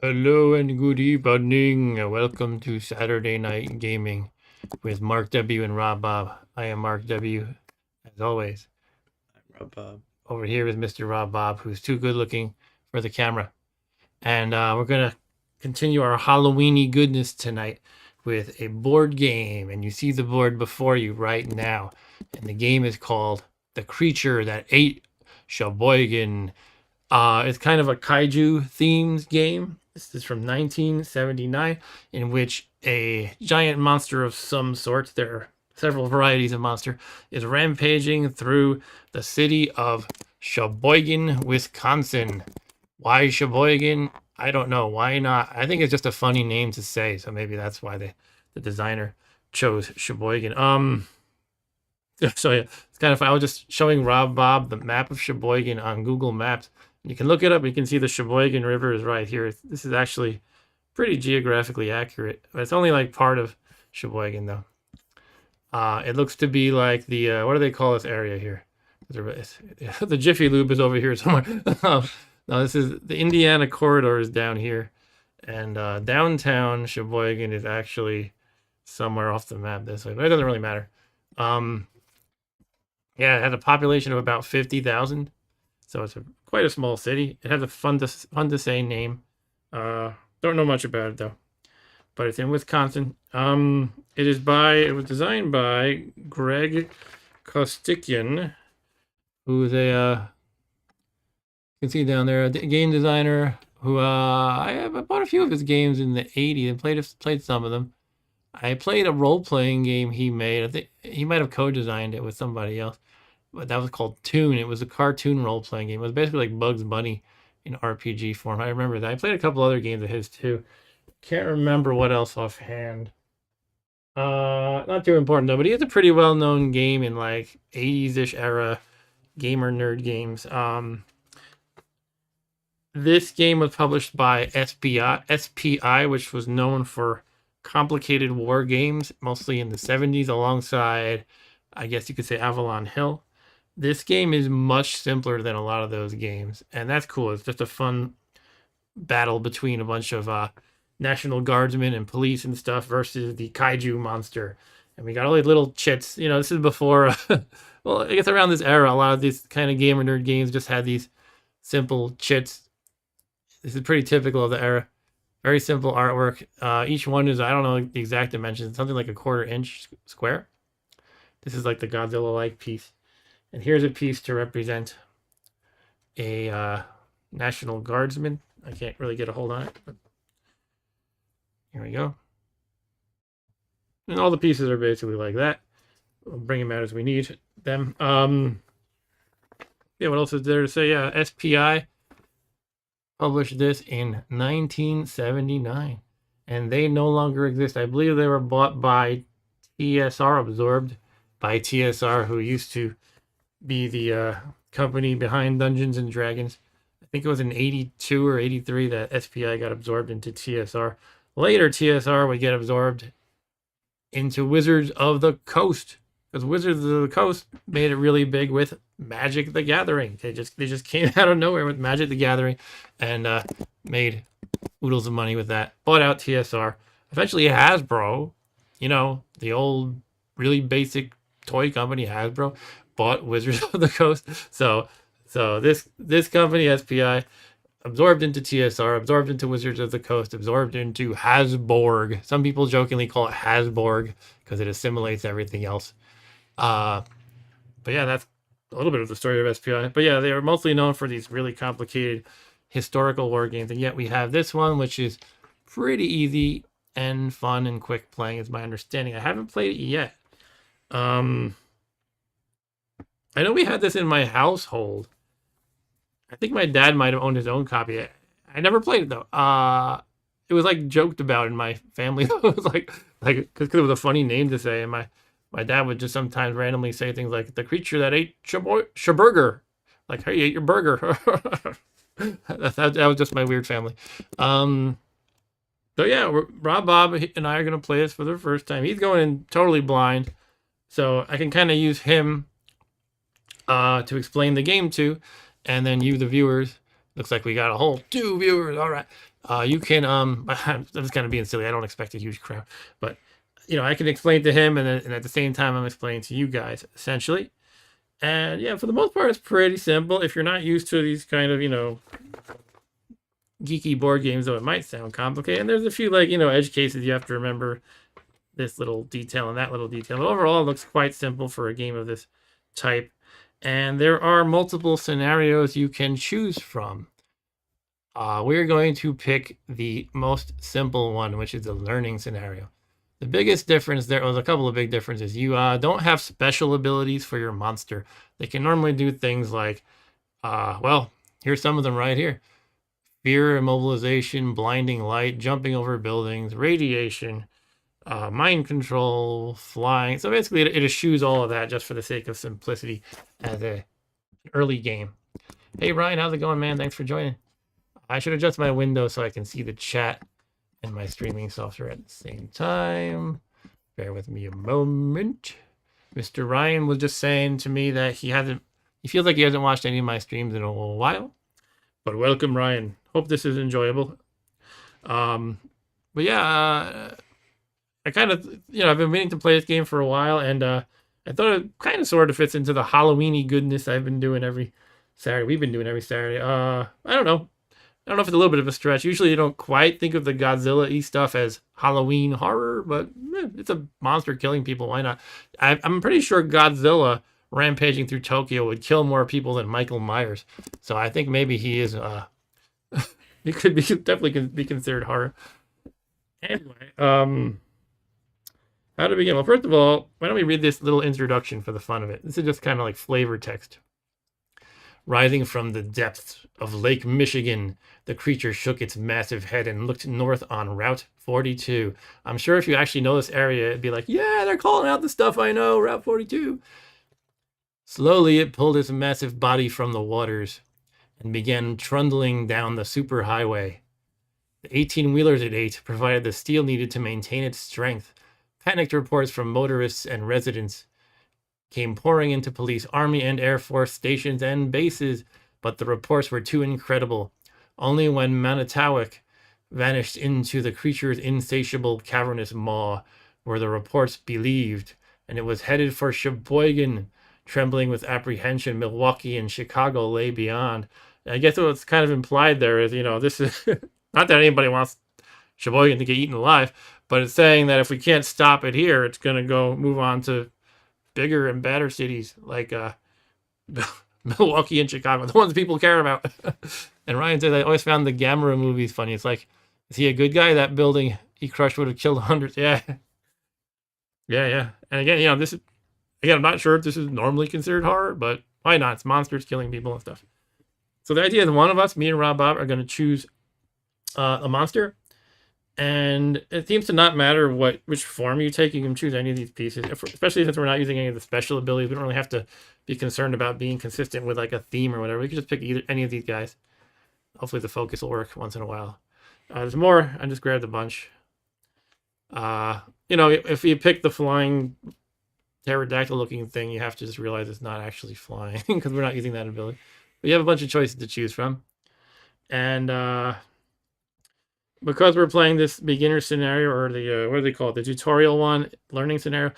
Hello and good evening. Welcome to Saturday Night Gaming with Mark W. and Rob Bob. I am Mark W. As always. Rob Bob. Over here is Mr. Rob Bob, who's too good looking for the camera. And we're going to continue our Halloweeny goodness tonight with a board game. And you see the board before you right now. And the game is called The Creature That Ate Sheboygan. It's kind of a kaiju themed game. This is from 1979, in which a giant monster of some sort, there are several varieties of monster, is rampaging through the city of Sheboygan, Wisconsin. Why Sheboygan? I don't know. Why not? I think it's just a funny name to say, so maybe that's why the designer chose Sheboygan. So yeah, it's kind of fun. I was just showing Rob Bob the map of Sheboygan on Google Maps. You can look it up. You can see the Sheboygan River is right here. This is actually pretty geographically accurate. It's only like part of Sheboygan though. It looks to be like the what do they call this area here? The Jiffy Lube is over here somewhere. No, this is the Indiana corridor is down here, and downtown Sheboygan is actually somewhere off the map this way, but it doesn't really matter. Yeah, it had a population of about 50,000, so it's quite a small city. It has a fun to say name. Don't know much about it though, but it's in Wisconsin. It was designed by Greg Kostikian, who's a you can see down there a game designer who I bought a few of his games in the '80s and played some of them. I played a role-playing game he made. I think he might have co-designed it with somebody else, but that was called Toon. It was a cartoon role-playing game. It was basically like Bugs Bunny in RPG form. I remember that. I played a couple other games of his too. Can't remember what else offhand. Not too important though, but he has a pretty well-known game in like 80s-ish era gamer nerd games. This game was published by SPI, which was known for complicated war games, mostly in the 70s, alongside, I guess you could say, Avalon Hill. This game is much simpler than a lot of those games, and that's cool. It's just a fun battle between a bunch of National Guardsmen and police and stuff versus the Kaiju monster. And we got all these little chits. You know, this is before, well, I guess around this era, a lot of these kind of gamer nerd games just had these simple chits. This is pretty typical of the era. Very simple artwork. Each one is, I don't know the exact dimensions, something like a 1/4 inch square. This is like the Godzilla-like piece. And here's a piece to represent a National Guardsman. I can't really get a hold on it, but here we go. And all the pieces are basically like that. We'll bring them out as we need them. Yeah, what else is there to say? Yeah, SPI published this in 1979, and they no longer exist. I believe they were bought by TSR, absorbed by TSR, who used to be the company behind Dungeons and Dragons. I think it was in 82 or 83 that SPI got absorbed into TSR. Later, TSR would get absorbed into Wizards of the Coast, because Wizards of the Coast made it really big with Magic the Gathering. They just came out of nowhere with Magic the Gathering and made oodles of money with that. Bought out TSR. Eventually Hasbro, you know, the old really basic toy company Hasbro, bought Wizards of the Coast. So this company SPI absorbed into TSR, absorbed into Wizards of the Coast, absorbed into Hasborg. Some people jokingly call it Hasborg because it assimilates everything else. But yeah, that's a little bit of the story of SPI. But yeah, they are mostly known for these really complicated historical war games, and yet we have this one, which is pretty easy and fun and quick playing, is my understanding. I haven't played it yet. I know we had this in my household. I think my dad might have owned his own copy. I never played it though. It was like joked about in my family. It was like because it was a funny name to say, and my dad would just sometimes randomly say things like "the creature that ate Sheburger," like "hey, you ate your burger." that was just my weird family. So yeah, Rob Bob and I are gonna play this for the first time. He's going in totally blind, so I can kind of use him to explain the game to, and then you, the viewers, Looks like we got a whole 2 viewers. All right. You can, I'm just kind of being silly. I don't expect a huge crowd, but I can explain to him, and at the same time, I'm explaining to you guys essentially. And yeah, for the most part, it's pretty simple. If you're not used to these kind of, geeky board games, though it might sound complicated. And there's a few edge cases you have to remember, this little detail and that little detail. But overall, it looks quite simple for a game of this type. And there are multiple scenarios you can choose from. We're going to pick the most simple one, which is the learning scenario. The biggest difference there was a couple of big differences. You don't have special abilities for your monster. They can normally do things like, well, here's some of them right here. Fear, immobilization, blinding light, jumping over buildings, radiation, mind control, flying. So basically it eschews all of that just for the sake of simplicity as an early game. Hey, Ryan, how's it going, man? Thanks for joining. I should adjust my window so I can see the chat and my streaming software at the same time. Bear with me a moment. Mr. Ryan was just saying to me that he feels like he hasn't watched any of my streams in a while. But welcome, Ryan. Hope this is enjoyable. But yeah, I kind of, I've been meaning to play this game for a while, and I thought it kind of sort of fits into the Halloweeny goodness I've been doing every Saturday. We've been doing every Saturday. I don't know. I don't know if it's a little bit of a stretch. Usually you don't quite think of the Godzilla-y stuff as Halloween horror, but it's a monster killing people. Why not? I'm pretty sure Godzilla rampaging through Tokyo would kill more people than Michael Myers. So I think maybe he is, he could definitely be considered horror. Anyway, how to begin? Well, first of all, why don't we read this little introduction for the fun of it? This is just kind of like flavor text. Rising from the depths of Lake Michigan, the creature shook its massive head and looked north on Route 42. I'm sure if you actually know this area, it'd be like, yeah, they're calling out the stuff I know, Route 42. Slowly, it pulled its massive body from the waters and began trundling down the superhighway. The 18-wheelers it ate provided the steel needed to maintain its strength. Panicked reports from motorists and residents came pouring into police, army, and air force stations and bases, but the reports were too incredible. Only when Manitowoc vanished into the creature's insatiable cavernous maw were the reports believed, and it was headed for Sheboygan. Trembling with apprehension, Milwaukee and Chicago lay beyond. I guess what's kind of implied there is, this is not that anybody wants Sheboygan to get eaten alive, but it's saying that if we can't stop it here, it's going to move on to bigger and badder cities like Milwaukee and Chicago, the ones people care about. And Ryan says, I always found the Gamera movies funny. It's like, is he a good guy? That building he crushed would have killed hundreds. Yeah. Yeah. And again, this is, I'm not sure if this is normally considered horror, but why not? It's monsters killing people and stuff. So the idea is one of us, me and Rob Bob, are going to choose a monster. And it seems to not matter which form you take. You can choose any of these pieces, especially since we're not using any of the special abilities. We don't really have to be concerned about being consistent with like a theme or whatever. We can just pick any of these guys. Hopefully the focus will work once in a while. There's more. I just grabbed a bunch. If you pick the flying pterodactyl looking thing, you have to just realize it's not actually flying because we're not using that ability. But you have a bunch of choices to choose from. And because we're playing this beginner scenario, or the what do they call it, the tutorial one, learning scenario,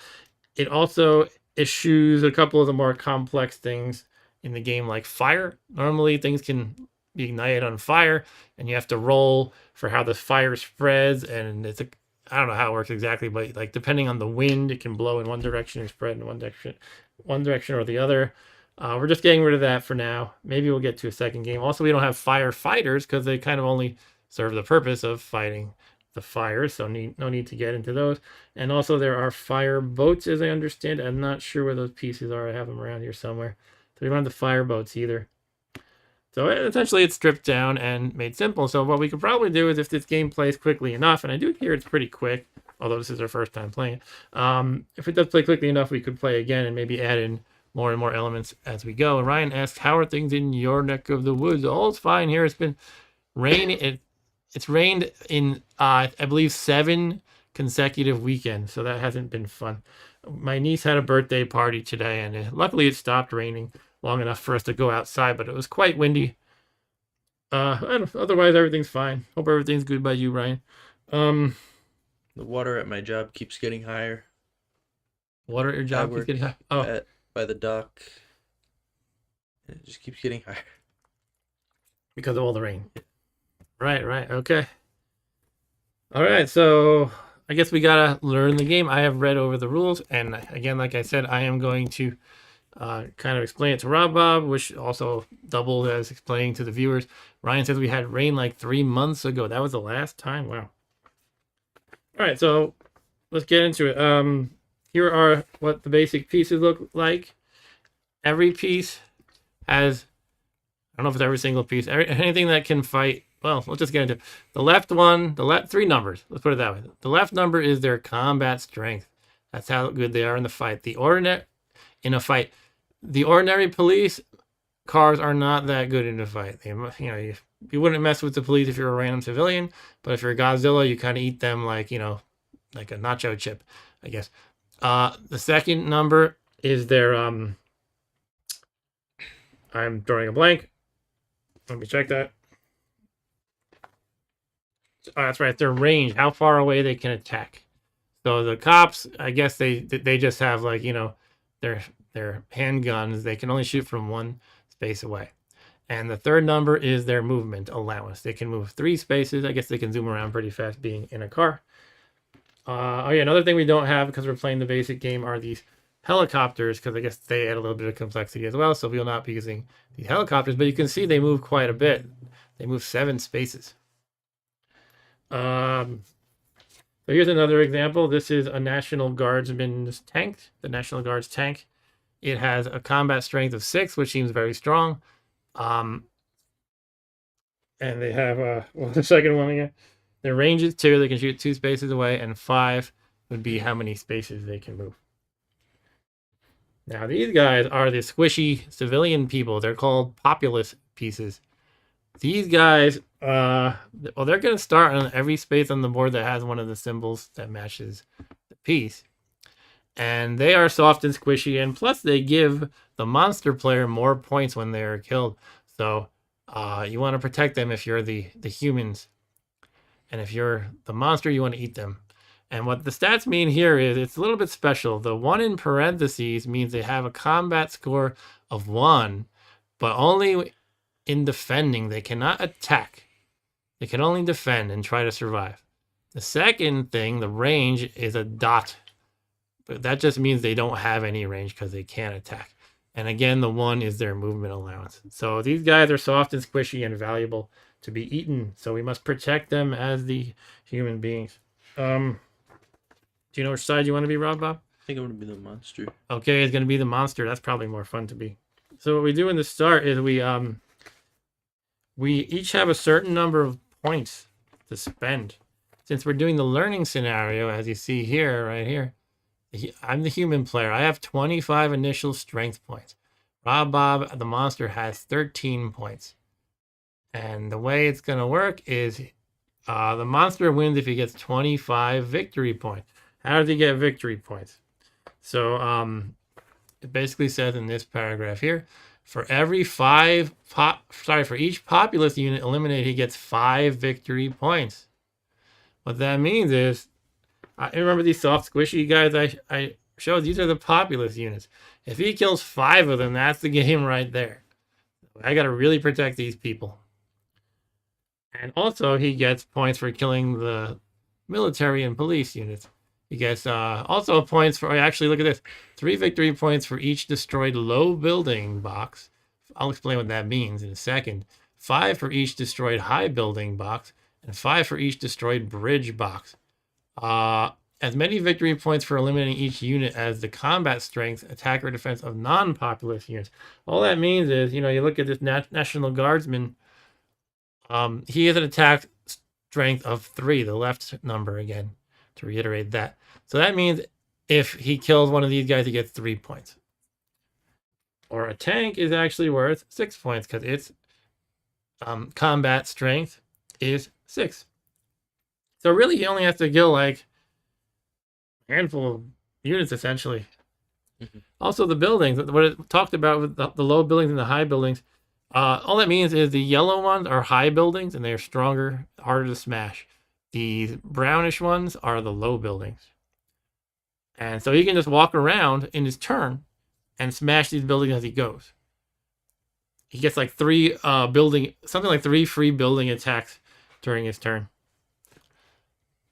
it also eschews a couple of the more complex things in the game, like fire. Normally things can be ignited on fire, and you have to roll for how the fire spreads, and I don't know how it works exactly, but like depending on the wind, it can blow in one direction or spread in one direction or the other. We're just getting rid of that for now. Maybe we'll get to a second game. Also, we don't have firefighters because they kind of only serve the purpose of fighting the fires, so no need to get into those. And also there are fire boats, as I understand. I'm not sure where those pieces are. I have them around here somewhere. So we don't have the fire boats either. So essentially it's stripped down and made simple. So what we could probably do is, if this game plays quickly enough, and I do hear it's pretty quick, although this is our first time playing it. If it does play quickly enough, we could play again and maybe add in more and more elements as we go. And Ryan asks, how are things in your neck of the woods? All's fine here. It's been raining. It's rained in, I believe, 7 consecutive weekends, so that hasn't been fun. My niece had a birthday party today, and luckily it stopped raining long enough for us to go outside, but it was quite windy. Otherwise, everything's fine. Hope everything's good by you, Ryan. The water at my job keeps getting higher. Water at your job keeps getting high. Oh, by the dock. It just keeps getting higher. Because of all the rain. Right, okay. All right, so I guess we gotta learn the game. I have read over the rules, and again, like I said, I am going to kind of explain it to Rob Bob, which also doubled as explaining to the viewers. Ryan says we had rain like 3 months ago. That was the last time. Wow. All right, so let's get into it. Here are what the basic pieces look like. Every piece has, I don't know if it's every single piece, anything that can fight. Well, let's just get into it. The left one, three numbers. Let's put it that way. The left number is their combat strength. That's how good they are in the fight. The ordinary police cars are not that good in a fight. You wouldn't mess with the police if you're a random civilian, but if you're a Godzilla, you kind of eat them like like a nacho chip, I guess. The second number is their I'm drawing a blank. Let me check that. Oh, that's right. Their range, how far away they can attack. So the cops, I guess they just have their handguns. They can only shoot from one space away. And the third number is their movement allowance. They can move 3 spaces. I guess they can zoom around pretty fast being in a car. Oh yeah, another thing we don't have because we're playing the basic game are these helicopters, because I guess they add a little bit of complexity as well. So we will not be using these helicopters, but you can see they move quite a bit. They move 7 spaces. So here's another example. This is a National Guardsman's tank, the National Guard's tank. It has a combat strength of 6, which seems very strong. And they have the second one again. Their range is 2. They can shoot 2 spaces away, and 5 would be how many spaces they can move. Now these guys are the squishy civilian people. They're called populace pieces. These guys, well, they're going to start on every space on the board that has one of the symbols that matches the piece. And they are soft and squishy, and plus they give the monster player more points when they are killed. So you want to protect them if you're the humans. And if you're the monster, you want to eat them. And what the stats mean here is it's a little bit special. The 1 in parentheses means they have a combat score of 1, but only in defending. They cannot attack. They can only defend and try to survive. The second thing, the range, is a dot. But that just means they don't have any range because they can't attack. And again, the 1 is their movement allowance. So these guys are soft and squishy and valuable to be eaten. So we must protect them as the human beings. Do you know which side you want to be, Rob Bob? I think I'm going to be the monster. Okay, it's going to be the monster. That's probably more fun to be. So what we do in the start is we each have a certain number of points to spend. Since we're doing the learning scenario, as you see here, right here, I'm the human player. I have 25 initial strength points. Rob Bob, the monster, has 13 points. And the way it's going to work is the monster wins if he gets 25 victory points. How does he get victory points? So it basically says in this paragraph here, for each populace unit eliminated, he gets 5 victory points. What that means is, I remember these soft squishy guys I showed. These are the populace units. If he kills 5 of them, that's the game right there. I got to really protect these people. And also, he gets points for killing the military and police units. He gets also points for, actually, look at this. 3 victory points for each destroyed low building box. I'll explain what that means in a second. 5 for each destroyed high building box, and 5 for each destroyed bridge box. As many victory points for eliminating each unit as the combat strength, attack, or defense of non-populace units. All that means is, you look at this National Guardsman. He has an attack strength of 3, the left number again, to reiterate that. So that means if he kills one of these guys, he gets 3 points. Or a tank is actually worth 6 points because its combat strength is 6. So really, he only has to kill like a handful of units, essentially. Also, the buildings, what it talked about with the low buildings and the high buildings, All that means is the yellow ones are high buildings and they're stronger, harder to smash. The brownish ones are the low buildings. And so he can just walk around in his turn and smash these buildings as he goes. He gets like something like 3 free building attacks during his turn.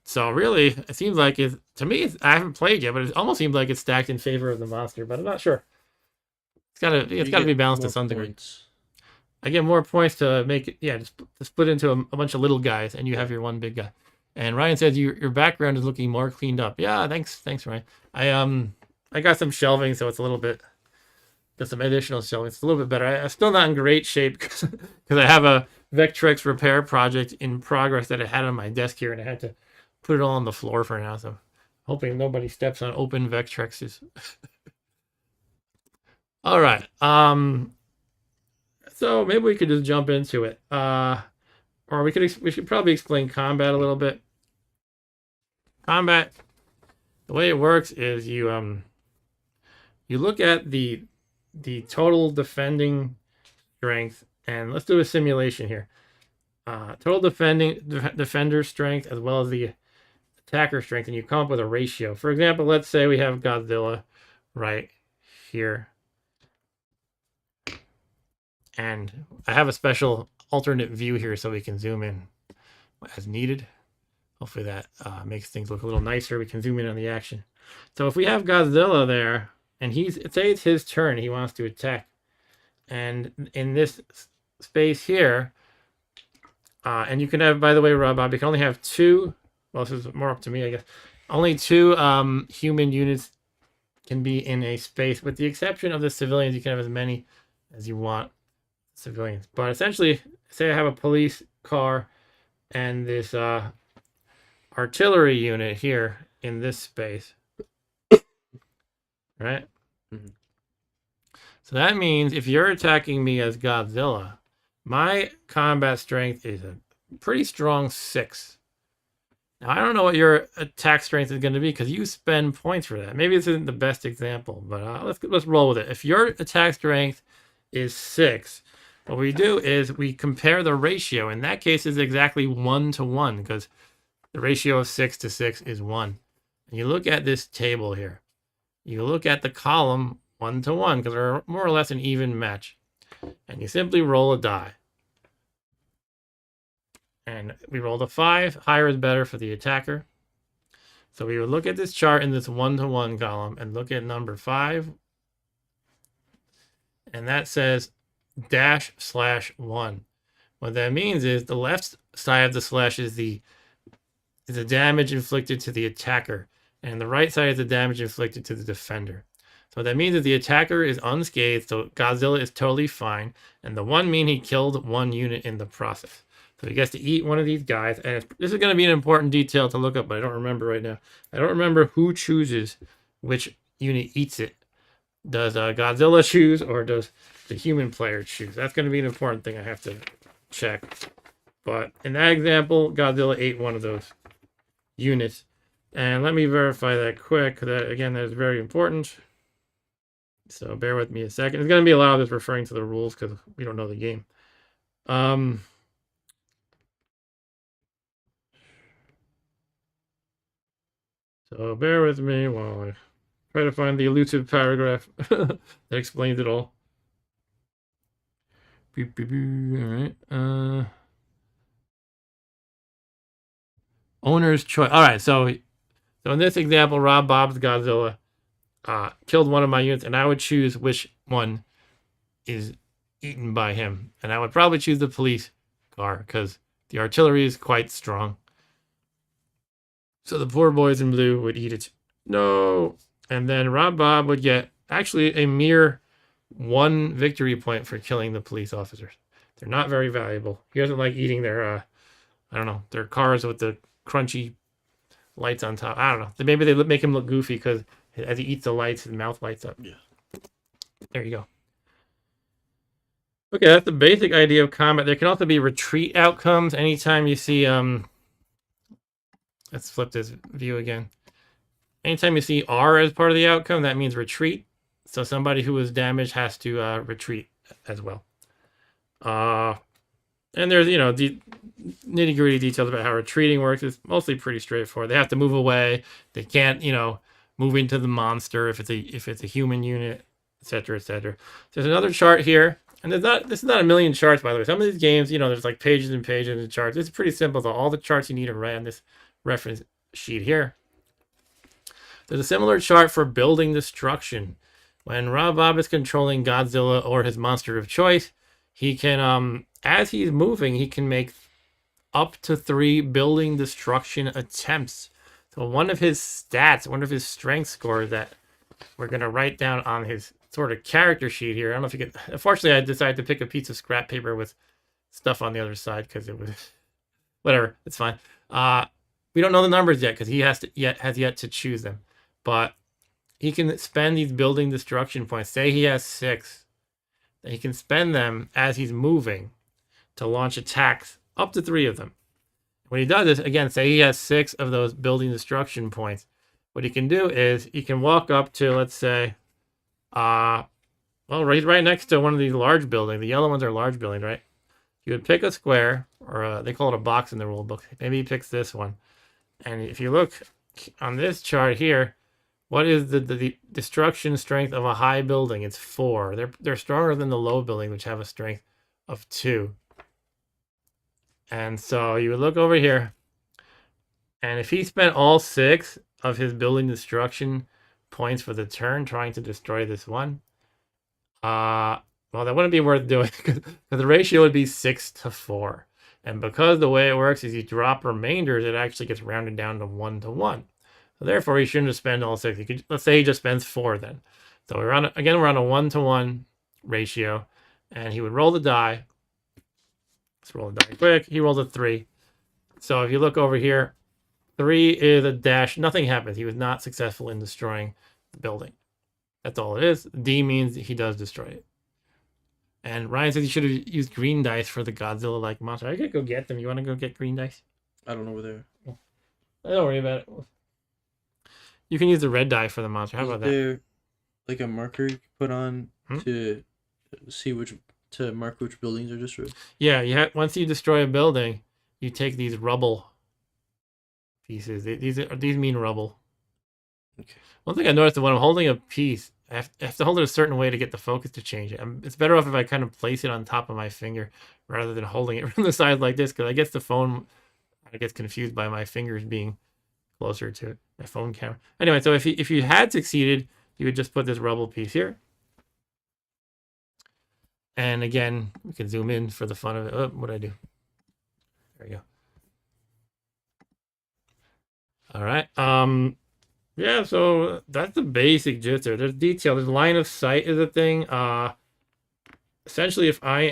So really, it seems like to me, I haven't played yet, but it almost seems like it's stacked in favor of the monster, but I'm not sure. It's gotta be balanced to some degree. I get more points to make it, just to split into a bunch of little guys, and you have your one big guy. And Ryan says your background is looking more cleaned up. Yeah, thanks, Ryan. I got some shelving, so it's a little bit, just some additional shelving. It's a little bit better. I'm still not in great shape because I have a Vectrex repair project in progress that I had on my desk here, and I had to put it all on the floor for now. So hoping nobody steps on open Vectrexes. All right. So maybe we could just jump into it. Or we should probably explain combat a little bit. Combat, the way it works is you look at the total defending strength, and let's do a simulation here. Total defender strength as well as the attacker strength, and you come up with a ratio. For example, let's say we have Godzilla right here. And I have a special alternate view here so we can zoom in as needed. Hopefully that makes things look a little nicer. We can zoom in on the action. So if we have Godzilla there, and say it's his turn, he wants to attack. And in this space here, and you can have, by the way, Bob, you can only have 2, well, this is more up to me, I guess. Only 2 human units can be in a space, with the exception of the civilians. You can have as many as you want. Civilians, but essentially, say I have a police car and this artillery unit here in this space, right? Mm-hmm. So that means if you're attacking me as Godzilla, my combat strength is a pretty strong 6. Now I don't know what your attack strength is going to be because you spend points for that. Maybe this isn't the best example, but let's roll with it. If your attack strength is 6. What we do is we compare the ratio. In that case, it's exactly 1 to 1 because the ratio of 6 to 6 is 1. And you look at this table here. You look at the column 1 to 1 because they're more or less an even match. And you simply roll a die. And we rolled a 5. Higher is better for the attacker. So we would look at this chart in this 1 to 1 column and look at number 5. And that says //1. What that means is the left side of the slash is the damage inflicted to the attacker, and the right side is the damage inflicted to the defender. So what that means is the attacker is unscathed, so Godzilla is totally fine, and the 1 mean he killed 1 unit in the process. So he gets to eat one of these guys, and this is going to be an important detail to look up, but I don't remember right now. I don't remember who chooses which unit eats it. Does Godzilla choose, or does the human player choose? That's going to be an important thing I have to check. But in that example, Godzilla ate one of those units. And let me verify that quick, because again, that is very important. So bear with me a second. It's going to be a lot of this referring to the rules because we don't know the game. So bear with me while I try to find the elusive paragraph that explains it all. All right. Owner's choice. All right. So in this example, Bob's Godzilla killed one of my units, and I would choose which one is eaten by him. And I would probably choose the police car because the artillery is quite strong. So the poor boys in blue would eat it. No. And then Bob would get actually a mere 1 victory point for killing the police officers. They're not very valuable. He doesn't like eating their, I don't know, their cars with the crunchy lights on top. I don't know. Maybe they make him look goofy because as he eats the lights, his mouth lights up. Yeah. There you go. Okay, that's the basic idea of combat. There can also be retreat outcomes. Anytime you see, let's flip this view again. Anytime you see R as part of the outcome, that means retreat. So somebody who was damaged has to retreat as well. And there's, you know, the nitty-gritty details about how retreating works. It's mostly pretty straightforward. They have to move away. They can't, you know, move into the monster if it's a human unit, etc., etc. There's another chart here, and this is not a million charts, by the way. Some of these games, you know, there's like pages and pages of charts. It's pretty simple though. All the charts you need are right on this reference sheet here. There's a similar chart for building destruction. When Rob Bob is controlling Godzilla or his monster of choice, he can, as he's moving, he can make up to 3 building destruction attempts. So one of his stats, one of his strength scores that we're going to write down on his sort of character sheet here. I don't know if you can. Unfortunately, I decided to pick a piece of scrap paper with stuff on the other side because it was whatever. It's fine. We don't know the numbers yet because he has yet to choose them. But he can spend these building destruction points. Say he has 6. He can spend them as he's moving to launch attacks, up to 3 of them. When he does this, again, say he has 6 of those building destruction points. What he can do is he can walk up to, let's say, well, right next to one of these large buildings. The yellow ones are large buildings, right? You would pick a square, or they call it a box in the rule book. Maybe he picks this one. And if you look on this chart here, what is the destruction strength of a high building? It's 4. They're stronger than the low buildings, which have a strength of 2. And so you would look over here, and if he spent all 6 of his building destruction points for the turn trying to destroy this one, well, that wouldn't be worth doing because the ratio would be 6 to 4. And because the way it works is you drop remainders, it actually gets rounded down to 1 to 1. So therefore, he shouldn't have spent all 6. He could, let's say he just spends 4 then. So we're on a 1 to 1 ratio, and he would roll the die. Let's roll the die quick. He rolled a 3. So if you look over here, 3 is a dash. Nothing happens. He was not successful in destroying the building. That's all it is. D means he does destroy it. And Ryan says you should have used green dice for the Godzilla-like monster. I could go get them. You want to go get green dice? I don't know where they're. Don't worry about it. You can use the red die for the monster. How about that? There like a marker you can put on to mark which buildings are destroyed? Yeah, once you destroy a building, you take these rubble pieces. These mean rubble. Okay. One thing I noticed is when I'm holding a piece, I have to hold it a certain way to get the focus to change it. It's better off if I kind of place it on top of my finger rather than holding it from the side like this, because I guess the phone gets confused by my fingers being closer to my phone camera. Anyway, so if you had succeeded, you would just put this rubble piece here. And again, we can zoom in for the fun of it. Oh, what did I do? There we go. All right. Yeah, so that's the basic gist there. There's detail. There's line of sight is a thing. Essentially, if I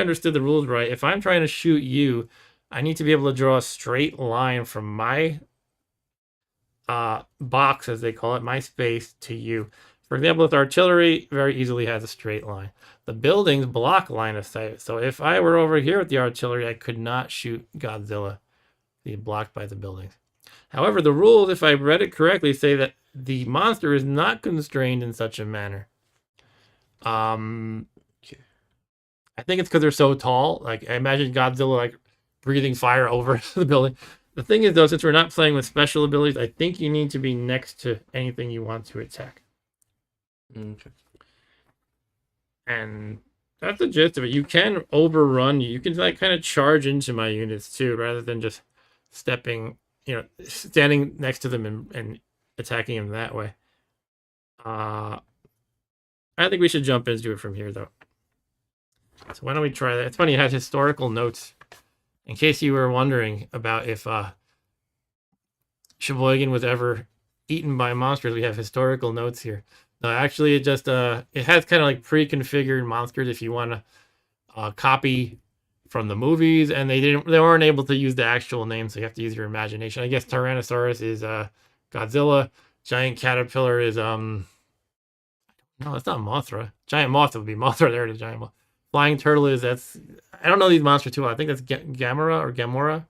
understood the rules right, if I'm trying to shoot you, I need to be able to draw a straight line from my box, as they call it, my space, to you. For example, with artillery, very easily has a straight line. The buildings block line of sight. So if I were over here with the artillery, I could not shoot Godzilla. He's blocked by the buildings. However, the rules, if I read it correctly, say that the monster is not constrained in such a manner. Okay. I think it's because they're so tall. Like, I imagine Godzilla like breathing fire over the building. The thing is, though, since we're not playing with special abilities, I think you need to be next to anything you want to attack. Okay. And that's the gist of it. You can overrun. You can like kind of charge into my units too, rather than just standing next to them and attacking them that way. I think we should jump into it from here, though. So why don't we try that? It's funny, it has historical notes. In case you were wondering about if Sheboygan was ever eaten by monsters, we have historical notes here. No, actually, it just it has kind of like pre-configured monsters if you want to copy from the movies, and they weren't able to use the actual name, so you have to use your imagination. I guess Tyrannosaurus is Godzilla. Giant caterpillar is no, it's not Mothra. Giant moth would be Mothra. There it is, giant moth. Flying turtle is I don't know these monsters too well. I think that's Gamora or Gamora.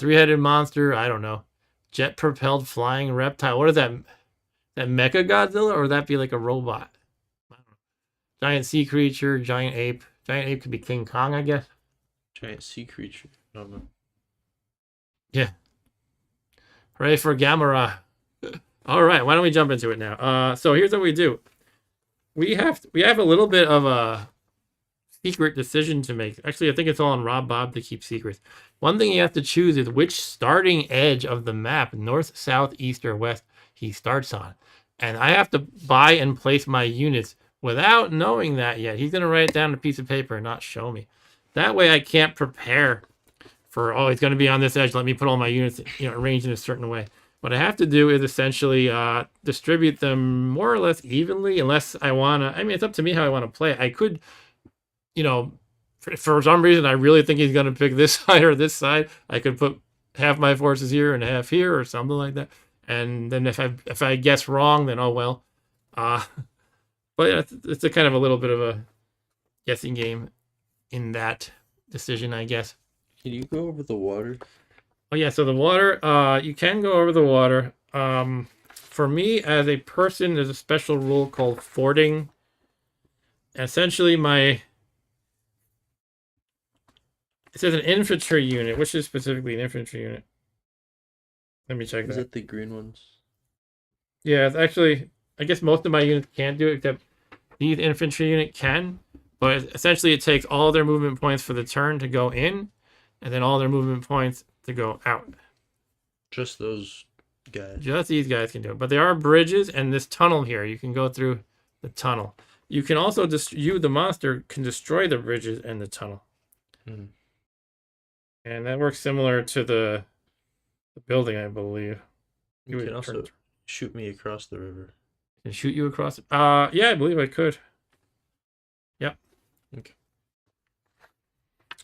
Three-headed monster. I don't know. Jet propelled flying reptile. What is that? That Mecha Godzilla, or would that be like a robot? I don't know. Giant sea creature, giant ape, Giant ape could be King Kong, I guess. Giant sea creature. I don't know. Yeah. Hooray for Gamera. All right, why don't we jump into it now? So here's what we do. We have a little bit of a secret decision to make. Actually, I think it's all on Rob Bob to keep secrets. One thing you have to choose is which starting edge of the map, north, south, east, or west, he starts on. And I have to buy and place my units without knowing that yet. He's going to write it down on a piece of paper and not show me. That way I can't prepare for, oh, he's going to be on this edge. Let me put all my units, arranged in a certain way. What I have to do is essentially distribute them more or less evenly, unless I want to. I mean, it's up to me how I want to play. I could, for some reason, I really think he's going to pick this side or this side. I could put half my forces here and half here or something like that. And then if I guess wrong, then oh well. But yeah, it's a kind of a little bit of a guessing game in that decision, I guess. Can you go over the water? Oh yeah, so the water, you can go over the water. For me, as a person, there's a special rule called fording. Essentially, it says an infantry unit. Which is specifically an infantry unit? Let me check that. Is it the green ones? Yeah, it's actually, I guess most of my units can't do it, except these infantry unit can. But essentially, it takes all their movement points for the turn to go in, and then all their movement points to go out. Just those guys. Just these guys can do it. But there are bridges and this tunnel here. You can go through the tunnel. You can also you, the monster, can destroy the bridges and the tunnel. Mm. And that works similar to the building, I believe. You can also shoot me across the river. Can shoot you across? Yeah, I believe I could. Yep. Okay.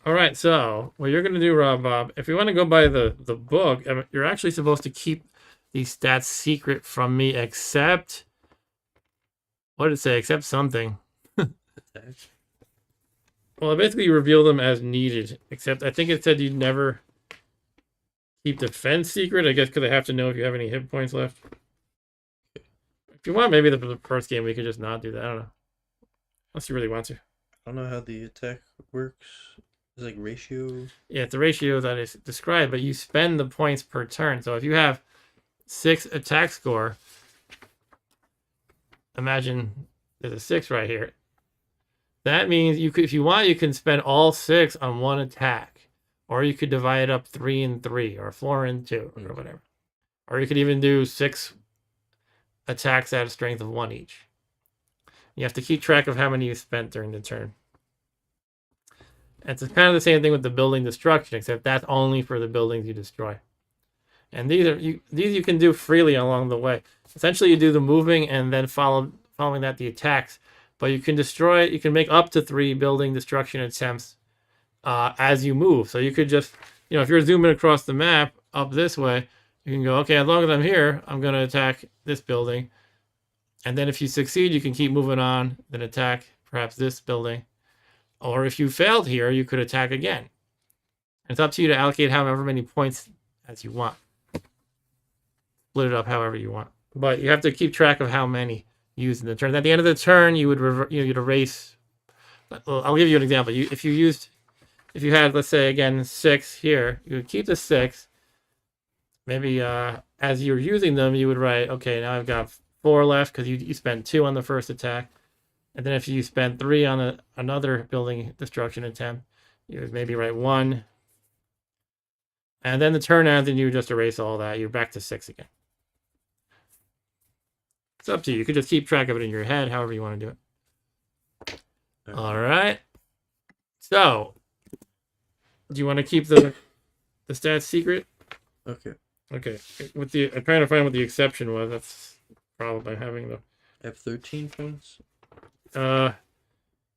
All right, so what you're going to do, Rob Bob, if you want to go by the book, you're actually supposed to keep these stats secret from me, except, what did it say? Except something. Well, basically you reveal them as needed, except I think it said you'd never keep defense secret, I guess, because I have to know if you have any hit points left. If you want, maybe the first game we could just not do that. I don't know. Unless you really want to. I don't know how the attack works. It's like ratio. Yeah, it's a ratio that is described, but you spend the points per turn. So if you have 6 attack score, imagine there's a 6 right here. That means you could, if you want, you can spend all 6 on one attack, or you could divide it up 3 and 3, or 4 and 2, or whatever. Or you could even do 6 attacks at a strength of 1 each. You have to keep track of how many you spent during the turn. It's kind of the same thing with the building destruction, except that's only for the buildings you destroy. And these you can do freely along the way. Essentially, you do the moving and then following that the attacks. But you can destroy. You can make up to 3 building destruction attempts as you move. So you could just, if you're zooming across the map up this way, you can go, okay, as long as I'm here, I'm going to attack this building. And then if you succeed, you can keep moving on, then attack perhaps this building. Or if you failed here, you could attack again. It's up to you to allocate however many points as you want. Split it up however you want. But you have to keep track of how many used in the turn. At the end of the turn, you would you'd erase. I'll give you an example. If you had, let's say again 6 here, you would keep the 6. Maybe as you're using them, you would write, okay, now I've got 4 left because you spent 2 on the first attack. And then if you spend 3 on another building destruction attempt, you would maybe write 1. And then the turn ends and you just erase all that. You're back to 6 again. It's up to you. You could just keep track of it in your head, however you want to do it. All right. So, do you want to keep the stats secret? Okay. Okay. I'm trying to find what the exception was. That's the problem I'm having, though. I have 13 points. Yeah,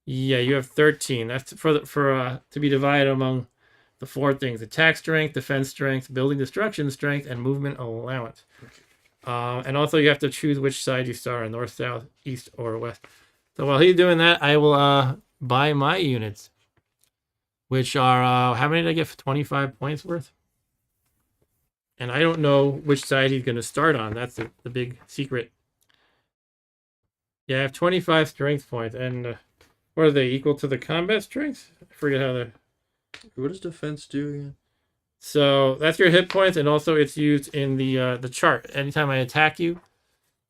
you have 13. That's for to be divided among the 4 things: attack strength, defense strength, building destruction strength, and movement allowance. Okay. And also you have to choose which side you start on: north, south, east, or west. So while he's doing that, I will buy my units, which are how many did I get for 25 points worth? And I don't know which side he's going to start on. That's the big secret. Yeah, I have 25 strength points, and What are they, equal to the combat strength? I forget how they're... What does defense do again? So that's your hit points, and also it's used in the chart. Anytime I attack you,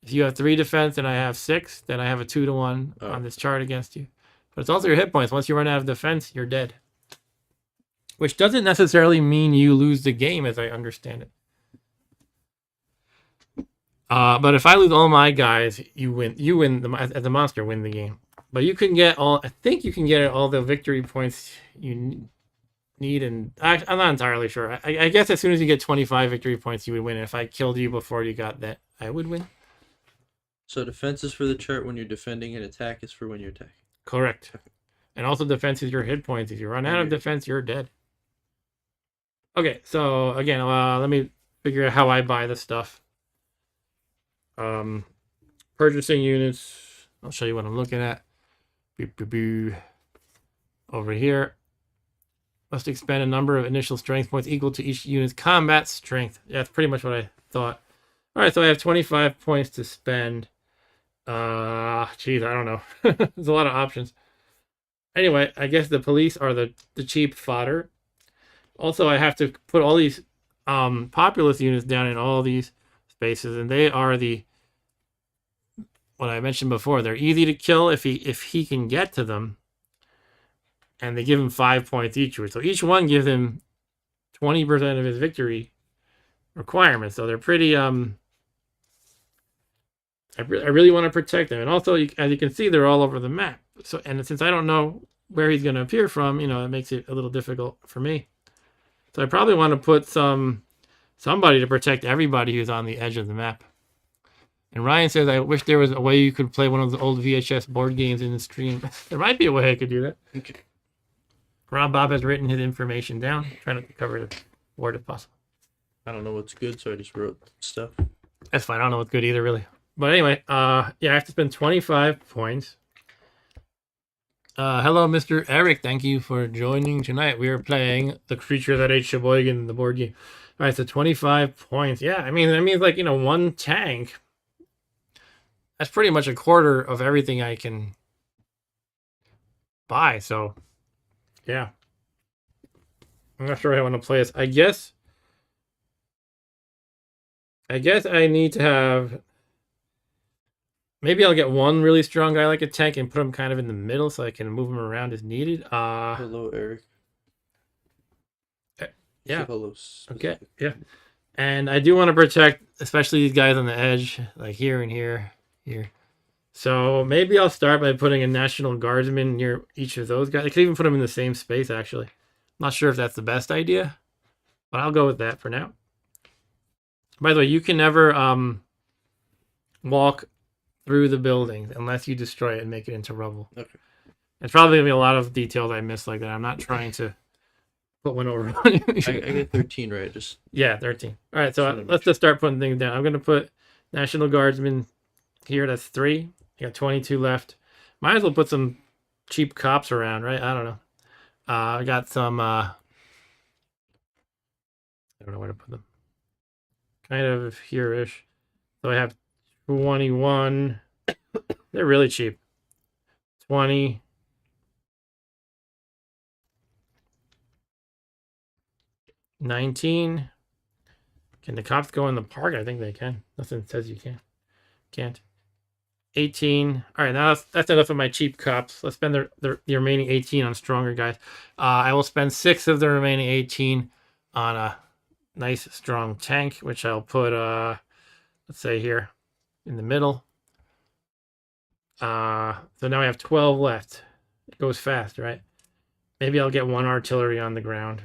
if you have 3 defense and I have 6, then I have a 2-to-1 on this chart against you. But it's also your hit points. Once you run out of defense, you're dead. Which doesn't necessarily mean you lose the game, as I understand it. But if I lose all my guys, you win. You win as a monster, win the game. But you can get all. I think you can get all the victory points you need, and I'm not entirely sure. I guess as soon as you get 25 victory points, you would win. If I killed you before you got that, I would win. So defense is for the chart when you're defending, and attack is for when you're attacking. Correct. And also defense is your hit points. If you run out of defense, you're dead. Okay, so again, let me figure out how I buy the stuff. Purchasing units. I'll show you what I'm looking at. Over here. Must expend a number of initial strength points equal to each unit's combat strength. Yeah, that's pretty much what I thought. All right, so I have 25 points to spend. Geez, I don't know. There's a lot of options. Anyway, I guess the police are the cheap fodder. Also, I have to put all these populous units down in all these spaces, and they are what I mentioned before. They're easy to kill if he can get to them, and they give him 5 points each. So each one gives him 20% of his victory requirements. So they're pretty. I really want to protect them, and also as you can see, they're all over the map. So and since I don't know where he's going to appear from, it makes it a little difficult for me. So I probably want to put somebody to protect everybody who's on the edge of the map. And Ryan says, I wish there was a way you could play one of the old VHS board games in the stream. There might be a way I could do that. Okay. Rob Bob has written his information down. Trying to cover the board if possible. I don't know what's good, so I just wrote stuff. That's fine. I don't know what's good either, really. But anyway, yeah, I have to spend 25 points. Hello, Mr. Eric. Thank you for joining tonight. We are playing The Creature That Ate Sheboygan, the board game. All right, so 25 points. Yeah, I mean, that means like, one tank. That's pretty much a quarter of everything I can buy. So, yeah. I'm not sure how I want to play this. I guess I need to have... Maybe I'll get one really strong guy like a tank and put him kind of in the middle so I can move him around as needed. Hello, Eric. Yeah. Hello. Okay. Yeah. And I do want to protect, especially these guys on the edge, like here and here. So maybe I'll start by putting a National Guardsman near each of those guys. I could even put them in the same space, actually. I'm not sure if that's the best idea, but I'll go with that for now. By the way, you can never walk through the buildings unless you destroy it and make it into rubble. Okay. It's probably going to be a lot of details I missed like that. I'm not trying to put one over on you. I get 13 right. Just yeah, 13. All right, so let's just start putting things down. I'm going to put National Guardsman here. That's 3. I got 22 left. Might as well put some cheap cops around, right? I don't know. I got some... I don't know where to put them. Kind of here-ish. So I have 21. They're really cheap. 20. 19. Can the cops go in the park? I think they can. Nothing says you can. Can't. 18. All right, now that's enough of my cheap cops. Let's spend the remaining 18 on stronger guys. I will spend 6 of the remaining 18 on a nice strong tank, which I'll put let's say here in the middle. So now I have 12 left. It goes fast, right? Maybe I'll get 1 artillery on the ground.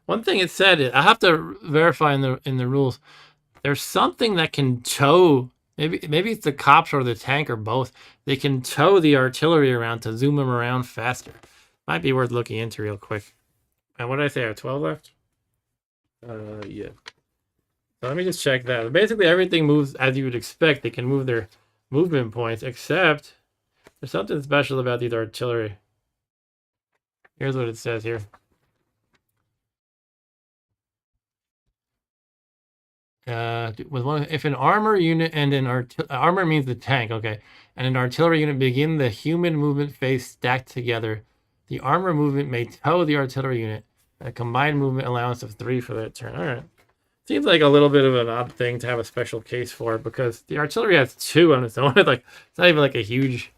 One thing it said, I have to verify in the rules. There's something that can tow. Maybe it's the cops or the tank or both. They can tow the artillery around to zoom them around faster. Might be worth looking into real quick. And what did I say? I have 12 left. yeah. So let me just check that. Basically, everything moves as you would expect. They can move their movement points, except there's something special about these artillery. Here's what it says here. With one, if an armor unit and an armor means the tank, okay, and an artillery unit begin the human movement phase stacked together, the armor movement may tow the artillery unit. A combined movement allowance of 3 for that turn. All right. Seems like a little bit of an odd thing to have a special case for because the artillery has 2 on its own. Like it's not even like a huge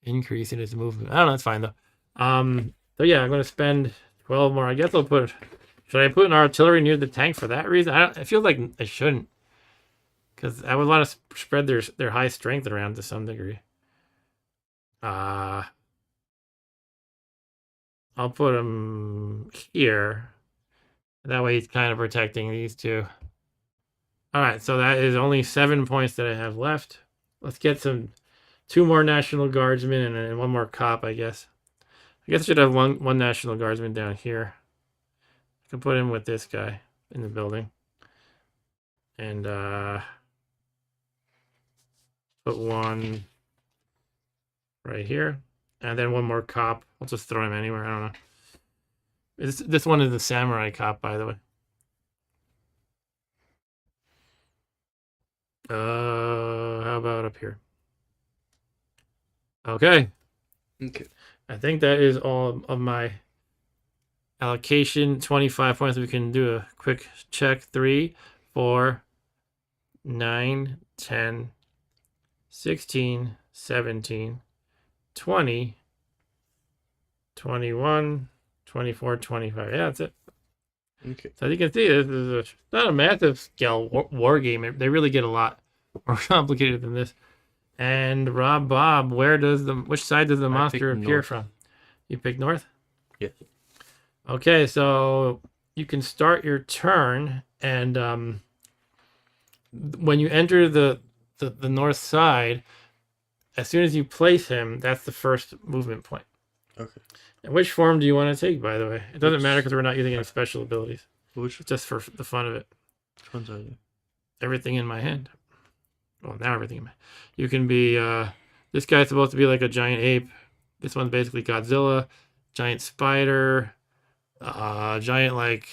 increase in its movement. I don't know. It's fine though. So yeah, I'm gonna spend 12 more. I guess I'll put. Should I put an artillery near the tank for that reason? I feel like I shouldn't, because I would want to spread their high strength around to some degree. I'll put him here. That way he's kind of protecting these 2. All right, so that is only 7 points that I have left. Let's get 2 more National Guardsmen and 1 more cop, I guess. I guess I should have one National Guardsman down here. I can put him with this guy in the building. And put 1 right here. And then 1 more cop. I'll just throw him anywhere. I don't know. This one is the samurai cop, by the way. How about up here? Okay. I think that is all of my allocation. 25 points. We can do a quick check. 3, 4, 9, 10, 16, 17, 20, 21, 24, 25. Yeah, that's it. Okay. So as you can see, this is not a massive scale war game. They really get a lot more complicated than this. And Rob Bob, which side does the monster appear from? You pick north? Yeah. Okay, so you can start your turn, and when you enter the north side, as soon as you place him, that's the first movement point. Okay. And which form do you want to take, by the way? It doesn't matter because we're not using any special abilities. Just for the fun of it. Which ones are you? Everything in my hand. Well, now everything in my hand. You can be, this guy's supposed to be like a giant ape. This one's basically Godzilla. Giant spider. Giant like...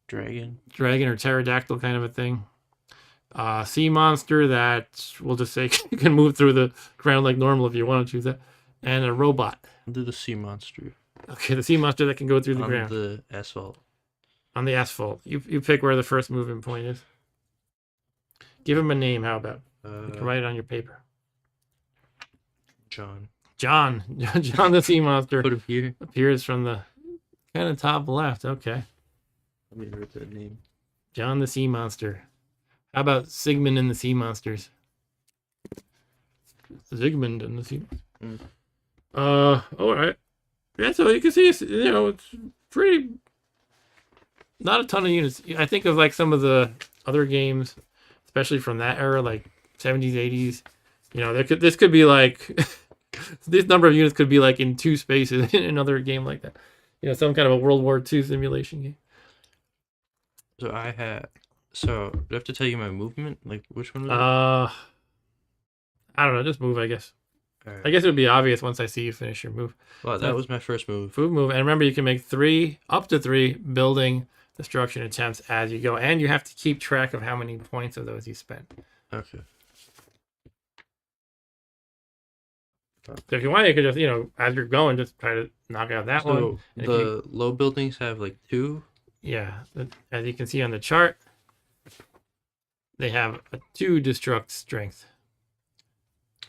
Dragon or pterodactyl kind of a thing. Sea monster that we'll just say you can move through the ground like normal if you want to choose that. And a robot. I'll do the sea monster. Okay, the sea monster that can go through the ground. On the asphalt. On the asphalt. You pick where the first movement point is. Give him a name, how about? You can write it on your paper. John. John the sea monster. Put him here. Appears from the kind of top left. Okay. Let me write that name. John the sea monster. How about Sigmund and the sea monsters? Sigmund and the sea monsters. All right. Yeah, so you can see, it's pretty, not a ton of units. I think of like some of the other games, especially from that era, like 70s, 80s. This could be like, this number of units could be like in 2 spaces in another game like that. Some kind of a World War II simulation game. So do I have to tell you my movement? Like which one was I don't know, just move, I guess. Right. I guess it would be obvious once I see you finish your move. Well, that was my first move. Food move. And remember, you can make up to 3 building destruction attempts as you go. And you have to keep track of how many points of those you spent. Okay. So if you want, you could just, as you're going, just try to knock out that one. And the low buildings have like 2? Yeah. As you can see on the chart, they have a 2 destruct strength.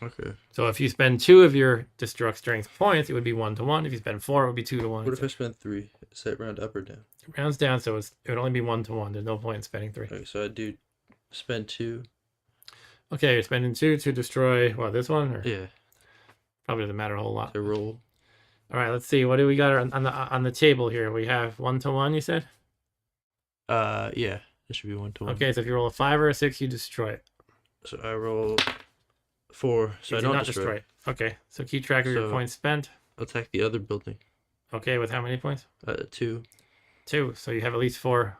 Okay. So if you spend 2 of your destruct strength points, it would be 1-to-1. If you spend 4, it would be 2-to-1. What if I spend 3? Is that round up or down? It rounds down, so it would only be 1-to-1. There's no point in spending 3. Okay, so I do spend 2. Okay, you're spending 2 to destroy this one? Or yeah. Probably doesn't matter a whole lot. To roll. All right, let's see. What do we got on the table here? We have 1-to-1, you said? Yeah. It should be 1-to-1. Okay, so if you roll a 5 or a 6, you destroy it. So I roll 4, so I don't destroy it. Okay, so keep track of your points spent. Attack the other building. Okay, with how many points? 2. 2, so you have at least 4.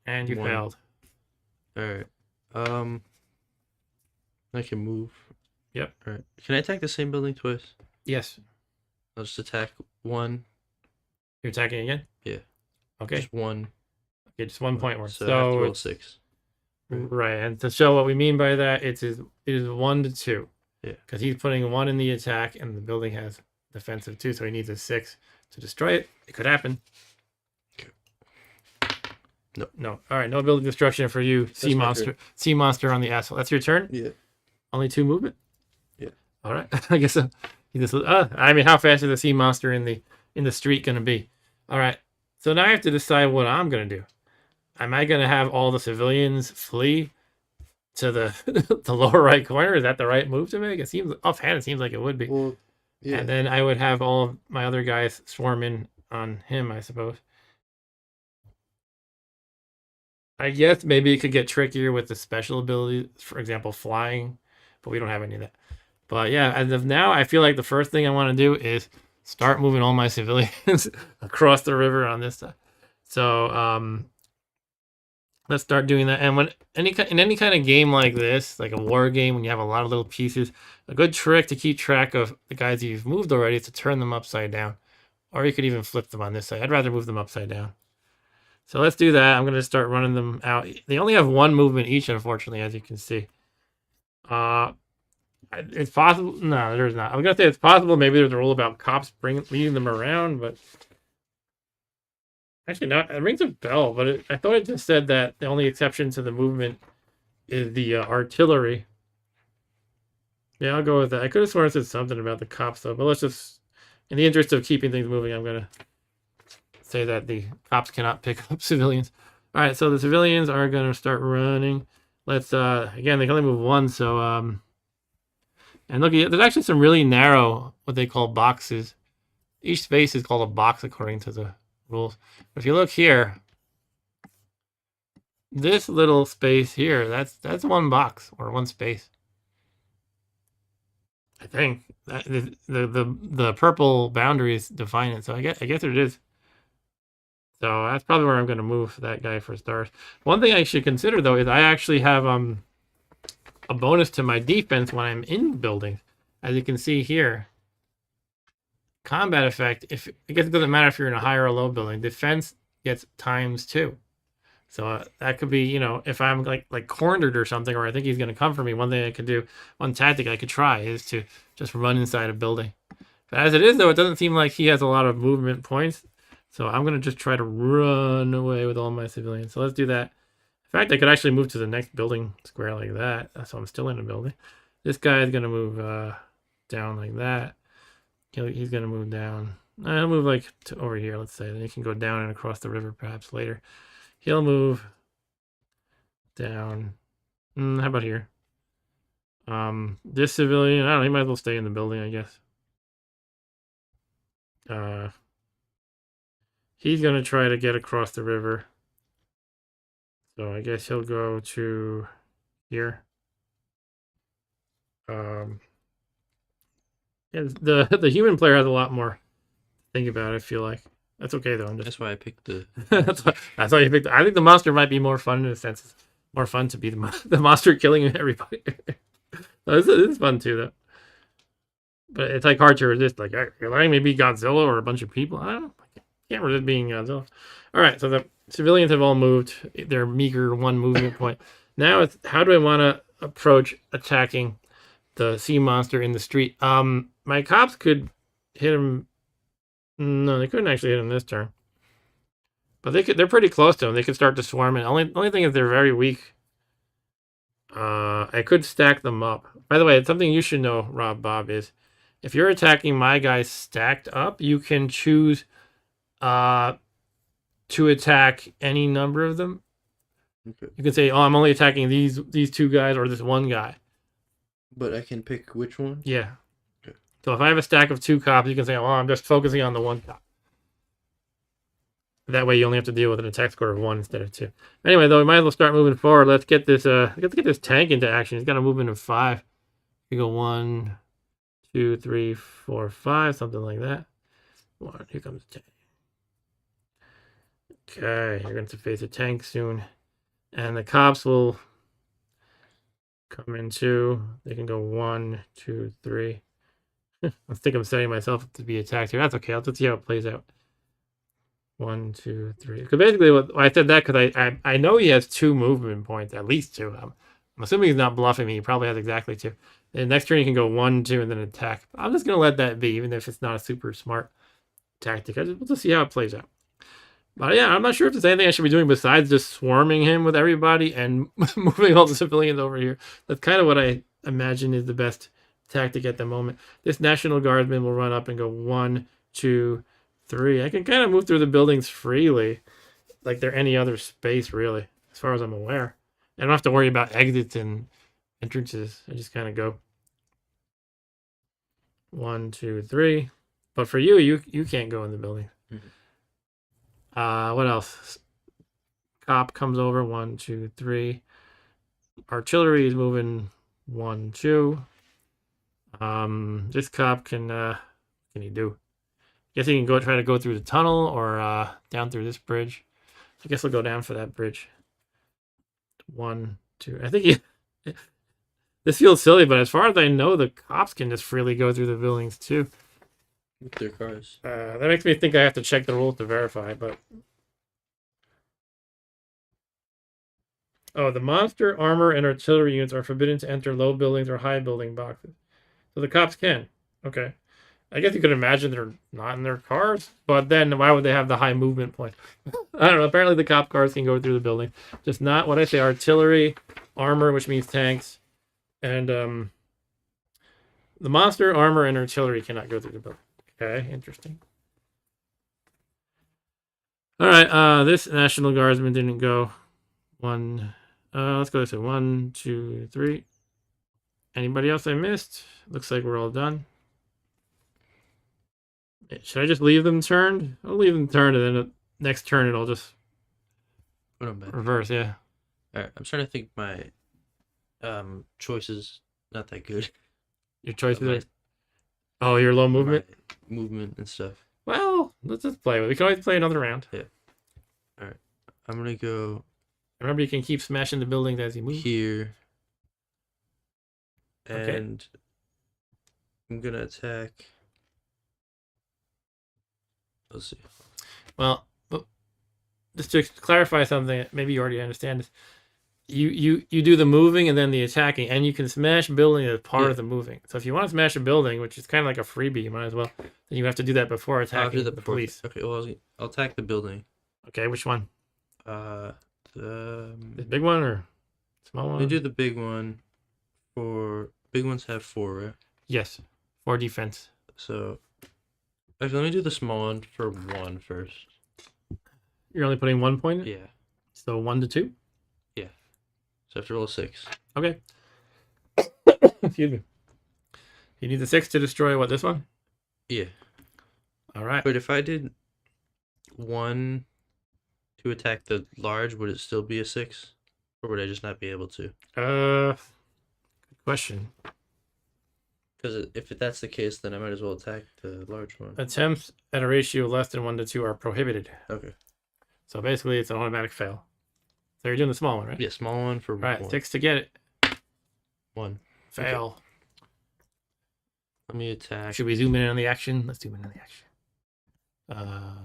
And you 1. failed. Alright. I can move. Yep. Alright. Can I attack the same building twice? Yes. I'll just attack 1. You're attacking again? Yeah. Okay. Just 1. Yeah, just 1 point worth. So I have to roll it's 6. right. And to show what we mean by that, it is 1 to 2. Yeah. Because he's putting 1 in the attack, and the building has defensive 2, so he needs a 6 to destroy it. It could happen. No. No. All right. No building destruction for you, sea monster. Sea monster on the asshole. That's your turn. Yeah. Only 2 movement. Yeah. All right. I guess. I mean, how fast is the sea monster in the street going to be? All right. So now I have to decide what I'm going to do. Am I going to have all the civilians flee to the the lower right corner? Is that the right move to make? It seems offhand. It seems like it would be. Well, yeah. And then I would have all of my other guys swarm in on him, I suppose. I guess maybe it could get trickier with the special abilities, for example, flying, but we don't have any of that. But yeah, as of now, I feel like the first thing I want to do is start moving all my civilians across the river on this side. So let's start doing that. And in any kind of game like this, like a war game, when you have a lot of little pieces, a good trick to keep track of the guys you've moved already is to turn them upside down. Or you could even flip them on this side. I'd rather move them upside down. So let's do that. I'm going to start running them out. They only have 1 movement each, unfortunately, as you can see. It's possible. No, there's not. I was going to say it's possible. Maybe there's a rule about cops leading them around, but actually, no. It rings a bell, but I thought it just said that the only exception to the movement is the artillery. Yeah, I'll go with that. I could have sworn it said something about the cops, though, but let's just, in the interest of keeping things moving, I'm going to say that the cops cannot pick up civilians. All right, so the civilians are going to start running. Let's again, they can only move 1, so and look, there's actually some really narrow what they call boxes. Each space is called a box according to the rules. But if you look here, this little space here, that's 1 box or 1 space. I think that the purple boundaries define it, so I guess it is. So that's probably where I'm going to move that guy for stars. One thing I should consider, though, is I actually have a bonus to my defense when I'm in buildings. As you can see here, combat effect, I guess it doesn't matter if you're in a high or a low building. Defense gets ×2. So that could be, if I'm like cornered or something, or I think he's going to come for me, one thing I could do, one tactic I could try is to just run inside a building. But as it is, though, it doesn't seem like he has a lot of movement points. So I'm going to just try to run away with all my civilians. So let's do that. In fact, I could actually move to the next building square like that. So I'm still in a building. This guy is going to move down like that. He's going to move down. I'll move like to over here, let's say. Then he can go down and across the river perhaps later. He'll move down. How about here? This civilian, I don't know, he might as well stay in the building, I guess. He's going to try to get across the river. So I guess he'll go to here. Yeah, the human player has a lot more to think about, I feel like. That's okay, though. That's why I picked the... that's why you picked I think the monster might be more fun in a sense. It's more fun to be the monster killing everybody. This is fun, too, though. But it's like hard to resist. Like, you're letting me be Godzilla or a bunch of people. I can't resist being Godzilla. All right, so the civilians have all moved. Their meager 1 movement point. Now it's how do I want to approach attacking the sea monster in the street? My cops could hit him. No, they couldn't actually hit him this turn. But they're pretty close to him. They could start to swarm him. Only thing is they're very weak. I could stack them up. By the way, it's something you should know, Rob Bob, is if you're attacking my guys stacked up, you can choose to attack any number of them. Okay. You can say, "Oh, I'm only attacking these 2 guys or this 1 guy." But I can pick which one? Yeah. Okay. So if I have a stack of 2 cops, you can say, "Oh, I'm just focusing on the 1 cop." That way, you only have to deal with an attack score of 1 instead of 2. Anyway, though, we might as well start moving forward. Let's get this tank into action. He's got a movement of 5. We go 1, 2, 3, 4, 5, something like that. Here comes the tank. Okay, you're going to face a tank soon. And the cops will come in 2. They can go 1, 2, 3. I think I'm setting myself up to be attacked here. That's okay. I'll just see how it plays out. 1, 2, 3. Because basically, I said that because I know he has 2 movement points, at least 2. I'm assuming he's not bluffing me. He probably has exactly 2. And next turn he can go 1, 2, and then attack. I'm just gonna let that be, even if it's not a super smart tactic. We'll just see how it plays out. But yeah, I'm not sure if there's anything I should be doing besides just swarming him with everybody and moving all the civilians over here. That's kind of what I imagine is the best tactic at the moment. This National Guardsman will run up and go 1, 2, 3. I can kind of move through the buildings freely, like they're any other space, really, as far as I'm aware. I don't have to worry about exits and entrances. I just kind of go 1, 2, 3. But for you can't go in the building. What else? Cop comes over 1, 2, 3. Artillery is moving 1, 2. This cop can what can he do? Guess he can try to go through the tunnel or down through this bridge. I guess he'll go down for that bridge. 1, 2. I think he. This feels silly, but as far as I know, the cops can just freely go through the buildings too. With their cars. That makes me think I have to check the rules to verify, but. Oh, the monster, armor, and artillery units are forbidden to enter low buildings or high building boxes. So the cops can. Okay. I guess you could imagine they're not in their cars, but then why would they have the high movement point? I don't know. Apparently the cop cars can go through the building. Just not what I say, artillery, armor, which means tanks, and the monster, armor, and artillery cannot go through the building. Okay, interesting. All right, this National Guardsman didn't go. Let's go this way. 1, 2, 3. Anybody else I missed? Looks like we're all done. Should I just leave them turned? I'll leave them turned, and then the next turn it'll just Put them back. reverse. Yeah. All right, I'm trying to think. My choices not that good. Your choices are. Oh, your low movement. My movement and stuff. Well, let's just play with it. We can always play another round. Yeah. All right. I'm gonna go. Remember, you can keep smashing the buildings as you move. Here. Okay. And I'm gonna attack. Let's see. Well, just to clarify something, maybe you already understand this. You do the moving and then the attacking, and you can smash building as part of the moving. So if you want to smash a building, which is kind of like a freebie, you might as well. Then you have to do that before attacking the police. Okay, well, I'll attack the building. Okay, which one? The big one or small one? Let me do the big one. Big ones have 4, right? Yes, 4 defense. So, actually, let me do the small one for 1 first. You're only putting 1 point in? Yeah. So 1 to 2? Yeah. So I have to roll a 6. Okay. Excuse me. You need the 6 to destroy what, this one? Yeah. All right. But if I did 1 to attack the large, would it still be a 6? Or would I just not be able to? Good question. Because if that's the case, then I might as well attack the large one. Attempts at a ratio less than 1 to 2 are prohibited. Okay. So basically, it's an automatic fail. So you're doing the small one, right? Yeah, small one for 1. Right, 6 to get it. 1. Fail. Okay. Let me attack. Should we zoom in on the action? Let's zoom in on the action.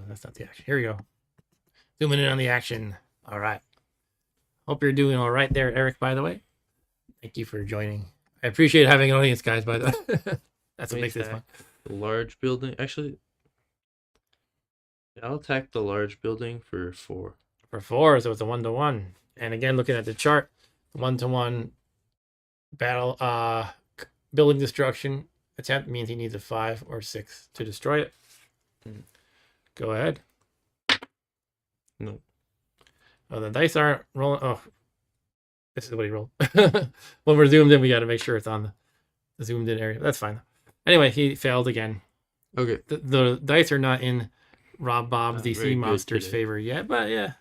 That's not the action. Here we go. Zooming in on the action. All right. Hope you're doing all right there, Eric, by the way. Thank you for joining. I appreciate having an audience, guys, by the way. That's what makes this fun. The large building. Actually, I'll attack the large building for 4. For 4, so it's a 1-to-1. And again, looking at the chart, 1-to-1 battle, building destruction attempt means he needs a 5 or 6 to destroy it. Go ahead. No. Oh, the dice aren't rolling. Oh, this is what he rolled. When we're zoomed in, we got to make sure it's on the zoomed in area. That's fine. Anyway, he failed again. Okay. The dice are not in Rob Bob's DC Monsters' today. favor yet, but yeah,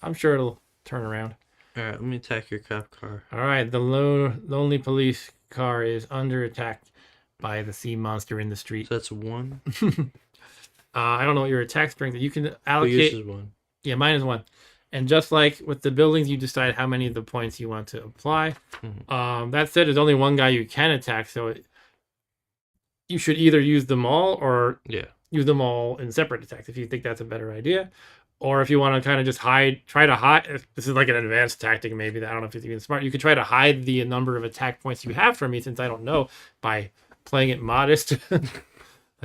I'm sure it'll turn around. All right, let me attack your cop car. All right, the lonely police car is under attack by the sea monster in the street. So that's 1. I don't know what your attack strength is. You can allocate. Yours is 1. Yeah, mine is 1. And just like with the buildings, you decide how many of the points you want to apply. That said, there's only one guy you can attack, so you should either use them all or use them all in separate attacks if you think that's a better idea. Or if you want to kind of just try to hide. This is like an advanced tactic, maybe that I don't know if it's even smart. You could try to hide the number of attack points you have from me, since I don't know, by playing it modest. Like,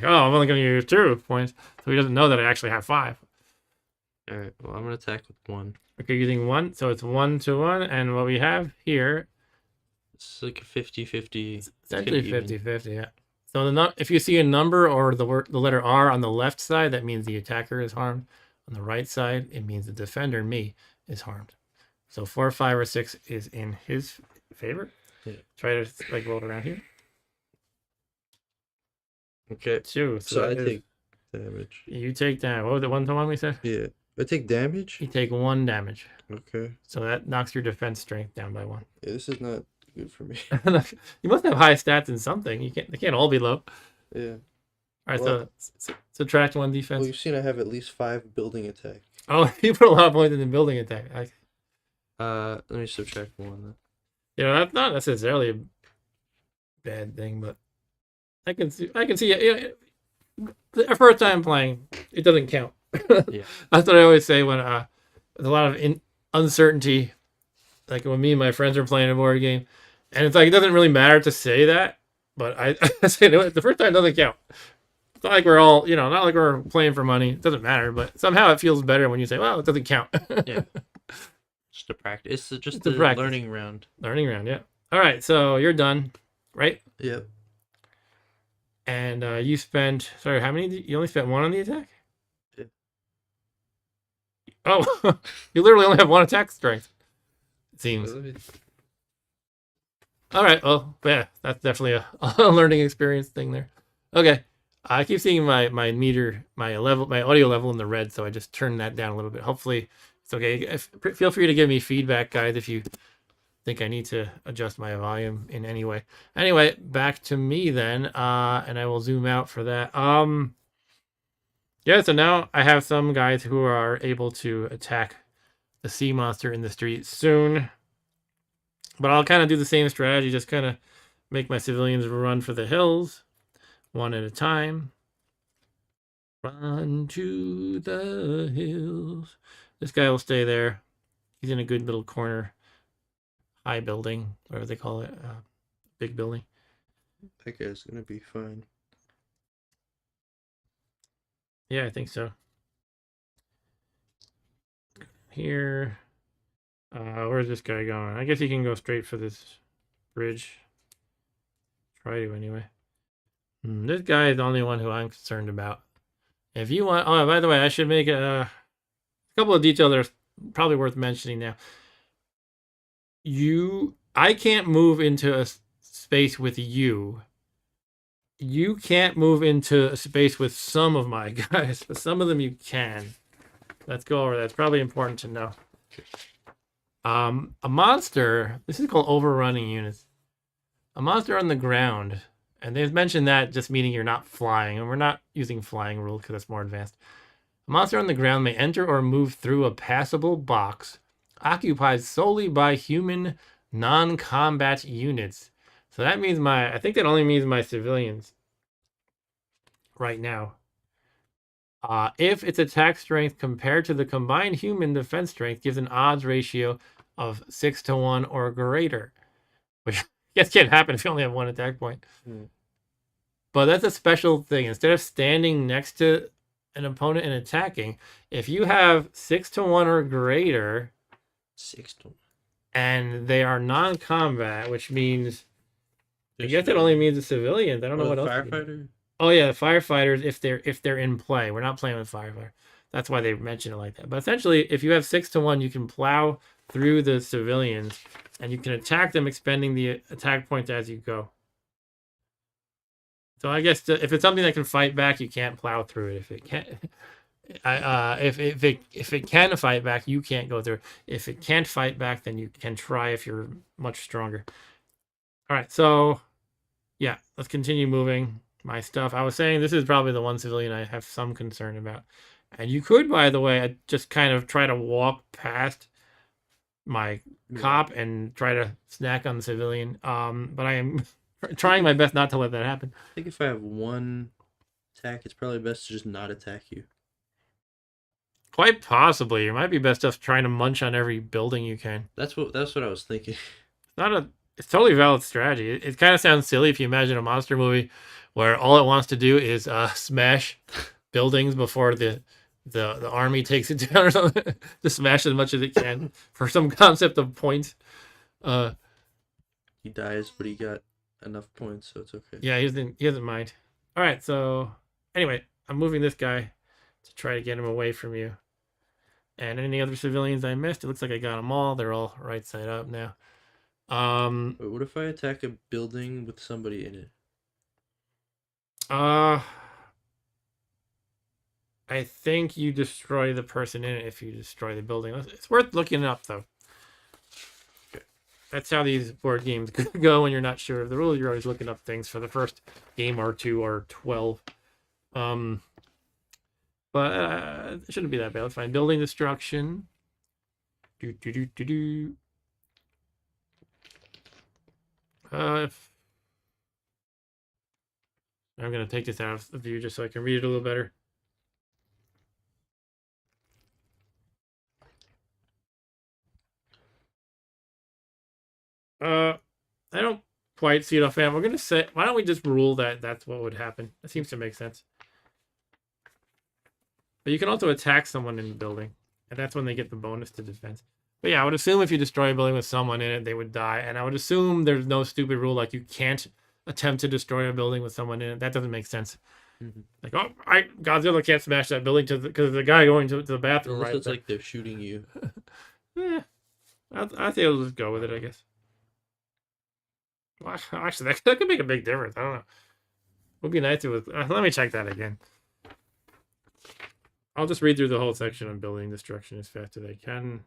oh, I'm only going to use 2 points, so he doesn't know that I actually have 5. All right. Well, I'm gonna attack with 1. Okay, using 1, so it's 1 to 1, and what we have here, It's like a 50-50. it's actually 50-50. Yeah. So if you see a number or the letter R on the left side, that means the attacker is harmed. On the right side, it means the defender, me, is harmed. So 4, 5, or 6 is in his favor. Yeah. Try to like roll it around here. Okay. 2. So I take damage. You take damage. What was it? 1 to 1 we said? Yeah. I take damage? You take 1 damage. Okay. So that knocks your defense strength down by 1. Yeah, this is not good for me. You must have high stats in something. They can't all be low. Yeah. All right, Well, so subtract 1 defense. Well, you've seen I have at least 5 building attack. Oh, you put a lot of points in the building attack. Let me subtract 1 then. You know, that's not necessarily a bad thing, but I can see the first time playing, it doesn't count. Yeah. That's what I always say when there's a lot of uncertainty, like when me and my friends are playing a board game, and it's like it doesn't really matter to say that, but I say the first time doesn't count. It's not like we're all, not like we're playing for money. It doesn't matter, but somehow it feels better when you say, well, it doesn't count. Yeah. Just a practice. It's just a a practice. learning round. Learning round, yeah. All right, so you're done, right? Yep. And you spent, sorry, how many? You only spent 1 on the attack? Yeah. Oh, you literally only have 1 attack strength, it seems. All right, well, yeah, that's definitely a learning experience thing there. Okay, I keep seeing my meter, my audio level in the red, so I just turned that down a little bit. Hopefully it's okay. Feel free to give me feedback, guys, if you think I need to adjust my volume in any way. Anyway, back to me then, and I will zoom out for that. Yeah, so now I have some guys who are able to attack the sea monster in the street soon. But I'll kind of do the same strategy, just kind of make my civilians run for the hills, 1 at a time. Run to the hills. This guy will stay there. He's in a good little corner. High building, whatever they call it. Big building. That guy's gonna be fine. Yeah, I think so. Here. Where's this guy going? I guess he can go straight for this bridge. Try to, anyway. This guy is the only one who I'm concerned about. If you want... Oh, by the way, I should make a couple of details that are probably worth mentioning now. I can't move into a space with you. You can't move into a space with some of my guys, but some of them you can. Let's go over that. It's probably important to know. A monster, this is called overrunning units. A monster on the ground, and they've mentioned that just meaning you're not flying, and we're not using flying rule because that's more advanced. A monster on the ground may enter or move through a passable box occupied solely by human non-combat units. So that means I think that only means my civilians right now. If its attack strength compared to the combined human defense strength gives an odds ratio of 6 to 1 or greater, which I guess can't happen if you only have 1 attack point. But that's a special thing. Instead of standing next to an opponent and attacking, if you have 6 to 1 or greater, 6 to 1, and they are non-combat, which means I guess it only means the civilians. I don't know what else. Firefighter. Oh yeah, firefighters if they're in play. We're not playing with firefighter. That's why they mention it like that. But essentially, if you have 6 to 1, you can plow through the civilians, and you can attack them, expending the attack points as you go. So I guess if it's something that can fight back, you can't plow through it. If it can't, if it can fight back, you can't go through it. If it can't fight back, then you can try if you're much stronger. All right, so yeah, let's continue moving my stuff. I was saying this is probably the one civilian I have some concern about. And you could, by the way, just kind of try to walk past my cop and try to snack on the civilian. But I am trying my best not to let that happen. I think if I have 1 attack, it's probably best to just not attack you. Quite possibly. It might be best off trying to munch on every building you can. That's what I was thinking. It's totally valid strategy. It kind of sounds silly if you imagine a monster movie where all it wants to do is smash buildings before the army takes it down or something. To smash as much as it can for some concept of points. He dies, but he got enough points, so it's okay. Yeah, he doesn't mind. All right, so anyway, I'm moving this guy to try to get him away from you. And any other civilians I missed? It looks like I got them all. They're all right side up now. Wait, what if I attack a building with somebody in it? I think you destroy the person in it if you destroy the building. It's worth looking up though. Okay. That's how these board games go when you're not sure of the rules. You're always looking up things for the first game or 2 or 12. But it shouldn't be that bad. Let's find building destruction. If I'm gonna take this out of the view just so I can read it a little better. I don't quite see it offhand. We're gonna say, why don't we just rule that that's what would happen? That seems to make sense. But you can also attack someone in the building, and that's when they get the bonus to defense. But yeah, I would assume if you destroy a building with someone in it, they would die. And I would assume there's no stupid rule like you can't attempt to destroy a building with someone in it. That doesn't make sense. Mm-hmm. Like, oh, Godzilla can't smash that building because the guy going to the bathroom. Unless Right, it's like they're shooting you. Yeah, I think I'll just go with it, I guess. Well, actually, that could make a big difference. I don't know. It would be nice if it was. Let me check that again. I'll just read through the whole section on building destruction as fast as I can.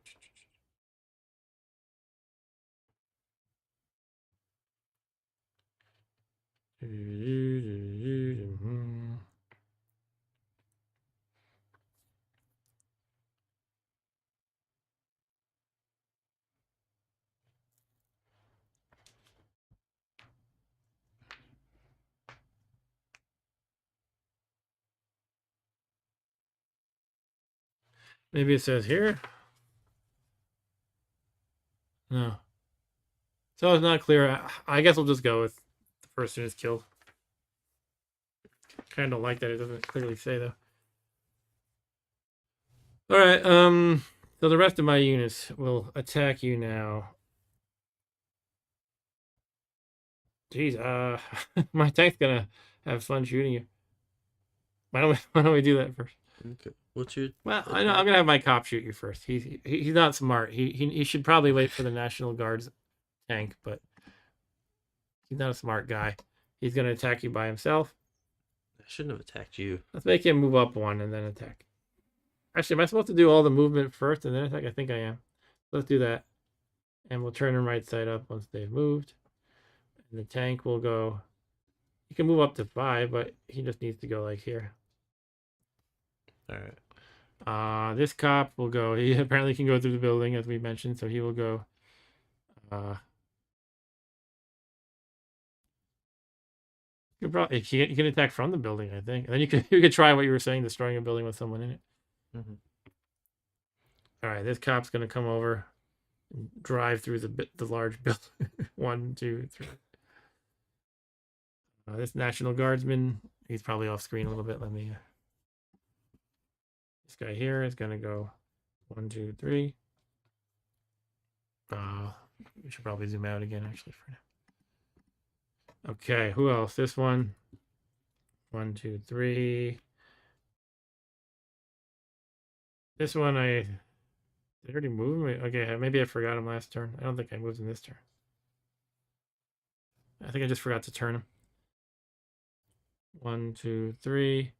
Maybe it says here. No. So it's not clear. I guess we'll just go with the person is killed. Kind of don't like that it doesn't clearly say though. All right. So the rest of my units will attack you now. Jeez. My tank's gonna have fun shooting you. Why don't we do that first? Okay. What's your? Well, I know I'm gonna have my cop shoot you first. He's not smart. He should probably wait for the National Guard's tank, but he's not a smart guy. He's gonna attack you by himself. I shouldn't have attacked you. Let's make him move up 1 and then attack. Actually, am I supposed to do all the movement first and then attack? I think I am. Let's do that. And we'll turn them right side up once they've moved. And the tank will go. He can move up to 5, but he just needs to go like here. All right. This cop will go. He apparently can go through the building, as we mentioned, so he will go. You can attack from the building, I think. And then you could try what you were saying, destroying a building with someone in it. Mm-hmm. All right, this cop's gonna come over, and drive through the large building. 1, 2, 3. This National Guardsman, he's probably off screen a little bit. Let me. This guy here is gonna go 1, 2, 3. We should probably zoom out again, actually, for now. Okay, who else? This one. 1, 2, 3. This one I already moved him. Okay, maybe I forgot him last turn. I don't think I moved him this turn. I think I just forgot to turn him. 1, 2, 3.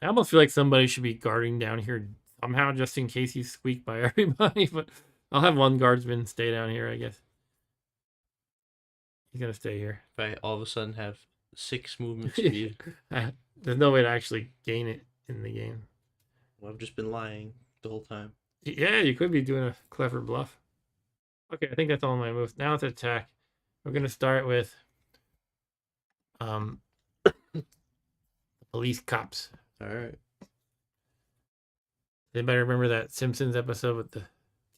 I almost feel like somebody should be guarding down here somehow, just in case he's squeaked by everybody. But I'll have one guardsman stay down here, I guess. He's gonna stay here. If I all of a sudden have 6 movement speed. There's no way to actually gain it in the game. Well, I've just been lying the whole time. Yeah, you could be doing a clever bluff. Okay, I think that's all my moves. Now it's attack. We're gonna start with police cops. All right. Anybody remember that Simpsons episode with the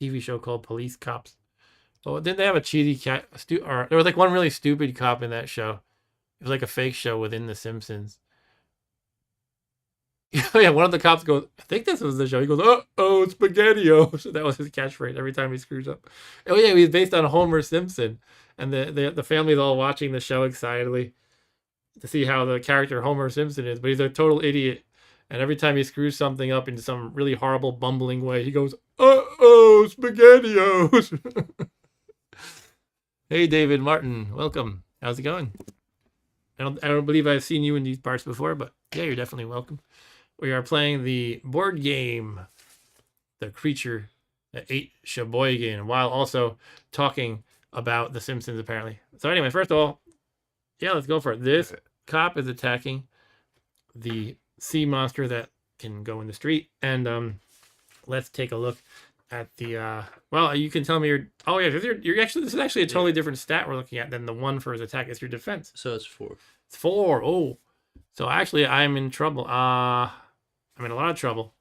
TV show called Police Cops? Oh, didn't they have a cheesy cat? Or there was like one really stupid cop in that show. It was like a fake show within The Simpsons. Yeah, one of the cops goes, I think this was the show. He goes, oh, SpaghettiO. So that was his catchphrase every time he screws up. Oh, yeah, he's based on Homer Simpson. And the family's all watching the show excitedly to see how the character Homer Simpson is. But he's a total idiot. And every time he screws something up in some really horrible, bumbling way, he goes, SpaghettiOs. Hey, David Martin. Welcome. How's it going? I don't believe I've seen you in these parts before, but yeah, you're definitely welcome. We are playing the board game, The Creature That Ate Sheboygan, while also talking about The Simpsons, apparently. So anyway, first of all, yeah, let's go for it. This cop is attacking the sea monster that can go in the street. And let's take a look at the, well, you can tell me your, oh yeah, you're actually, this is actually a totally different stat we're looking at than the one for his attack. It's your defense. So it's 4. It's 4. Oh. So actually, I'm in trouble. I'm in a lot of trouble.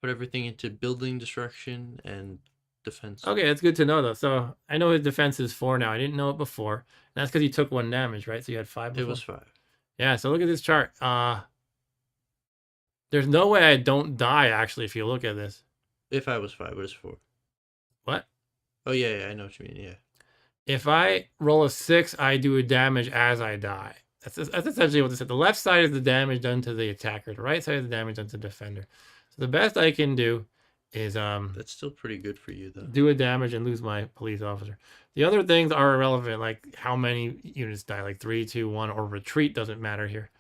Put everything into building destruction and defense. Okay, that's good to know, though. So I know his defense is 4 now. I didn't know it before. And that's because he took 1 damage, right? So you had 5 before? It was 5. Yeah, so look at this chart. There's no way I don't die, actually, if you look at this. If I was 5, but it's 4. What? Oh, yeah, I know what you mean, yeah. If I roll a 6, I do a damage as I die. That's essentially what this is. The left side is the damage done to the attacker. The right side is the damage done to the defender. So the best I can do is that's still pretty good for you, though. Do a damage and lose my police officer. The other things are irrelevant, like how many units die, like 3, 2, 1, or retreat doesn't matter here.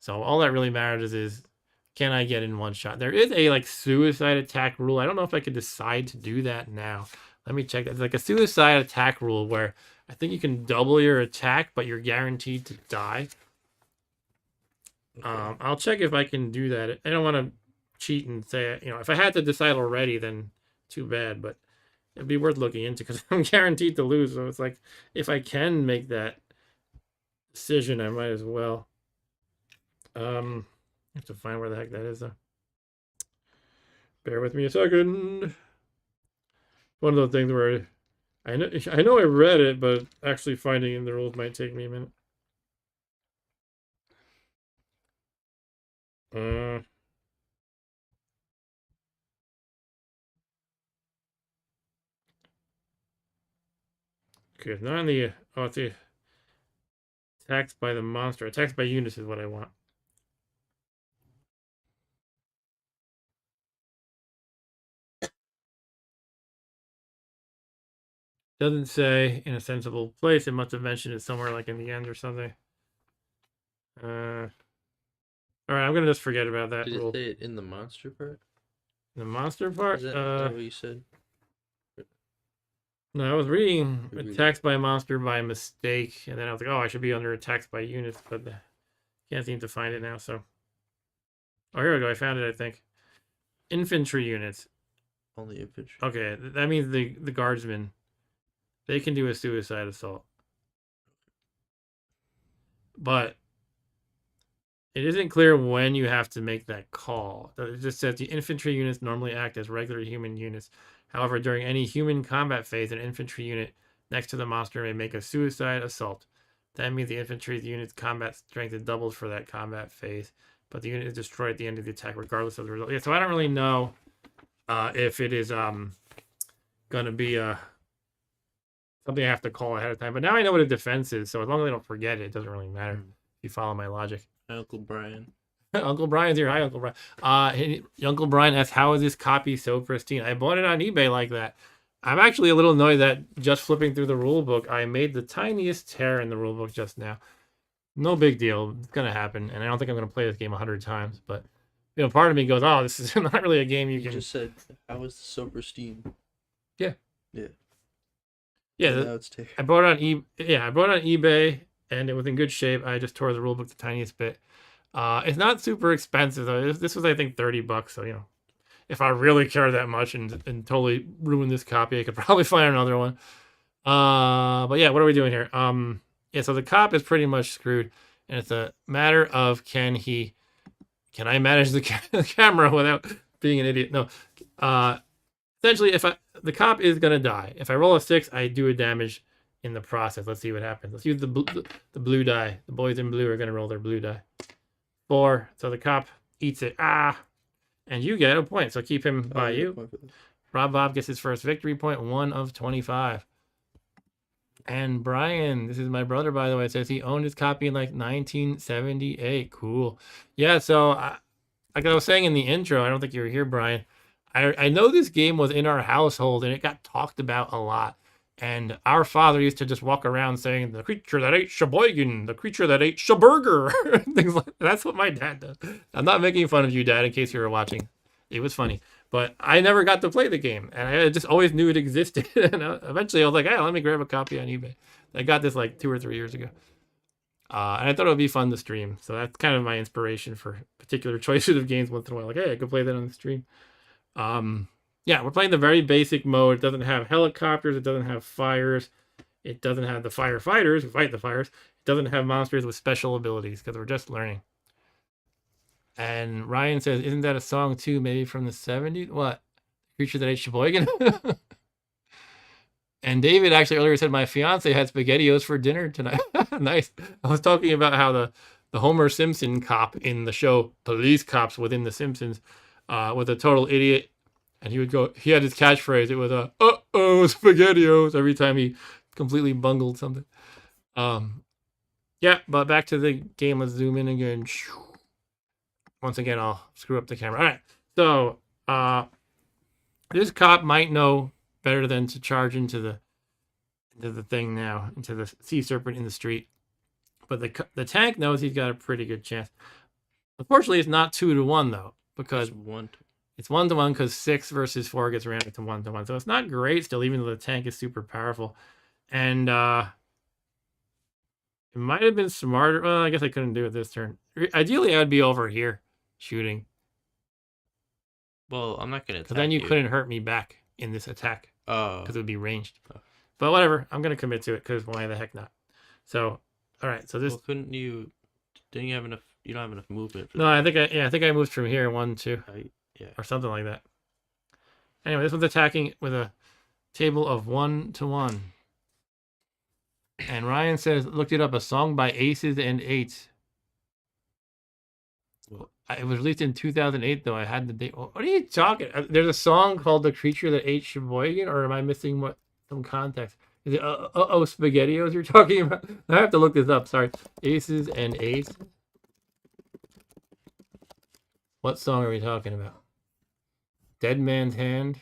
So all that really matters is, can I get in 1 shot? There is a like suicide attack rule. I don't know if I could decide to do that now. Let me check that. It's like a suicide attack rule where I think you can double your attack, but you're guaranteed to die. Okay. I'll check if I can do that. I don't want to cheat and say, you know, if I had to decide already, then too bad, but it'd be worth looking into because I'm guaranteed to lose. So it's like, if I can make that decision, I might as well. I have to find where the heck that is, though. Bear with me a second. One of those things where I know I read it, but actually finding in the rules might take me a minute. Okay, it's not in the, oh, it's the attacked by the monster. Attacked by units is what I want. Doesn't say in a sensible place. It must have mentioned it somewhere like in the end or something. All right, I'm gonna just forget about that rule. Did it say it in the monster part? The monster part? Is that what you said? No, I was reading attacks by monster by mistake, and then I was like, oh, I should be under attacks by units, but can't seem to find it now, so. Oh, here we go. I found it, I think. Infantry units. Only infantry. Okay, that means the guardsmen. They can do a suicide assault. But it isn't clear when you have to make that call. It just says the infantry units normally act as regular human units. However, during any human combat phase, an infantry unit next to the monster may make a suicide assault. That means the infantry unit's combat strength is doubled for that combat phase, but the unit is destroyed at the end of the attack regardless of the result. Yeah, so I don't really know if it is going to be something I have to call ahead of time. But now I know what a defense is, so as long as I don't forget it, it doesn't really matter if you follow my logic. Hi, Uncle Brian. Uncle Brian's here. Hi, Uncle Brian. Uncle Brian asks, how is this copy so pristine? I bought it on eBay like that. I'm actually a little annoyed that just flipping through the rule book, I made the tiniest tear in the rule book just now. No big deal. It's going to happen. And I don't think I'm going to play this game 100 times. But, you know, part of me goes, oh, this is not really a game you can... just said, how is this so pristine? Yeah. Yeah. Yeah. I bought it on eBay, and it was in good shape. I just tore the rule book the tiniest bit. It's not super expensive, though. This was, I think, $30. So, you know, if I really care that much and totally ruin this copy, I could probably find another one. But yeah, what are we doing here? Yeah, so the cop is pretty much screwed, and it's a matter of can I manage the camera without being an idiot. No. Essentially, if the cop is gonna die. If I roll a 6, I do a damage in the process. Let's see what happens. Let's use the blue die. The boys in blue are gonna roll their blue die. 4. So the cop eats it. And you get a point. So keep him by you. Rob Bob gets his first victory point. 1 of 25. And Brian, this is my brother, by the way, says he owned his copy in like 1978. Cool. Yeah. So like I was saying in the intro, I don't think you were here, Brian. I know this game was in our household and it got talked about a lot. And our father used to just walk around saying, the creature that ate Sheboygan, the creature that ate Sheburger. Things like that. That's what my dad does. I'm not making fun of you, Dad, in case you were watching. It was funny. But I never got to play the game. And I just always knew it existed. And eventually I was like, hey, let me grab a copy on eBay. I got this like 2 or 3 years ago. And I thought it would be fun to stream. So that's kind of my inspiration for particular choices of games once in a while. Like, hey, I could play that on the stream. Yeah, we're playing the very basic mode. It doesn't have helicopters. It doesn't have fires. It doesn't have the firefighters who fight the fires. It doesn't have monsters with special abilities because we're just learning. And Ryan says, isn't that a song too, maybe from the 70s? What? Creature That Ate Sheboygan? And David actually earlier said, my fiance had SpaghettiOs for dinner tonight. Nice. I was talking about how the Homer Simpson cop in the show Police Cops Within the Simpsons was a total idiot. And he had his catchphrase. It was SpaghettiOs every time he completely bungled something. Yeah, but back to the game. Let's zoom in again. Once again, I'll screw up the camera. All right. So this cop might know better than to charge into the thing now, into the sea serpent in the street. But the tank knows he's got a pretty good chance. Unfortunately, it's not 2-to-1 though, because it's 1-to-1 because 6 versus 4 gets rounded to 1-to-1. So it's not great still, even though the tank is super powerful. And it might have been smarter. Well, I guess I couldn't do it this turn. Ideally, I would be over here shooting. Well, I'm not going to attack because then you couldn't hurt me back in this attack. Oh. Because it would be ranged. Oh. But whatever. I'm going to commit to it because why the heck not? So, all right. So this. Well, couldn't you? Didn't you have enough? You don't have enough movement. For no, I think I moved from here 1, 2. Yeah. Or something like that. Anyway, this one's attacking with a table of 1-to-1. And Ryan says, looked it up, a song by Aces and Eights. Well, it was released in 2008, though. I had the date. What are you talking? There's a song called The Creature That Ate Sheboygan, or am I missing some context? Is it SpaghettiOs you're talking about? I have to look this up. Sorry. Aces and Eights. What song are we talking about? Dead Man's Hand.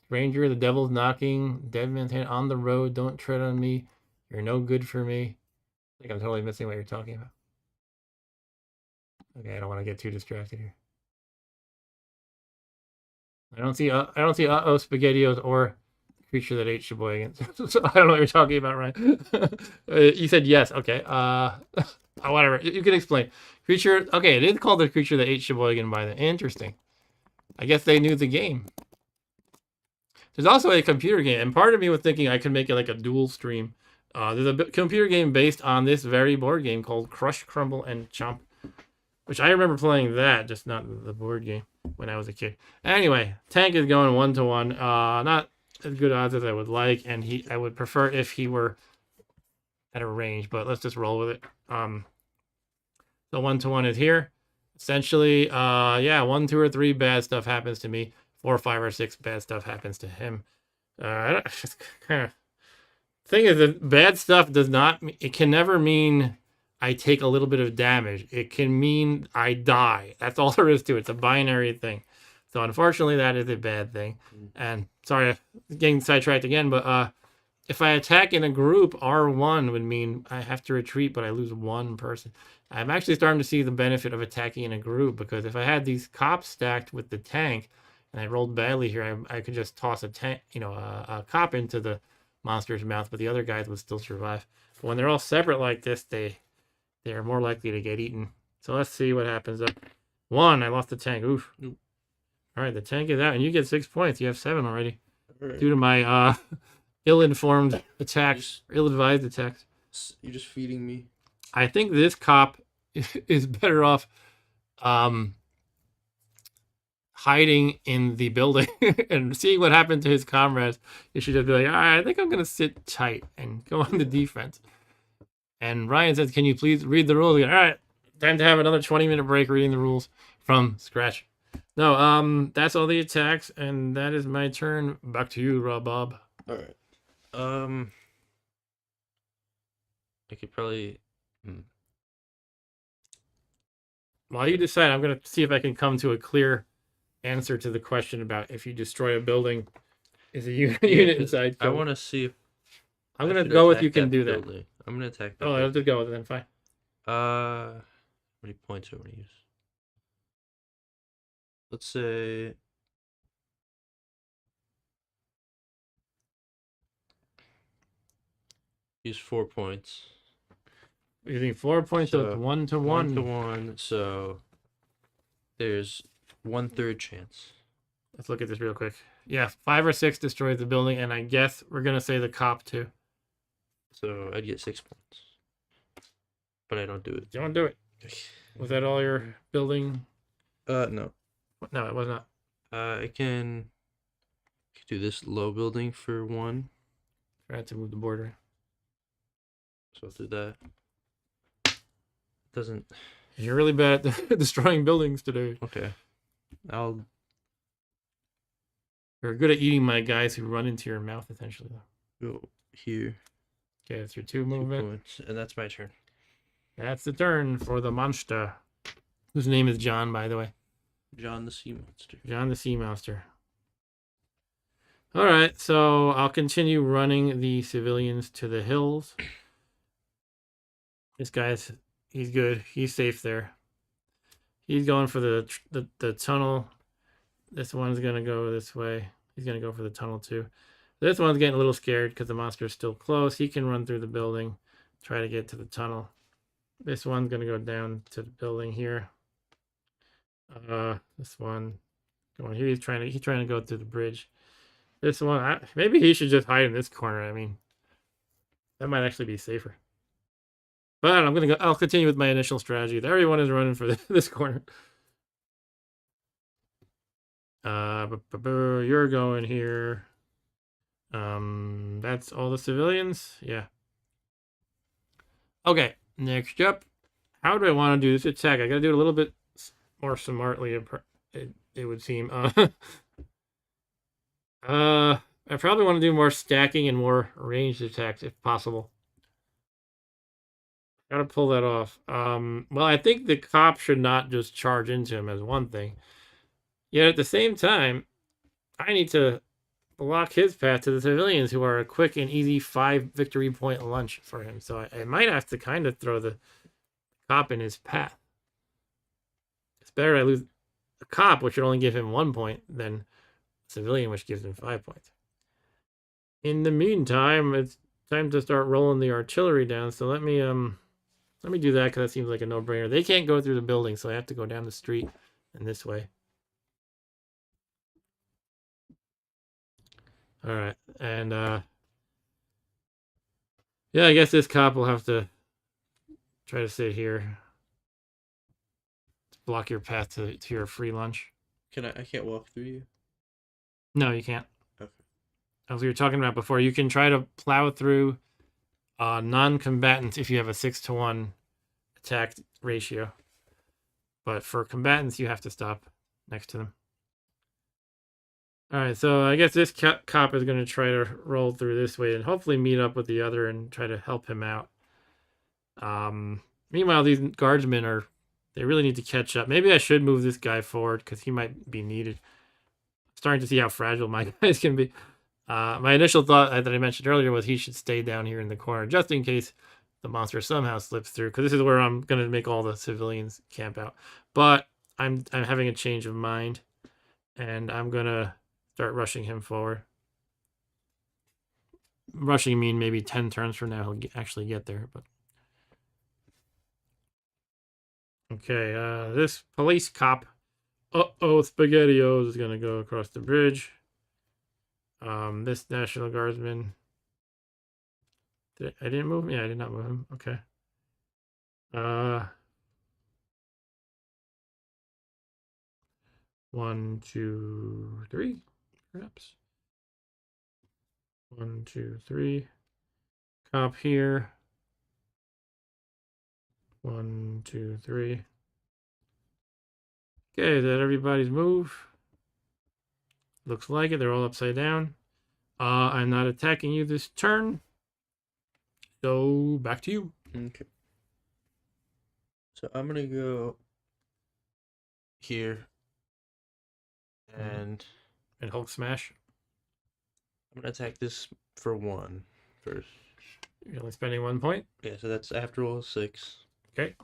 Stranger, The Devil's Knocking. Dead Man's Hand, On the Road, Don't Tread on Me. You're No Good for Me. I think I'm totally missing what you're talking about. Okay, I don't want to get too distracted here. I don't see SpaghettiOs or Creature That Ate Sheboygan. So I don't know what you're talking about, Ryan. You said yes. Okay. Whatever. You can explain. Creature. Okay, it is called The Creature That Ate Sheboygan by the. Interesting. I guess they knew the game. There's also a computer game, and part of me was thinking I could make it like a dual stream. There's a computer game based on this very board game called Crush, Crumble, and Chomp, which I remember playing that, just not the board game when I was a kid. Anyway, tank is going 1-to-1. Not as good odds as I would like, and I would prefer if he were at a range, but let's just roll with it. So 1-to-1 is here. Essentially, yeah, 1, 2, or 3 bad stuff happens to me. 4, 5, or 6 bad stuff happens to him. Thing is that bad stuff does not. It can never mean I take a little bit of damage. It can mean I die. That's all there is to it. It's a binary thing. So unfortunately, that is a bad thing. And sorry, getting sidetracked again, but if I attack in a group, R1 would mean I have to retreat, but I lose 1 person. I'm actually starting to see the benefit of attacking in a group, because if I had these cops stacked with the tank and I rolled badly here, I could just toss a cop into the monster's mouth, but the other guys would still survive. But when they're all separate like this, they're more likely to get eaten. So let's see what happens. 1, I lost the tank. Oof. All right, the tank is out, and you get 6 points. You have 7 already. Right. Due to my ill-informed attacks, ill-advised attacks. You're just feeding me. I think this cop is better off hiding in the building and seeing what happened to his comrades, you should just be like, all right, I think I'm going to sit tight and go on the defense. And Ryan says, can you please read the rules again? All right, time to have another 20-minute break reading the rules from scratch. No, that's all the attacks, and that is my turn. Back to you, Rob Bob. All right. I could probably. While you decide, I'm going to see if I can come to a clear answer to the question about if you destroy a building, is a unit inside. I want to see if I'm going to go with you can do building. that. I'm going to attack that. Oh, I'll just go with it then. Fine. How many points do I want to use? Let's say. Use 4 points. Using 4 points, so it's 1 to 1. 1 to 1, so there's 1/3 chance. Let's look at this real quick. Yeah, 5 or 6 destroys the building, and I guess we're going to say the cop too. So I'd get 6 points. But I don't do it. Don't do it. Was that all your building? No. No, it was not. I can do this low building for 1. Try to move the border. So I'll do that. Doesn't. You're really bad at destroying buildings today. Okay. You're good at eating my guys who run into your mouth, essentially. Go here. Okay, that's your 2 movement. 2 points, and that's my turn. That's the turn for the monster, whose name is John, by the way. John the Sea Monster. John the Sea Monster. All right, so I'll continue running the civilians to the hills. This guy's, he's good. He's safe there. He's going for the tunnel. This one's going to go this way. He's going to go for the tunnel too. This one's getting a little scared because the monster's still close. He can run through the building, try to get to the tunnel. This one's going to go down to the building here. This one going here. He's trying to go through the bridge. This one, maybe he should just hide in this corner. I mean, that might actually be safer. But I'm gonna go. I'll continue with my initial strategy. Everyone is running for this corner. You're going here. That's all the civilians. Yeah. Okay. Next up, how do I want to do this attack? I gotta do it a little bit more smartly. It would seem. I probably want to do more stacking and more ranged attacks if possible. Gotta pull that off. Well, I think the cop should not just charge into him as one thing. Yet at the same time, I need to block his path to the civilians who are a quick and easy 5 victory point lunch for him. So I might have to kind of throw the cop in his path. It's better I lose the cop, which would only give him 1 point, than a civilian, which gives him 5 points. In the meantime, it's time to start rolling the artillery down. So let me do that because that seems like a no-brainer. They can't go through the building, so I have to go down the street and this way. All right, and yeah, I guess this cop will have to try to sit here. Block your path to your free lunch. I can't walk through you? No, you can't. Okay. As we were talking about before, you can try to plow through non-combatants if you have a 6-to-1 attack ratio. But for combatants, you have to stop next to them. All right, so I guess this cop is going to try to roll through this way and hopefully meet up with the other and try to help him out. Meanwhile, these guardsmen they really need to catch up. Maybe I should move this guy forward because he might be needed. Starting to see how fragile my guys can be. My initial thought that I mentioned earlier was he should stay down here in the corner just in case the monster somehow slips through, because this is where I'm going to make all the civilians camp out. But I'm having a change of mind, and I'm going to start rushing him forward. Rushing mean maybe 10 turns from now he'll actually get there. But okay, this police cop, SpaghettiOs, is going to go across the bridge. This National Guardsman, I didn't move him? Yeah, I did not move him. Okay. 1, 2, 3, perhaps. 1, 2, 3. Cop here. 1, 2, 3. Okay, is that everybody's move? Looks like it. They're all upside down. I'm not attacking you this turn. So back to you. Okay. So I'm gonna go here, and Hulk smash. I'm gonna attack this for 1 first. You're only spending 1 point. Yeah, so that's after roll 6. Okay.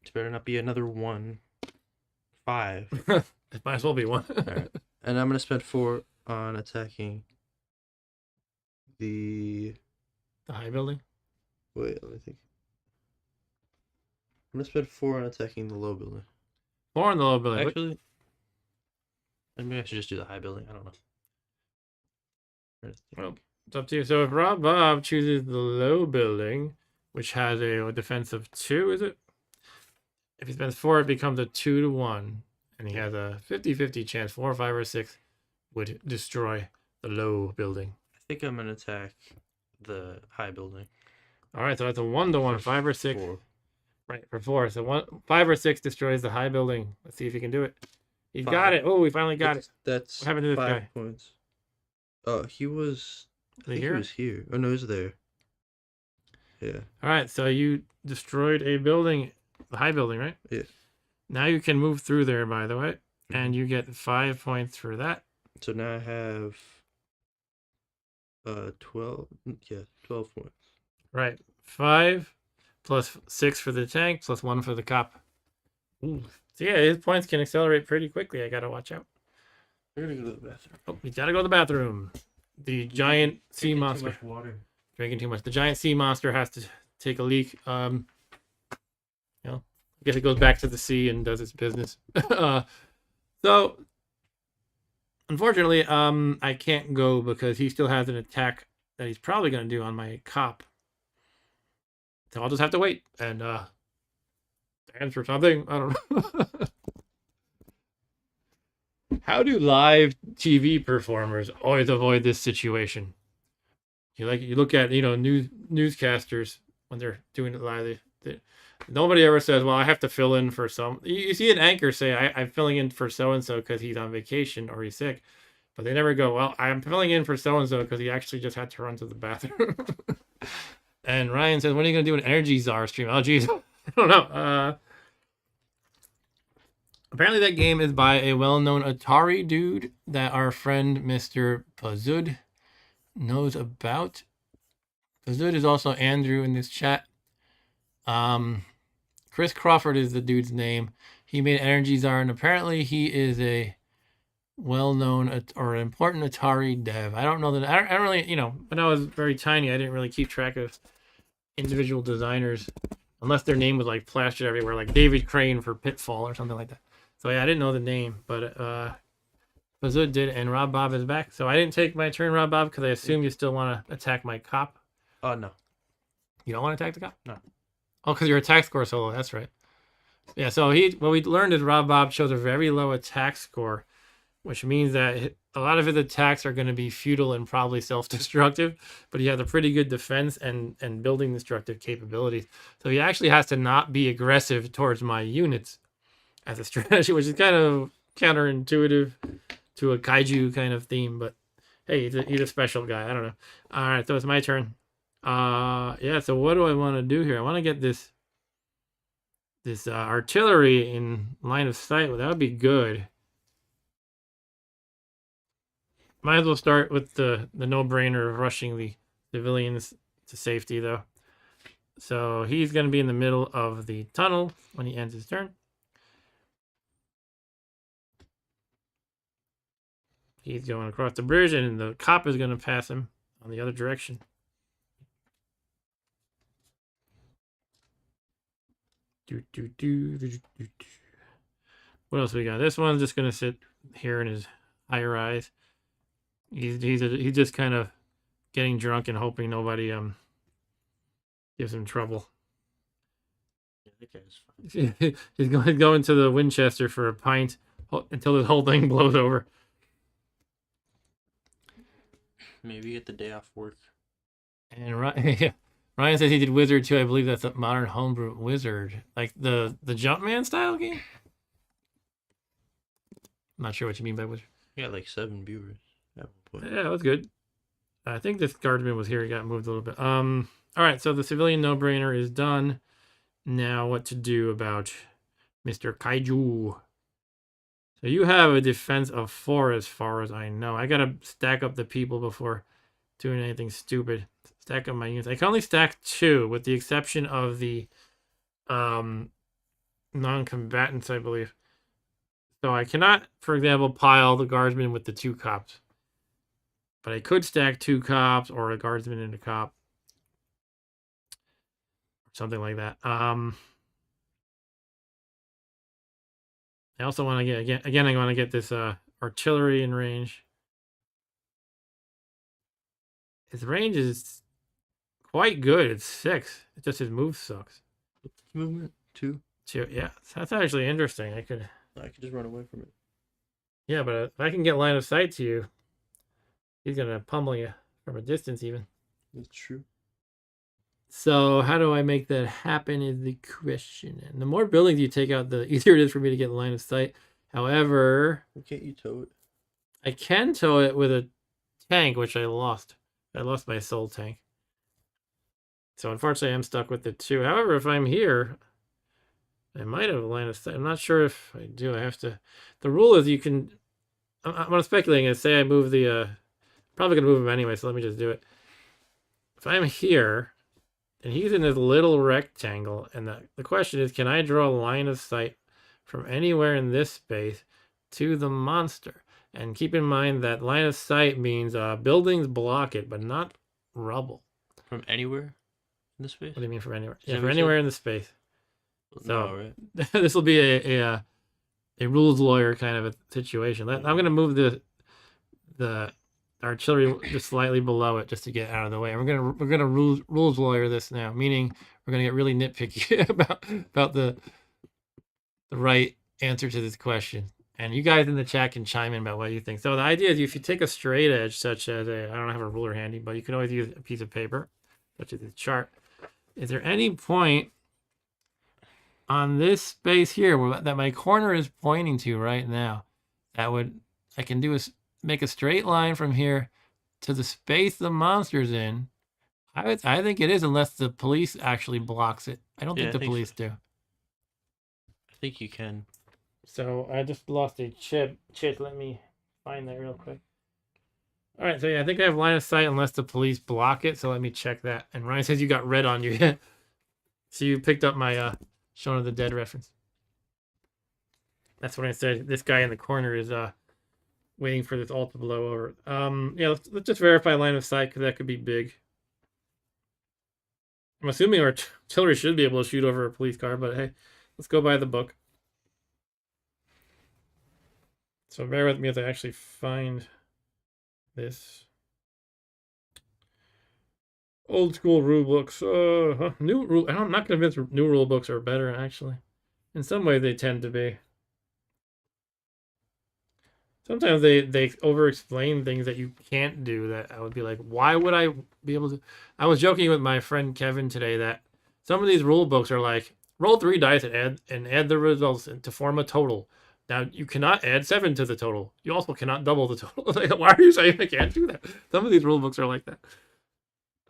It better not be another 1. 5. It might as well be 1. Alright. And I'm gonna spend 4 on attacking the high building. Wait, let me think. I'm gonna spend 4 on attacking the low building. 4 on the low building. Actually, maybe I should just do the high building. I don't know. Well, it's up to you. So if Rob Bob chooses the low building, which has a defense of 2, is it? If he spends 4, it becomes a 2-to-1. And he has a 50-50 chance 4, 5, or 6 would destroy the low building. I think I'm gonna attack the high building. All right, so that's a 1-to-1, 5 or 6. 4. Right, for 4. So 5 or 6 destroys the high building. Let's see if he can do it. He 5. got it. Oh, we finally got it. That's what happened to this 5 guy? points. Oh, he was. I think he was here. Oh no, he was there. Yeah. All right, so you destroyed a building, the high building, right? Yeah. Now you can move through there, by the way, and you get 5 points for that. So now I have 12. Yeah, 12 points. Right, 5 plus 6 for the tank plus 1 for the cop. Ooh. So yeah, his points can accelerate pretty quickly. I gotta watch out. We're gonna go to the bathroom. Oh, we gotta go to the bathroom. The giant sea monster. Too much water. Drinking too much. The giant sea monster has to take a leak. I guess it goes back to the sea and does its business. So unfortunately, I can't go because he still has an attack that he's probably gonna do on my cop. So I'll just have to wait and dance for something. I don't know. How do live TV performers always avoid this situation? You look at newscasters when they're doing it live. Nobody ever says, "Well, I have to fill in for some." You see an anchor say, "I'm filling in for so and so because he's on vacation or he's sick," but they never go, "Well, I'm filling in for so and so because he actually just had to run to the bathroom." And Ryan says, "When are you going to do an Energy Czar stream?" Oh, geez, I don't know. Apparently, that game is by a well-known Atari dude that our friend Mr. Pazud knows about. Pazud is also Andrew in this chat. Chris Crawford is the dude's name. He made Energy Czar, and apparently he is a well-known or important Atari dev. I don't know that. I don't really, when I was very tiny, I didn't really keep track of individual designers unless their name was like plastered everywhere, like David Crane for Pitfall or something like that. So yeah, I didn't know the name, but Pazud did, and Rob Bob is back. So I didn't take my turn, Rob Bob, because I assume you still want to attack my cop. Oh no. You don't want to attack the cop? No. Oh, because your attack score is so low. That's right. Yeah, so what we learned is Rob Bob shows a very low attack score, which means that a lot of his attacks are going to be futile and probably self-destructive, but he has a pretty good defense and building destructive capabilities. So he actually has to not be aggressive towards my units as a strategy, which is kind of counterintuitive to a kaiju kind of theme, but hey, he's a special guy. I don't know. All right, so it's my turn. Yeah, so what do I want to do here? I want to get this artillery in line of sight. Well, that would be good. Might as well start with the no-brainer of rushing the civilians to safety, though. So he's going to be in the middle of the tunnel when he ends his turn. He's going across the bridge, and the cop is going to pass him on the other direction. What else we got? This one's just going to sit here in his high rise. He's just kind of getting drunk and hoping nobody gives him trouble. Yeah, that guy's fine. He's going to the Winchester for a pint until this whole thing blows over. Maybe get the day off work. And Ryan says he did Wizard too. I believe that's a modern homebrew Wizard, like the Jumpman style game. I'm not sure what you mean by Wizard. We got like 7 viewers at one point. Yeah, that's good. I think this guardsman was here. He got moved a little bit. All right, so the civilian no-brainer is done. Now what to do about Mr. Kaiju? So you have a defense of 4 as far as I know. I gotta stack up the people before doing anything stupid. Stack up my units. I can only stack 2 with the exception of the non-combatants, I believe. So I cannot, for example, pile the guardsmen with the 2 cops. But I could stack 2 cops or a guardsman and a cop. Something like that. I also want to get, again, I want to get this artillery in range. His range is quite good. It's 6. It's just his move sucks. Movement 2. 2, yeah. That's actually interesting. I could just run away from it. Yeah, but if I can get line of sight to you, he's going to pummel you from a distance even. That's true. So how do I make that happen is the question. And the more buildings you take out, the easier it is for me to get line of sight. However, why can't you tow it? I can tow it with a tank, which I lost. I lost my soul tank. So unfortunately, I'm stuck with the 2. However, if I'm here, I might have a line of sight. I'm not sure if I do. I have to. The rule is you can. I'm speculating and say I move the. Probably gonna move him anyway, so let me just do it. If I'm here, and he's in this little rectangle, and the question is, can I draw a line of sight from anywhere in this space to the monster? And keep in mind that line of sight means buildings block it, but not rubble. From anywhere in the space? What do you mean from anywhere? Yeah, from anywhere in the space. So no, right? This will be a rules lawyer kind of a situation. I'm going to move the artillery just slightly below it just to get out of the way. And we're gonna rules lawyer this now, meaning we're gonna get really nitpicky about the right answer to this question. And you guys in the chat can chime in about what you think. So the idea is if you take a straight edge, such as I don't have a ruler handy, but you can always use a piece of paper, such as a chart. Is there any point on this space here that my corner is pointing to right now that I can do is make a straight line from here to the space the monster's in? I think it is, unless the police actually blocks it. I don't think the police do. I think you can. So I just lost a chip. Let me find that real quick. All right, so yeah, I think I have line of sight unless the police block it. So let me check that. And Ryan says you got red on you. So you picked up my Shaun of the Dead reference. That's what I said. This guy in the corner is waiting for this all to blow over. Yeah, let's just verify line of sight because that could be big. I'm assuming our artillery should be able to shoot over a police car, but hey, let's go by the book. So bear with me as I actually find this. Old school rule books. New rule. I'm not convinced new rule books are better, actually. In some ways, they tend to be. Sometimes they over-explain things that you can't do that I would be like, why would I be able to? I was joking with my friend Kevin today that some of these rule books are like, roll 3 dice and add the results to form a total. Now, you cannot add 7 to the total. You also cannot double the total. Why are you saying I can't do that? Some of these rule books are like that.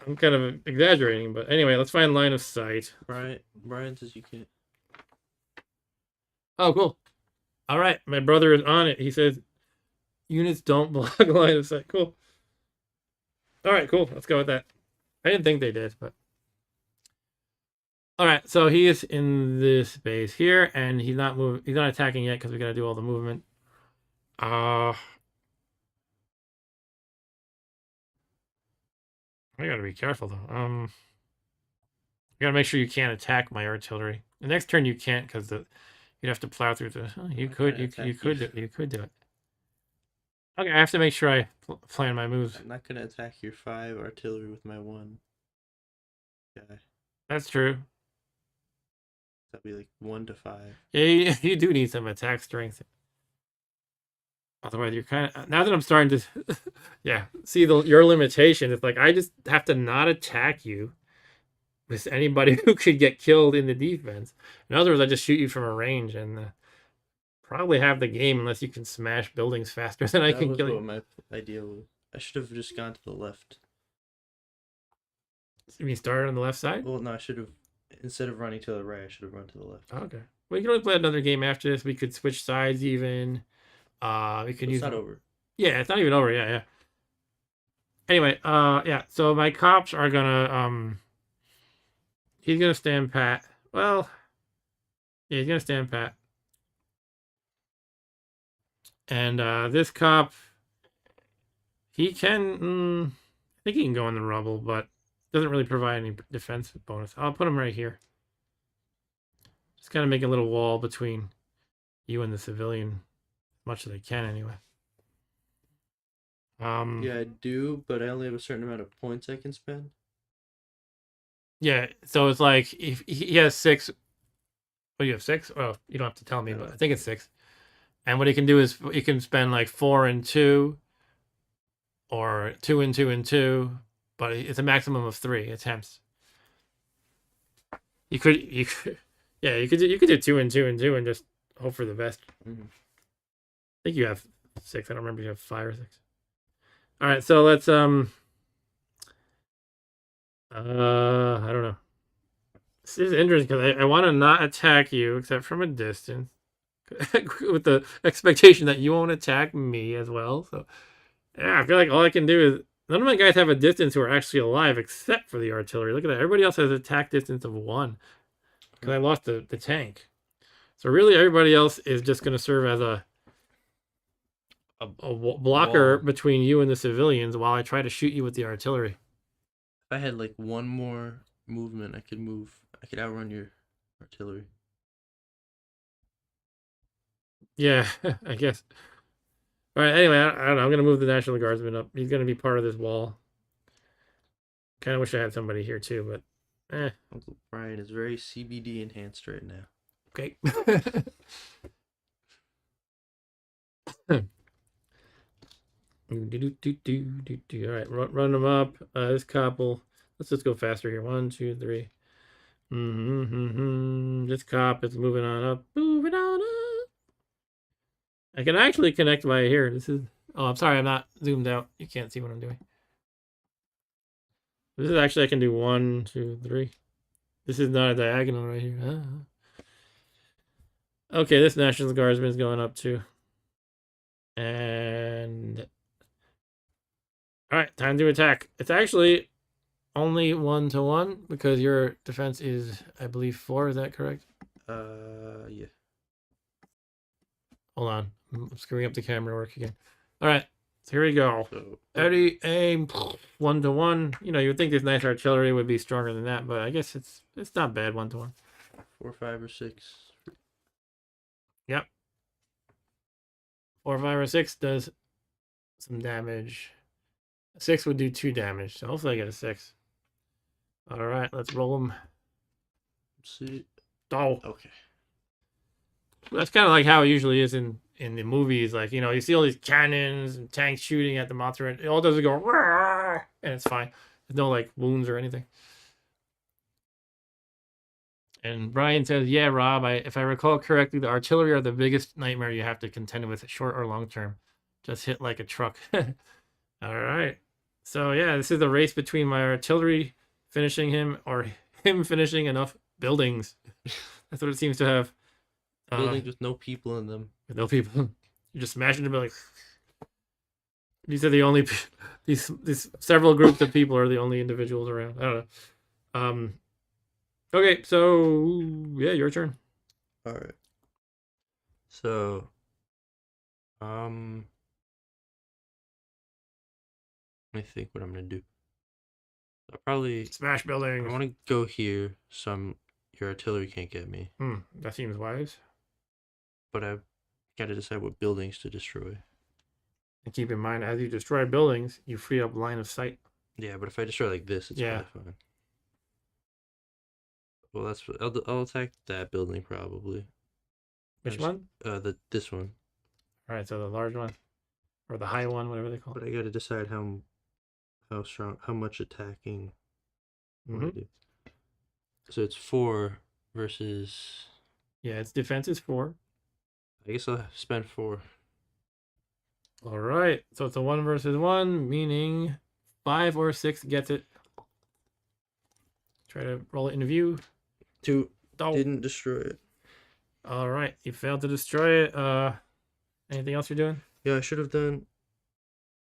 I'm kind of exaggerating, but anyway, let's find line of sight. Brian says you can't. Oh, cool. All right, my brother is on it. He says units don't block line of sight. Cool. All right, cool. Let's go with that. I didn't think they did, but all right. So he is in this space here, and he's not moving. He's not attacking yet because we got to do all the movement. I gotta be careful though. You gotta make sure you can't attack my artillery. The next turn you can't because you'd have to plow through the. Oh, you could do it. Okay, I have to make sure I plan my moves. I'm not gonna attack your 5 artillery with my 1 guy. That's true. That'd be like 1 to 5. Yeah, you do need some attack strength. Otherwise, you're kind of now that I'm starting to, yeah, see your limitation. It's like I just have to not attack you with anybody who could get killed in the defense. In other words, I just shoot you from a range and probably have the game unless you can smash buildings faster than I That can was kill what you. my idea was. I should have just gone to the left. You start on the left side. Well, no, I should have, instead of running to the right, I should have run to the left. Okay. We can only play another game after this. We could switch sides even. We could So use. it's not over. Yeah, it's not even over. Yeah, yeah. Anyway, yeah. So my cops are gonna he's gonna stand pat. Well, yeah, he's gonna stand pat. And this cop, he can. I think he can go in the rubble, but doesn't really provide any defense bonus. I'll put him right here. Just kind of make a little wall between you and the civilian, as much as I can, anyway. Yeah, I do, but I only have a certain amount of points I can spend. Yeah, so it's like if he has 6. Well, you have 6. Well, you don't have to tell me, but I think it's 6. And what he can do is he can spend like 4 and 2, or 2 and 2 and 2, but it's a maximum of 3 attempts. You could, yeah, you could do 2 and 2 and 2 and just hope for the best. Mm-hmm. I think you have 6. I don't remember if you have 5 or 6. All right, so let's I don't know. This is interesting because I want to not attack you except from a distance, with the expectation that you won't attack me as well. So yeah, I feel like all I can do is none of my guys have a distance who are actually alive except for the artillery. Look at that. Everybody else has attack distance of 1 because I lost the tank. So really, everybody else is just going to serve as a blocker wall between you and the civilians while I try to shoot you with the artillery. If I had like one more movement, I could move. I could outrun your artillery. Yeah, I guess. All right. Anyway, I don't know. I'm gonna move the National Guardsman up. He's gonna be part of this wall. Kind of wish I had somebody here too, but Uncle Brian is very CBD enhanced right now. okay. All right, run them up. This couple. Let's just go faster here. 1, 2, 3. This cop is moving on up. Moving on up. I can actually connect by here. This is. Oh, I'm sorry. I'm not zoomed out. You can't see what I'm doing. This is actually I can do 1, 2, 3. This is not a diagonal right here. Okay, this National Guardsman is going up too. And all right, time to attack. It's actually only 1 to 1 because your defense is, I believe, 4. Is that correct? Yeah. Hold on, I'm screwing up the camera work again. All right, so here we go. So, Eddie, aim, 1 to 1. You know, you would think this nice artillery would be stronger than that, but I guess it's not bad. 1 to 1. 4, 5, or 6. Yep. 4, 5, or 6 does some damage. 6 would do 2 damage, so hopefully I get a 6. All right, let's roll them. Let's see. Oh, Okay. that's kind of like how it usually is in the movies. Like, you know, you see all these cannons and tanks shooting at the monster, and it all does is go, "Rah!" and it's fine. There's no like wounds or anything. And Brian says, "Yeah, Rob. If I recall correctly, the artillery are the biggest nightmare you have to contend with, short or long term. Just hit like a truck." All right. So yeah, this is the race between my artillery finishing him or him finishing enough buildings. That's what it seems to have. Buildings with no people in them. With no people. You're just smashing the building. These are the only these several groups of people are the only individuals around. I don't know. Okay, so yeah, your turn. All right. So, let me think what I'm gonna do. I'll probably Smash buildings. I want to go here, so your artillery can't get me. That seems wise. But I've got to decide what buildings to destroy. And keep in mind, as you destroy buildings, you free up line of sight. Yeah, but if I destroy like this, it's probably fine. Well, that's I'll attack that building probably. Which one? This one. All right, so the large one. or the high one, whatever they call it. But I gotta decide how strong, how much attacking I want to do. So it's 4 versus. Yeah, its defense is 4. I guess I'll spend 4. All right, so it's a 1 versus 1, meaning 5 or 6 gets it. Try to roll it into view. 2 Oh. didn't destroy it. All right, you failed to destroy it. Anything else you're doing? Yeah, I should have done.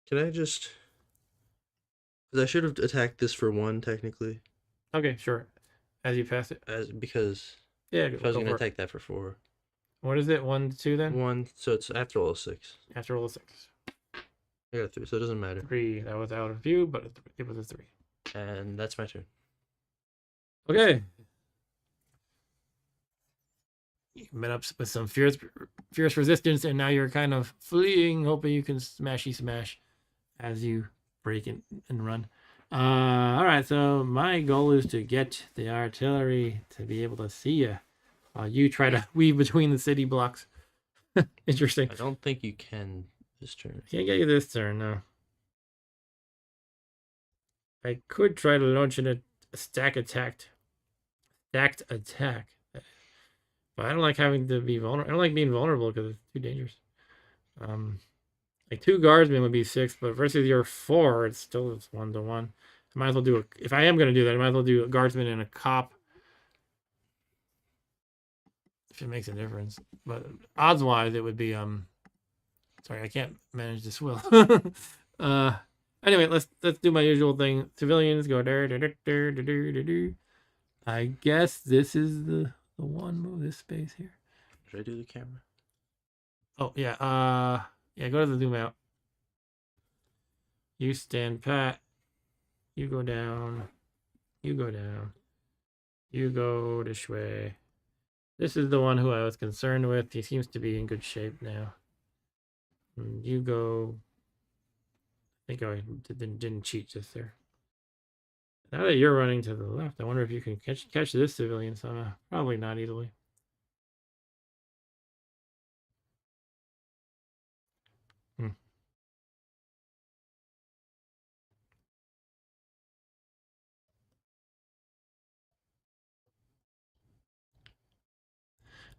Can I just? Because I should have attacked this for 1 technically. Okay, sure. As you pass it. Because Yeah, if I was go gonna for it. attack that for 4. What is it? 1 to 2 then? 1, so it's after all 6. After roll a 6. I got a 3, so it doesn't matter. 3. That was out of view, but it was a 3. And that's my turn. Okay. You met up with some fierce resistance, and now you're kind of fleeing, hoping you can smash as you break and run. All right, so my goal is to get the artillery to be able to see you while you try to weave between the city blocks. Interesting. I don't think you can this turn. Can't get you this turn, no. I could try to launch a stacked attack. But I don't like having to be vulnerable. I don't like being vulnerable because it's too dangerous. Like 2 guardsmen would be 6, but versus your 4, it's still 1 to 1. I might as well do if I am going to do that, I might as well do a guardsman and a cop. If it makes a difference. But odds-wise, it would be, sorry, I can't manage this will. Anyway, let's do my usual thing. Civilians go there. I guess this is the one. Move this space here. Should I do the camera? Oh yeah. Yeah. Go to the zoom out. You stand pat. You go down. You go down. You go this way. This is the one who I was concerned with. He seems to be in good shape now. And you go. I think I didn't cheat just there. Now that you're running to the left, I wonder if you can catch this civilian somehow. Probably not easily.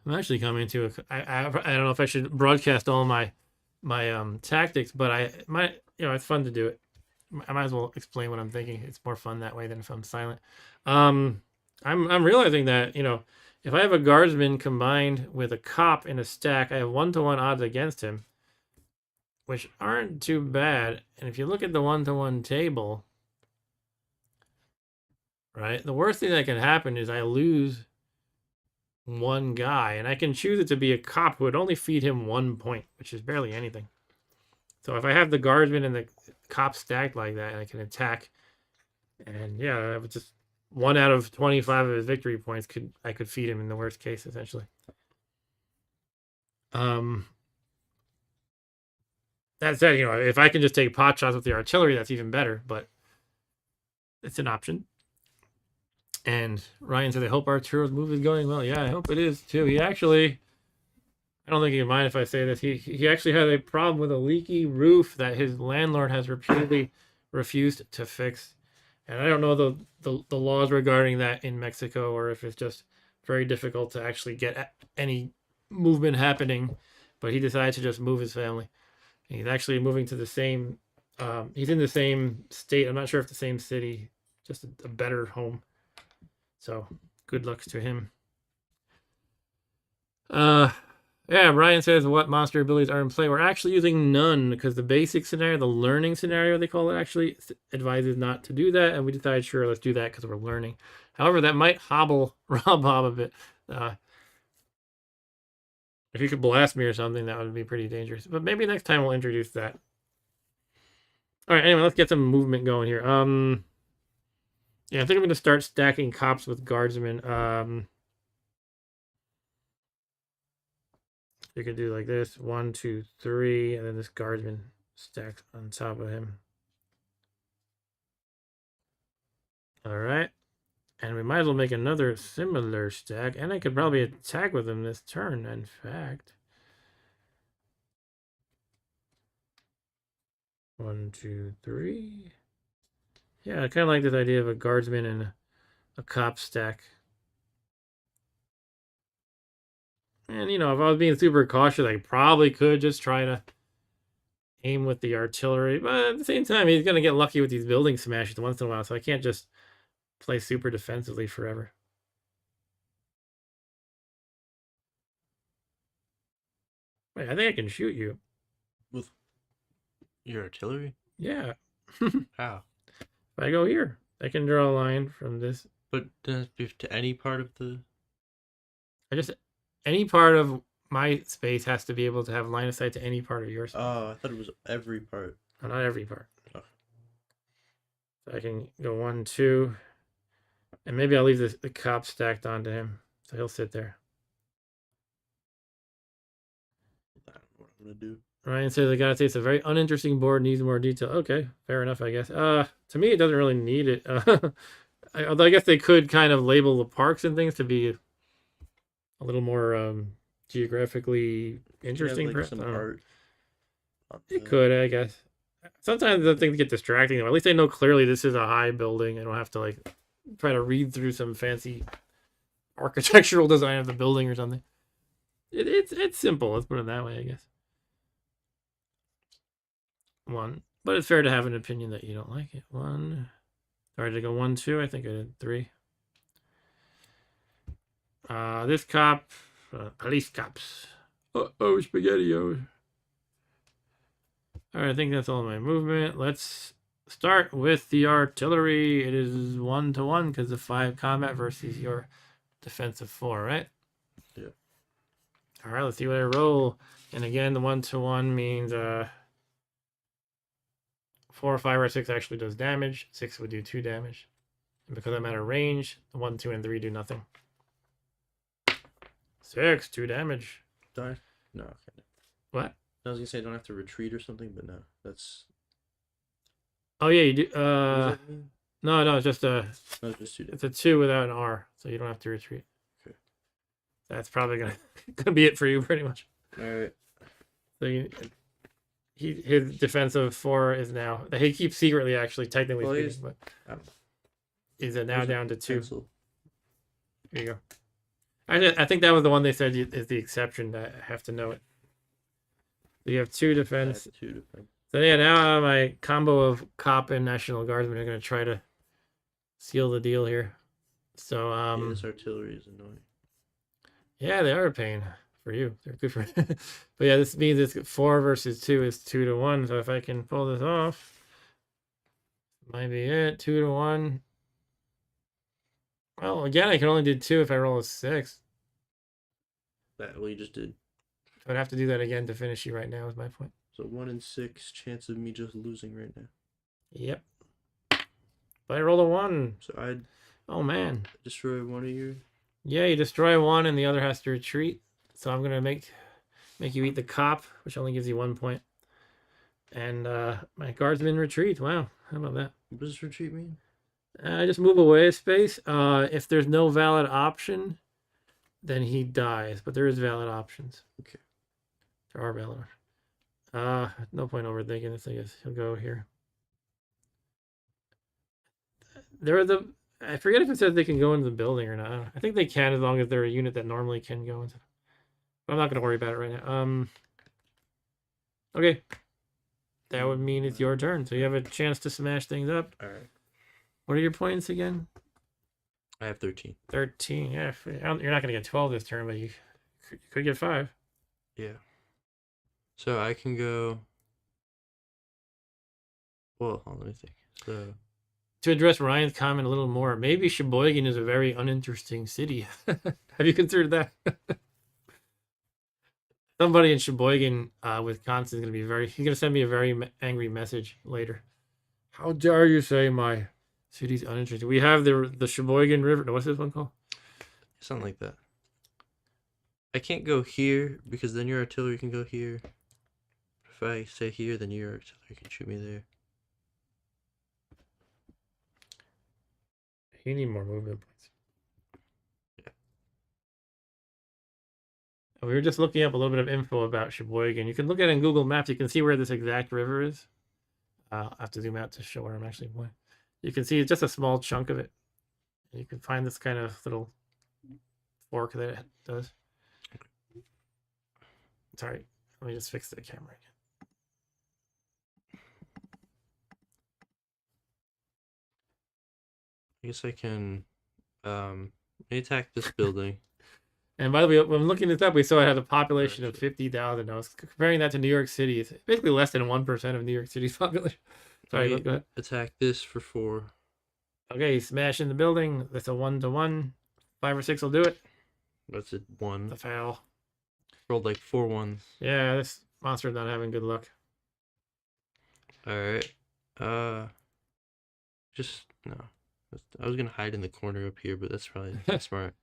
I'm actually coming to I don't know if I should broadcast all my tactics, but I might, it's fun to do it. I might as well explain what I'm thinking. It's more fun that way than if I'm silent. I'm realizing that, if I have a guardsman combined with a cop in a stack, I have 1-to-1 odds against him, which aren't too bad. And if you look at the 1-to-1 table, right, the worst thing that can happen is I lose 1 guy, and I can choose it to be a cop who would only feed him 1 point, which is barely anything. So if I have the guardsman and the cop stacked like that, I can attack, and yeah, I would just 1 out of 25 of his victory points I could feed him in the worst case, essentially. That said, if I can just take pot shots with the artillery, that's even better, but it's an option. And Ryan said, I hope Arturo's move is going well. Yeah, I hope it is too. He actually, I don't think he'd mind if I say this. He actually had a problem with a leaky roof that his landlord has repeatedly refused to fix. And I don't know the laws regarding that in Mexico, or if it's just very difficult to actually get any movement happening. But he decided to just move his family. And he's actually moving to the same, he's in the same state. I'm not sure if the same city, just a better home. So good luck to him. Yeah, Ryan says, what monster abilities are in play? We're actually using none because the basic scenario, the learning scenario they call it, actually advises not to do that. And we decided, sure, let's do that because we're learning. However, that might hobble Rob a bit. If you could blast me or something, that would be pretty dangerous. But maybe next time we'll introduce that. All right, anyway, let's get some movement going here. Yeah, I think I'm going to start stacking cops with guardsmen. You could do like this, 1, 2, 3, and then this guardsman stacks on top of him. All right. And we might as well make another similar stack, and I could probably attack with him this turn, in fact. 1, 2, 3. Yeah, I kind of like this idea of a guardsman and a cop stack. And, you know, if I was being super cautious, I probably could just try to aim with the artillery. But at the same time, he's going to get lucky with these building smashes once in a while, so I can't just play super defensively forever. Wait, I think I can shoot you. With your artillery? Yeah. How? If I go here, I can draw a line from this. But does it be to any part of the... Any part of my space has to be able to have line of sight to any part of your space. Oh, I thought it was every part. No, not every part. Oh. So I can go 1, 2. And maybe I'll leave the cop stacked onto him. So he'll sit there. I don't know what I'm going to do. Ryan says, I gotta say, it's a very uninteresting board, needs more detail. Okay, fair enough, I guess. To me, it doesn't really need it. Although I guess they could kind of label the parks and things to be a little more geographically interesting. Like perhaps. some art. It could, I guess. Sometimes the things get distracting, though. At least they know clearly this is a high building. I don't have to, like, try to read through some fancy architectural design of the building or something. It's simple, let's put it that way, I guess. 1. But it's fair to have an opinion that you don't like it. 1. Sorry, to go 1, 2. I think I did 3. This cop, police cops. Oh, spaghetti-o. Alright, I think that's all my movement. Let's start with the artillery. It is 1-1 because of 5 combat versus your defensive 4, right? Yeah. Alright, let's see what I roll. And again, the 1-1 means 4, 5, or 6 actually does damage. 6 would do 2 damage. And because I'm out of range, the 1, 2, and 3 do nothing. 6, 2 damage. Die? No, okay. What? I was gonna say I don't have to retreat or something, but no, that's... Oh yeah, you do. What does that mean? No, it's just No, it's just 2 damage. it's a 2 without an R, so you don't have to retreat. Okay. That's probably gonna be it for you, pretty much. All right. So his defensive 4 is now. He keeps secretly, actually, technically speaking, but is it now down to 2? Pencil. Here you go. I think that was the one they said is the exception. I have to know it. So you have 2 defense. 2 defense. So yeah, now my combo of cop and National Guardsmen are going to try to seal the deal here. So Yeah, this artillery is annoying. yeah, they are a pain for you. They're good for. But yeah, this means it's 4 versus 2 is 2-1. So if I can pull this off, might be it. 2-1. Well, again, I can only do 2 if I roll a 6. That well, you just did. I'd have to do that again to finish you right now. Is my point. So 1 in 6 chance of me just losing right now. Yep. But I rolled a 1. So I'd. Oh man. Destroy 1 of your. Yeah, you destroy 1 and the other has to retreat. So I'm gonna make you eat the cop, which only gives you 1 point. And my guardsmen retreat. Wow, how about that? What does retreat mean? I just move away a space. If there's no valid option, then he dies. But there is valid options. Okay. There are valid options. No point overthinking this. I guess he'll go here. I forget if it says they can go into the building or not. I think they can as long as they're a unit that normally can go into. But I'm not going to worry about it right now. Okay. That would mean it's your turn. So you have a chance to smash things up. All right. What are your points again? I have 13. 13. Yeah. You're not going to get 12 this turn, but you could get 5. Yeah. So I can go. Well, hold on, let me think. So. To address Ryan's comment a little more, maybe Sheboygan is a very uninteresting city. Have you considered that? Somebody in Sheboygan, Wisconsin is going to be he's going to send me a very angry message later. How dare you say my city's uninteresting? We have the Sheboygan River. No, what's this one called? Something like that. I can't go here because then your artillery can go here. If I say here, then your artillery can shoot me there. You need more movement points. Yeah. We were just looking up a little bit of info about Sheboygan. You can look at it in Google Maps. You can see where this exact river is. I'll have to zoom out to show where I'm actually pointing. You can see it's just a small chunk of it. You can find this kind of little fork that it does. Sorry, let me just fix the camera again. I guess I can attack this building. And by the way, when looking this up, we saw it had a population of 50,000. I was comparing that to New York City. It's basically less than 1% of New York City's population. Sorry, go ahead. Attack this for 4. Okay, smash in the building. That's a 1-to-1. 5 or 6 will do it. That's a 1. The fail. Rolled like 4 ones. Yeah, this monster's not having good luck. Alright. Just, no. I was gonna hide in the corner up here, but that's probably not smart.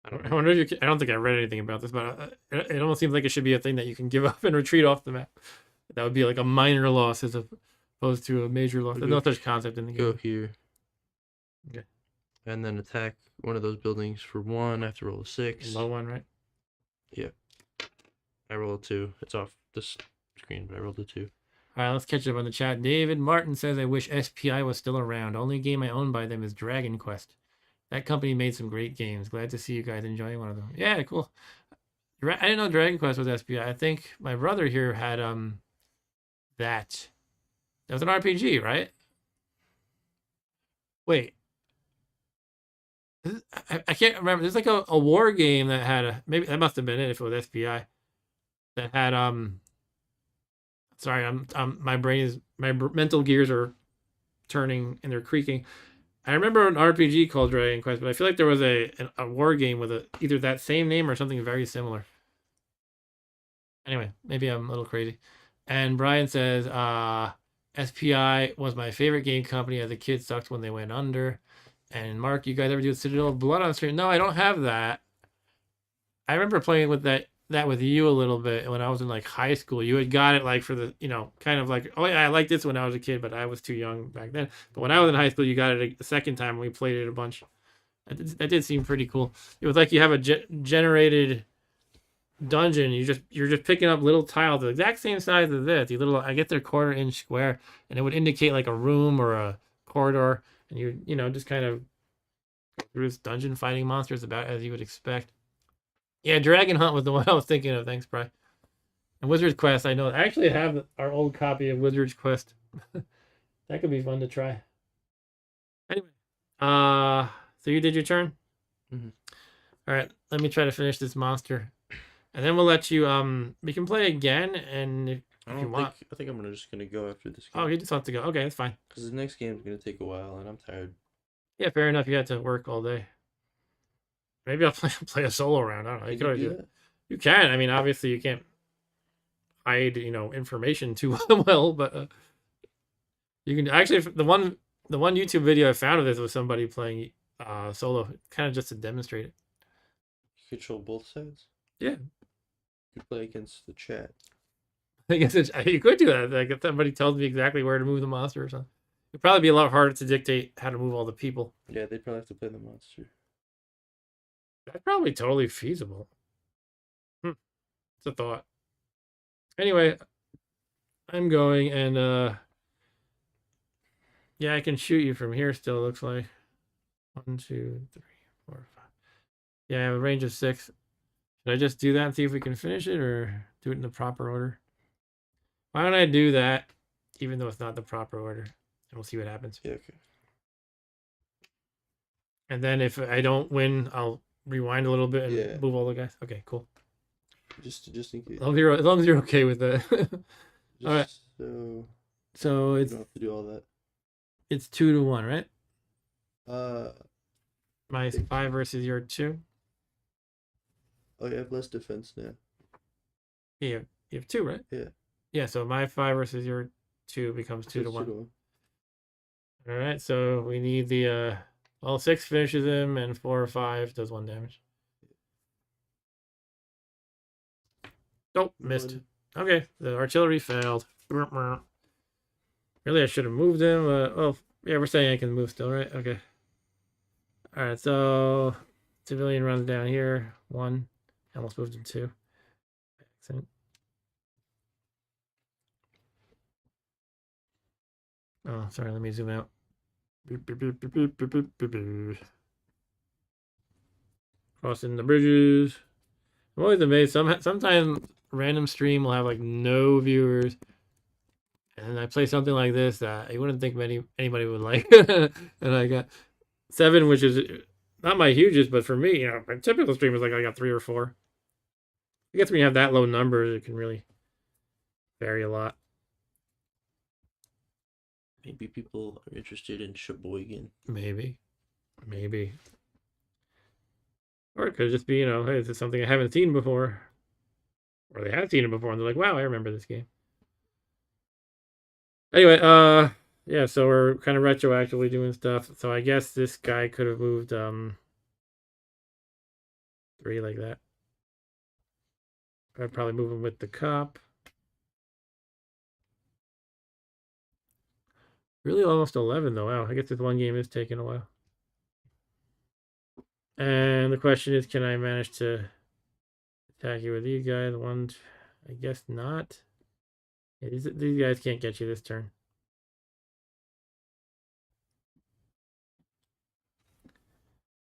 I wonder if you can, I don't think I read anything about this, but it almost seems like it should be a thing that you can give up and retreat off the map. That would be like a minor loss as opposed to a major loss. There's no such concept in the game. Go here. Okay. And then attack one of those buildings for 1. I have to roll a 6. Low one, right? Yeah. I roll a 2. It's off this screen, but I rolled a 2. All right, let's catch up on the chat. David Martin says, I wish SPI was still around. Only game I own by them is Dragon Quest. That company made some great games. Glad to see you guys enjoying one of them. Yeah, cool. I didn't know Dragon Quest was SPI. I think my brother here had that. That was an RPG, right? Wait. I can't remember. There's like a war game that had maybe that must have been it if it was SPI. That had sorry, my mental gears are turning and they're creaking. I remember an RPG called Dragon Quest, but I feel like there was a war game with either that same name or something very similar. Anyway, maybe I'm a little crazy. And Brian says, SPI was my favorite game company as a kid. Sucked when they went under. And Mark, you guys ever do Citadel of Blood on stream? No, I don't have that. I remember playing with that with you a little bit when I was in like high school. You had got it like for the, kind of like, oh yeah, I liked this when I was a kid, but I was too young back then. But when I was in high school, you got it the second time and we played it a bunch. That did seem pretty cool. It was like you have a generated dungeon. You're just picking up little tiles the exact same size as this. These little, I guess they're 1/4 inch square, and it would indicate like a room or a corridor, and you just kind of go through this dungeon fighting monsters about as you would expect. Yeah, Dragon Hunt was the one I was thinking of. Thanks, Bri. And Wizard's Quest, I know. I actually have our old copy of Wizard's Quest. That could be fun to try. Anyway, so you did your turn? Mm-hmm. All right, let me try to finish this monster. And then we'll let you, we can play again, and if you want. I think I'm just going to go after this game. Oh, he just wants to go. Okay, that's fine. Because the next game is going to take a while, and I'm tired. Yeah, fair enough. You had to work all day. Maybe I'll play a solo round. I don't know. You could always do that. You can. I mean, obviously, you can't hide, information too well, but you can actually. The one YouTube video I found of this was somebody playing solo, kind of just to demonstrate it. You control both sides. Yeah. You play against the chat. I guess you could do that. Like if somebody tells me exactly where to move the monster or something, it'd probably be a lot harder to dictate how to move all the people. Yeah, they'd probably have to play the monster. That's probably totally feasible. It's a thought. Anyway, I'm going and yeah, I can shoot you from here still, looks like. 1, 2, 3, 4, 5. Yeah, I have a range of 6. Should I just do that and see if we can finish it or do it in the proper order? Why don't I do that even though it's not the proper order? And we'll see what happens. Yeah, okay. And then if I don't win, I'll rewind a little bit and move all the guys. Okay, cool. Just in case. As long as you're okay with that. All right. So it's. You don't have to do all that. It's 2-to-1, right? My 5 versus your 2. Oh, you have less defense now. Yeah, you have 2, right? Yeah. Yeah, so my 5 versus your 2 becomes 2-to-1. All right, so we need the 6 finishes him and 4 or 5 does 1 damage. Oh, missed. Okay, the artillery failed. Really, I should have moved him. Oh, yeah, we're saying I can move still, right? Okay. All right, so civilian runs down here. 1. Almost moved him 2. Excellent. Oh, sorry. Let me zoom out. Boop, boop, boop, boop, boop, boop, boop, boop. Crossing the bridges. I'm always amazed. Sometimes random stream will have like no viewers, and I play something like this that you wouldn't think anybody would like, and I got 7, which is not my hugest, but for me, my typical stream is like I got 3 or 4. I guess when you have that low numbers, it can really vary a lot. Maybe people are interested in Sheboygan. Maybe. Or it could just be, hey, this is something I haven't seen before. Or they have seen it before and they're like, wow, I remember this game. Anyway, yeah, so we're kind of retroactively doing stuff. So I guess this guy could have moved 3 like that. I'd probably move him with the cop. Really almost 11 though. Wow, I guess this one game is taking a while. And the question is, can I manage to attack you with these guys? I guess not. Yeah, these guys can't get you this turn.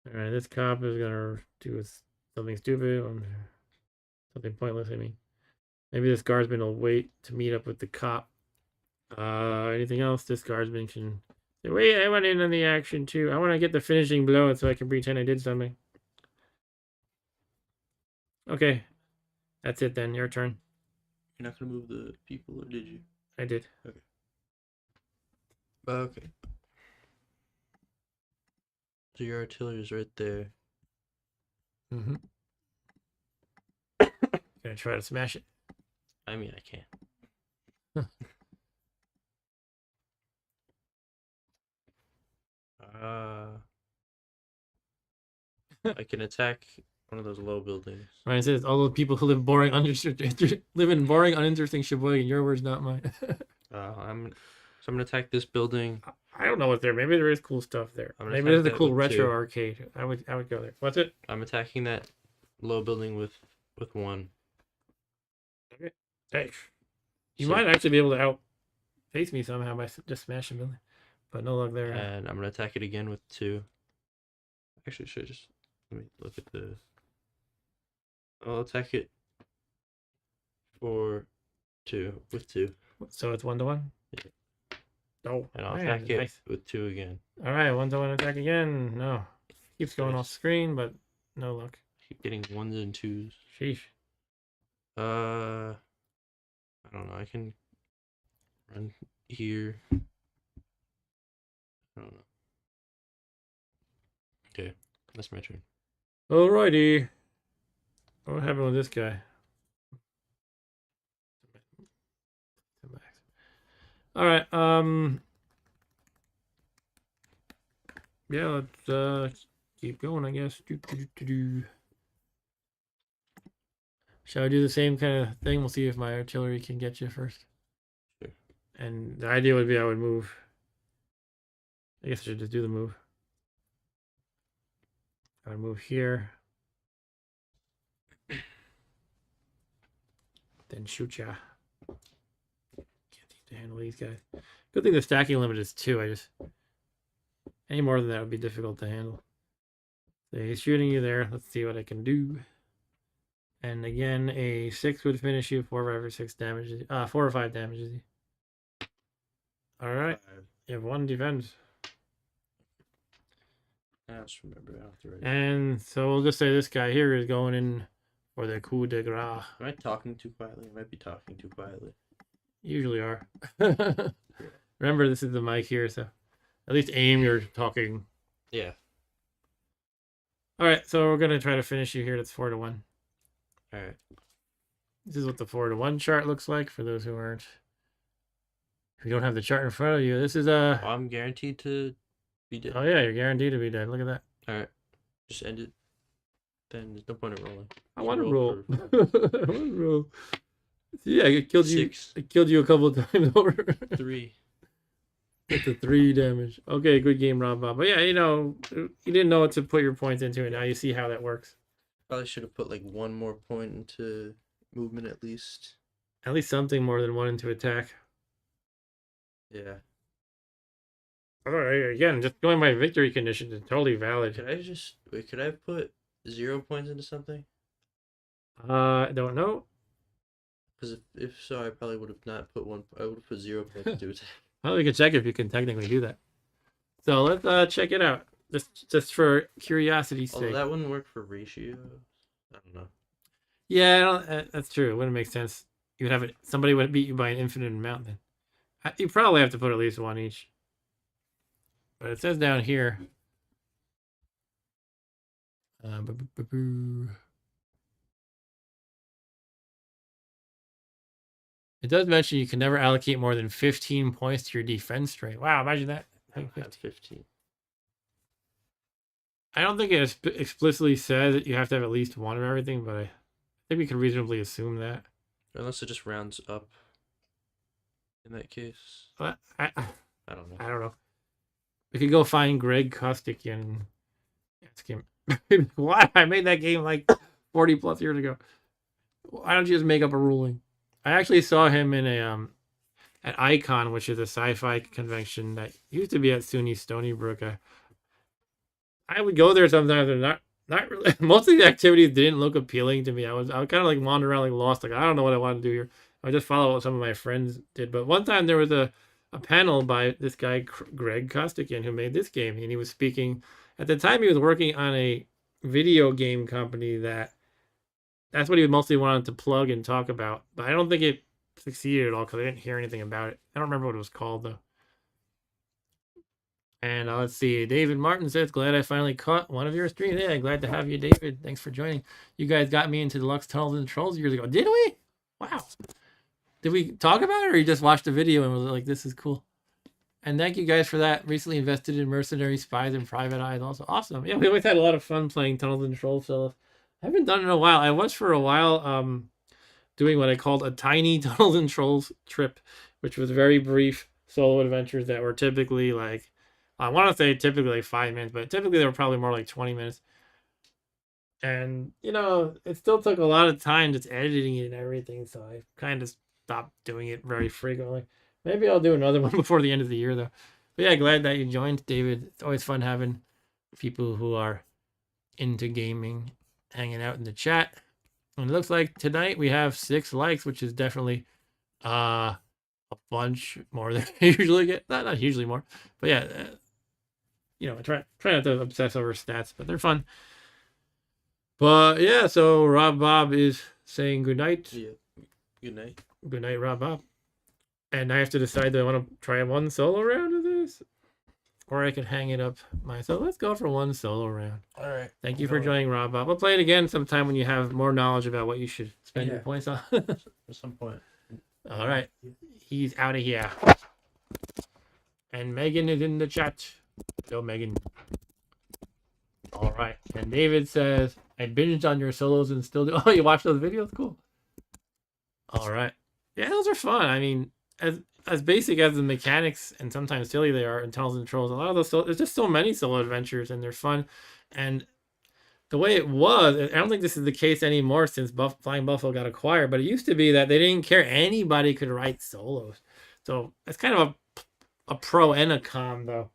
Alright, this cop is gonna do something stupid. Something pointless, I mean. Maybe this guardsman will wait to meet up with the cop. Anything else? This guardsman can say, wait, I want in on the action too. I want to get the finishing blow so I can pretend I did something. Okay. That's it then. Your turn. You're not gonna move the people, or did you? I did. Okay. Okay. So your artillery is right there. Mm-hmm. Gonna try to smash it. I mean, I can't. I can attack one of those low buildings. Ryan says all those people who live live in boring, uninteresting Sheboygan. Your words, not mine. I'm gonna attack this building. I don't know what's there. Maybe there is cool stuff there. Maybe there's a cool retro arcade. I would go there. What's it? I'm attacking that low building with 1. Okay. Hey, you might actually be able to outpace me somehow by just smashing building, but no luck there. And I'm gonna attack it again with 2. Actually, should I just let me look at the. I'll attack it for 2 with 2. So it's 1-1. Yeah. Oh, and I'll attack it with 2 again. All right, 1-1 attack again. No, keeps going off screen, but no luck. Keep getting 1s and 2s. Sheesh. I don't know. I can run here. I don't know. Okay, that's my turn. Alrighty. What happened with this guy? All right. Yeah, let's keep going, I guess. Shall I do the same kind of thing? We'll see if my artillery can get you first. Sure. And the idea would be I would move. I guess I should just do the move. I would move here. Then shoot ya. Can't seem to handle these guys. Good thing the stacking limit is 2. Any more than that would be difficult to handle. So he's shooting you there. Let's see what I can do. And again, a 6 would finish you. 4, 5, or 6 damages. 4 or 5 damages you. All right. You have 1 defense. I just remember after. And so we'll just say this guy here is going in for the coup de grace. Am I talking too quietly? I might be talking too quietly. Usually are. Remember, this is the mic here, so at least aim your talking. Yeah. All right, so we're gonna try to finish you here. That's 4-1. All right. This is what the 4-1 chart looks like for those who aren't. If you don't have the chart in front of you, this is a. I'm guaranteed to be dead. Oh yeah, you're guaranteed to be dead. Look at that. All right, just end it. Then there's no point in rolling. I want to roll. I want to roll. Yeah, it killed you. 6. It killed you a couple of times over. 3. Get the 3 damage. Okay, good game, Rob Bob. But yeah, you didn't know what to put your points into, and now you see how that works. Probably should have put like 1 more point into movement at least. At least something more than 1 into attack. Yeah. Again, just going by victory conditions is totally valid. Could I just wait? Could I have put 0 points into something? I don't know. Because if so, I probably would have not put one. I would have put 0 points into it. Well, we can check if you can technically do that. So let's check it out. Just for curiosity's Although sake. that wouldn't work for ratios. I don't know. Yeah, that's true. It wouldn't make sense. You would have it. Somebody would beat you by an infinite amount then. You probably have to put at least one each. But it says down here. It does mention you can never allocate more than 15 points to your defense trait. Wow, imagine that. I have 15. I don't think it explicitly says that you have to have at least one of everything, but I think we can reasonably assume that. Unless it just rounds up. In that case, But I don't know. I don't know. We could go find Greg Kostick and ask him. Why? I made that game like 40 plus years ago. Why don't you just make up a ruling? I actually saw him in a at Icon, which is a sci-fi convention that used to be at SUNY Stony Brook. I would go there sometimes and not really. Most of the activities didn't look appealing to me. I was kind of like wandering around like lost. Like I don't know what I want to do here. I just follow what some of my friends did. But one time there was a panel by this guy Greg Kostikian who made this game, and he was speaking. At the time, he was working on a video game company that's what he mostly wanted to plug and talk about. But I don't think it succeeded at all because I didn't hear anything about it. I don't remember what it was called though. And let's see. David Martin says, glad I finally caught one of your streams. Yeah, glad to have you, David. Thanks for joining. You guys got me into Deluxe Tunnels and Trolls years ago. Did we? Wow. Did we talk about it or you just watched the video and was like, this is cool? And thank you guys for that. Recently invested in Mercenary Spies and Private Eyes. Also awesome. Yeah, we always had a lot of fun playing Tunnels and Trolls. So I haven't done it in a while. I was for a while doing what I called a tiny Tunnels and Trolls trip, which was very brief solo adventures that were typically like, I want to say typically like 5 minutes, but typically they were probably more like 20 minutes. And, it still took a lot of time just editing it and everything. So I kind of stopped doing it very frequently. Maybe I'll do another one before the end of the year, though. But yeah, glad that you joined, David. It's always fun having people who are into gaming hanging out in the chat. And it looks like tonight we have 6 likes, which is definitely a bunch more than I usually get. Not hugely more, but yeah. I try not to obsess over stats, but they're fun. But yeah, so Rob Bob is saying good night. Yeah. Good night. Good night, Rob Bob. And I have to decide, do I want to try one solo round of this? Or I could hang it up myself. Let's go for one solo round. All right. Thank you for joining, Rob Bob. We'll play it again sometime when you have more knowledge about what you should spend your points on. At some point. All right. He's out of here. And Megan is in the chat. Go, Megan. All right. And David says, I binged on your solos and still do. Oh, you watch those videos? Cool. All right. Yeah, those are fun. I mean, as basic as the mechanics and sometimes silly they are in Tunnels and Trolls, a lot of those, there's just so many solo adventures and they're fun. And the way it was, I don't think this is the case anymore since Flying Buffalo got acquired, but it used to be that they didn't care. Anybody could write solos. So it's kind of a pro and a con, though.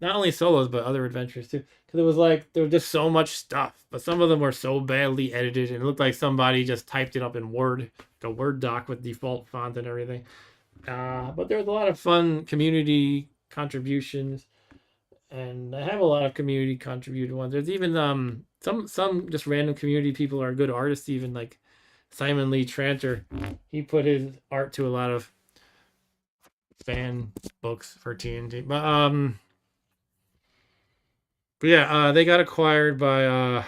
Not only solos, but other adventures, too. Because it was like, there was just so much stuff. But some of them were so badly edited, and it looked like somebody just typed it up in Word, a Word doc with default font and everything. But there was a lot of fun community contributions. And I have a lot of community contributed ones. There's even some just random community people are good artists, even like Simon Lee Tranter. He put his art to a lot of fan books for TNT. But yeah, they got acquired by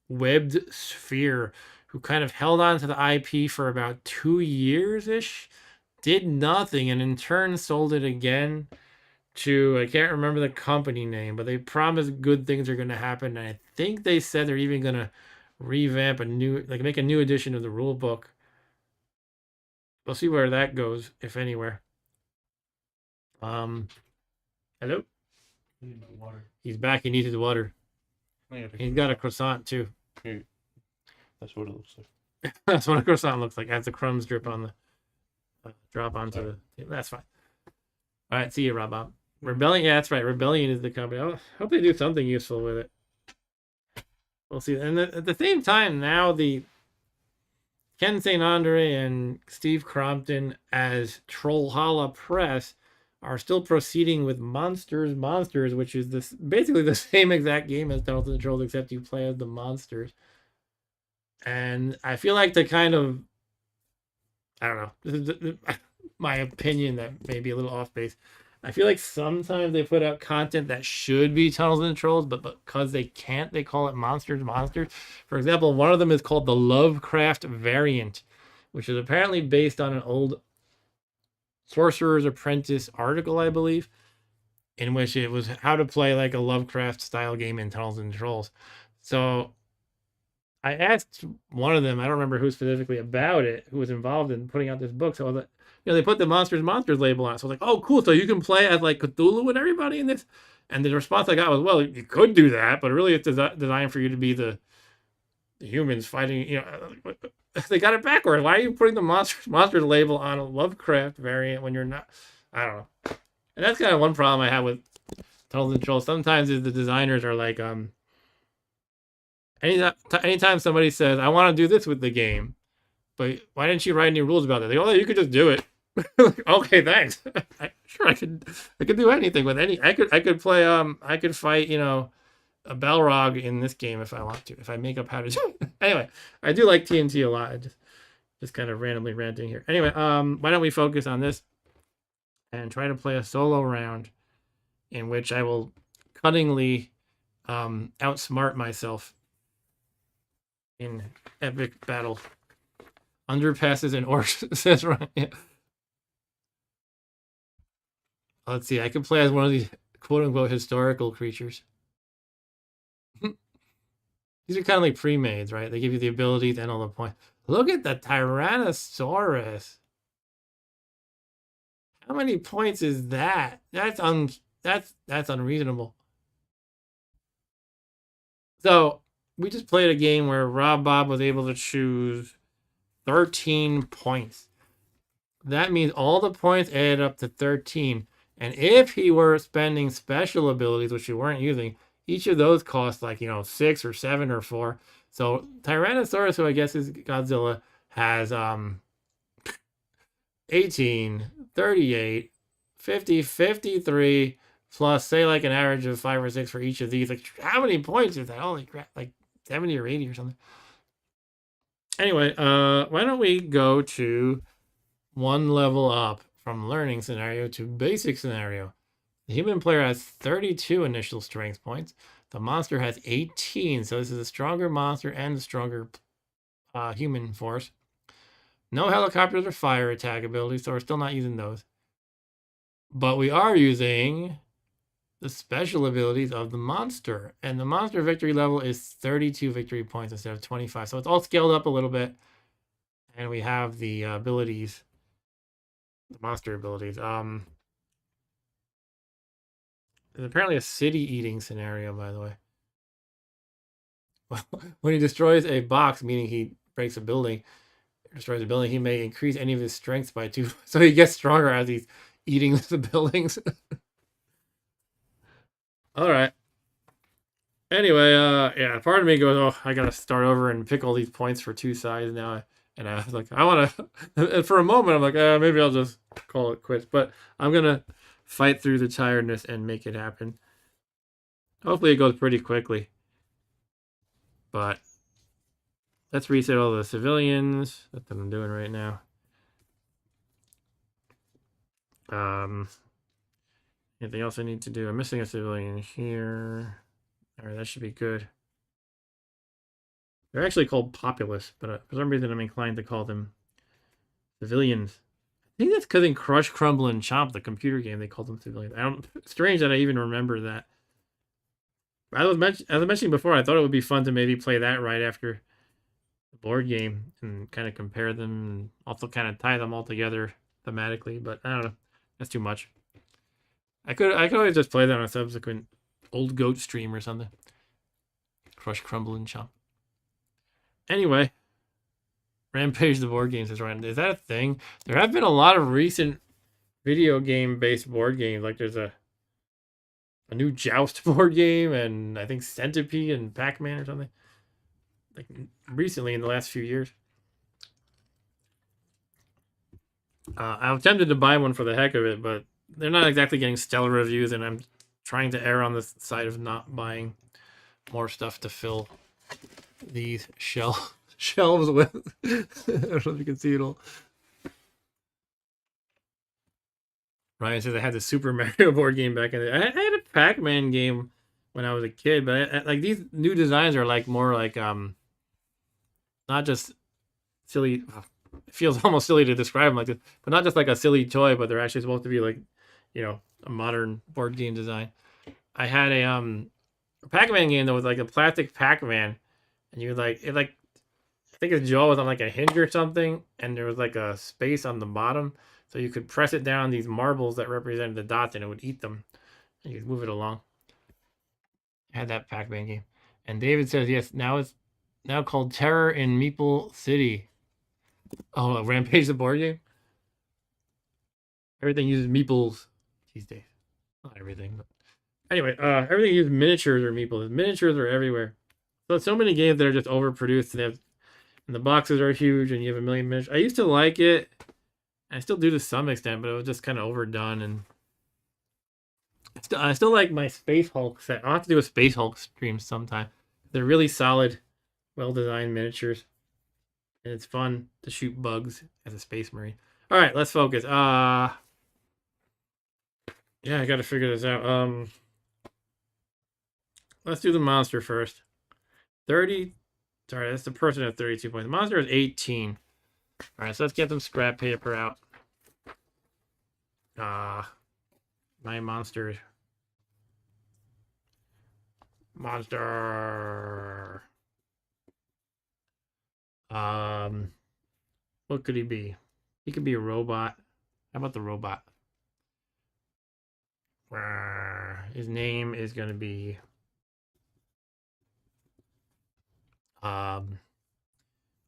Webbed Sphere, who kind of held on to the IP for about 2 years-ish, did nothing, and in turn sold it again to, I can't remember the company name, but they promised good things are going to happen. And I think they said they're even going to revamp make a new edition of the rule book. We'll see where that goes, if anywhere. Hello? He's back. He needed water. He's got a croissant too. That's what it looks like. That's what a croissant looks like. As the crumbs drip on the drop onto the. That's fine. All right. See you, Rob Bob. Rebellion. Yeah, that's right. Rebellion is the company. I hope they do something useful with it. We'll see. And at the same time, now the Ken St. Andre and Steve Crompton as Trollhalla Press are still proceeding with Monsters, which is this basically the same exact game as Tunnels and Trolls, except you play as the monsters. And I feel like the kind of, I don't know, this is my opinion that may be a little off base. I feel like sometimes they put out content that should be Tunnels and Trolls, but because they can't, they call it Monsters. For example, one of them is called the Lovecraft variant, which is apparently based on an old Sorcerer's Apprentice article, I believe, in which it was how to play like a Lovecraft style game in Tunnels and Trolls. So I asked one of them, I don't remember who specifically about it, who was involved in putting out this book. So I was like, they put the Monsters label on it. So I was like, oh, cool. So you can play as like Cthulhu and everybody in this. And the response I got was, well, you could do that, but really it's designed for you to be the humans fighting. They got it backwards. Why are you putting the Monsters label on a Lovecraft variant when you're not? I don't know. And that's kind of one problem I have with Tunnels and Trolls. Sometimes is the designers are like, anytime somebody says, I want to do this with the game, but why didn't you write any rules about it? They go, oh, you could just do it. Like, okay, thanks. Sure, I could do anything with any. I could play. I could fight. A Balrog in this game if I want to. If I make up how to do it. Anyway, I do like TNT a lot. I just kind of randomly ranting here. Anyway, why don't we focus on this and try to play a solo round in which I will cunningly outsmart myself in epic battle. Underpasses and orcs, says Ryan. Yeah. Let's see. I can play as one of these quote-unquote historical creatures. These are kind of like pre-mades, right? They give you the abilities and all the points. Look at the Tyrannosaurus. How many points is that? That's unreasonable. So we just played a game where Rob Bob was able to choose 13 points. That means all the points added up to 13. And if he were spending special abilities, which you weren't using, each of those cost like, 6 or 7 or 4. So Tyrannosaurus, who I guess is Godzilla, has 18, 38, 50, 53, plus say like an average of 5 or 6 for each of these. Like, how many points is that? Holy crap, like 70 or 80 or something. Anyway, why don't we go to one level up from learning scenario to basic scenario. The human player has 32 initial strength points. The monster has 18, so this is a stronger monster and a stronger human force. No helicopters or fire attack abilities, so we're still not using those. But we are using the special abilities of the monster. And the monster victory level is 32 victory points instead of 25. So it's all scaled up a little bit. And we have the abilities, the monster abilities. There's apparently a city-eating scenario, by the way. When he destroys a box, meaning he breaks a building, destroys a building, he may increase any of his strengths by 2. So he gets stronger as he's eating the buildings. All right. Anyway, yeah, part of me goes, oh, I gotta start over and pick all these points for 2 sides now. And I was like, I want to. And for a moment, I'm like, maybe I'll just call it quits. But I'm gonna fight through the tiredness and make it happen. Hopefully, it goes pretty quickly. But let's reset all the civilians. That's what I'm doing right now. Anything else I need to do? I'm missing a civilian here. All right, that should be good. They're actually called populace, but for some reason I'm inclined to call them civilians. I think that's because in Crush, Crumble, and Chomp, the computer game, they called them civilians. Strange that I even remember that. As I was mentioning before, I thought it would be fun to maybe play that right after the board game and kind of compare them and also kind of tie them all together thematically. But I don't know. That's too much. I could always just play that on a subsequent old goat stream or something. Crush, Crumble, and Chomp. Anyway, Rampage the board games is right. Is that a thing? There have been a lot of recent video game based board games. Like there's a a new Joust board game, and I think Centipede and Pac-Man or something. Like recently in the last few years. I was tempted to buy one for the heck of it, but they're not exactly getting stellar reviews, and I'm trying to err on the side of not buying more stuff to fill these shelves with. I don't know if you can see it all. Ryan says I had the Super Mario board game back in the day. I had a Pac-Man game when I was a kid, but like these new designs are like more like not just silly. It feels almost silly to describe them like this, but not just like a silly toy, but they're actually supposed to be like, a modern board game design. I had a Pac-Man game that was like a plastic Pac-Man, and you would like it like I think his jaw was on like a hinge or something, and there was like a space on the bottom, so you could press it down these marbles that represented the dots, and it would eat them, and you could move it along. I had that Pac-Man game, and David says yes. Now it's called Terror in Meeple City. Oh, Rampage the board game. Everything uses meeples these days. Not everything, but anyway, everything uses miniatures or meeples. Miniatures are everywhere. So many games that are just overproduced. And the boxes are huge, and you have a million miniatures. I used to like it. I still do to some extent, but it was just kind of overdone. And I still like my Space Hulk set. I'll have to do a Space Hulk stream sometime. They're really solid, well-designed miniatures, and it's fun to shoot bugs as a Space Marine. All right, let's focus. Yeah, I got to figure this out. Let's do the monster first. 30. Sorry, that's the person at 32 points. The monster is 18. All right, so let's get some scrap paper out. My monster. What could he be? He could be a robot. How about the robot? His name is going to be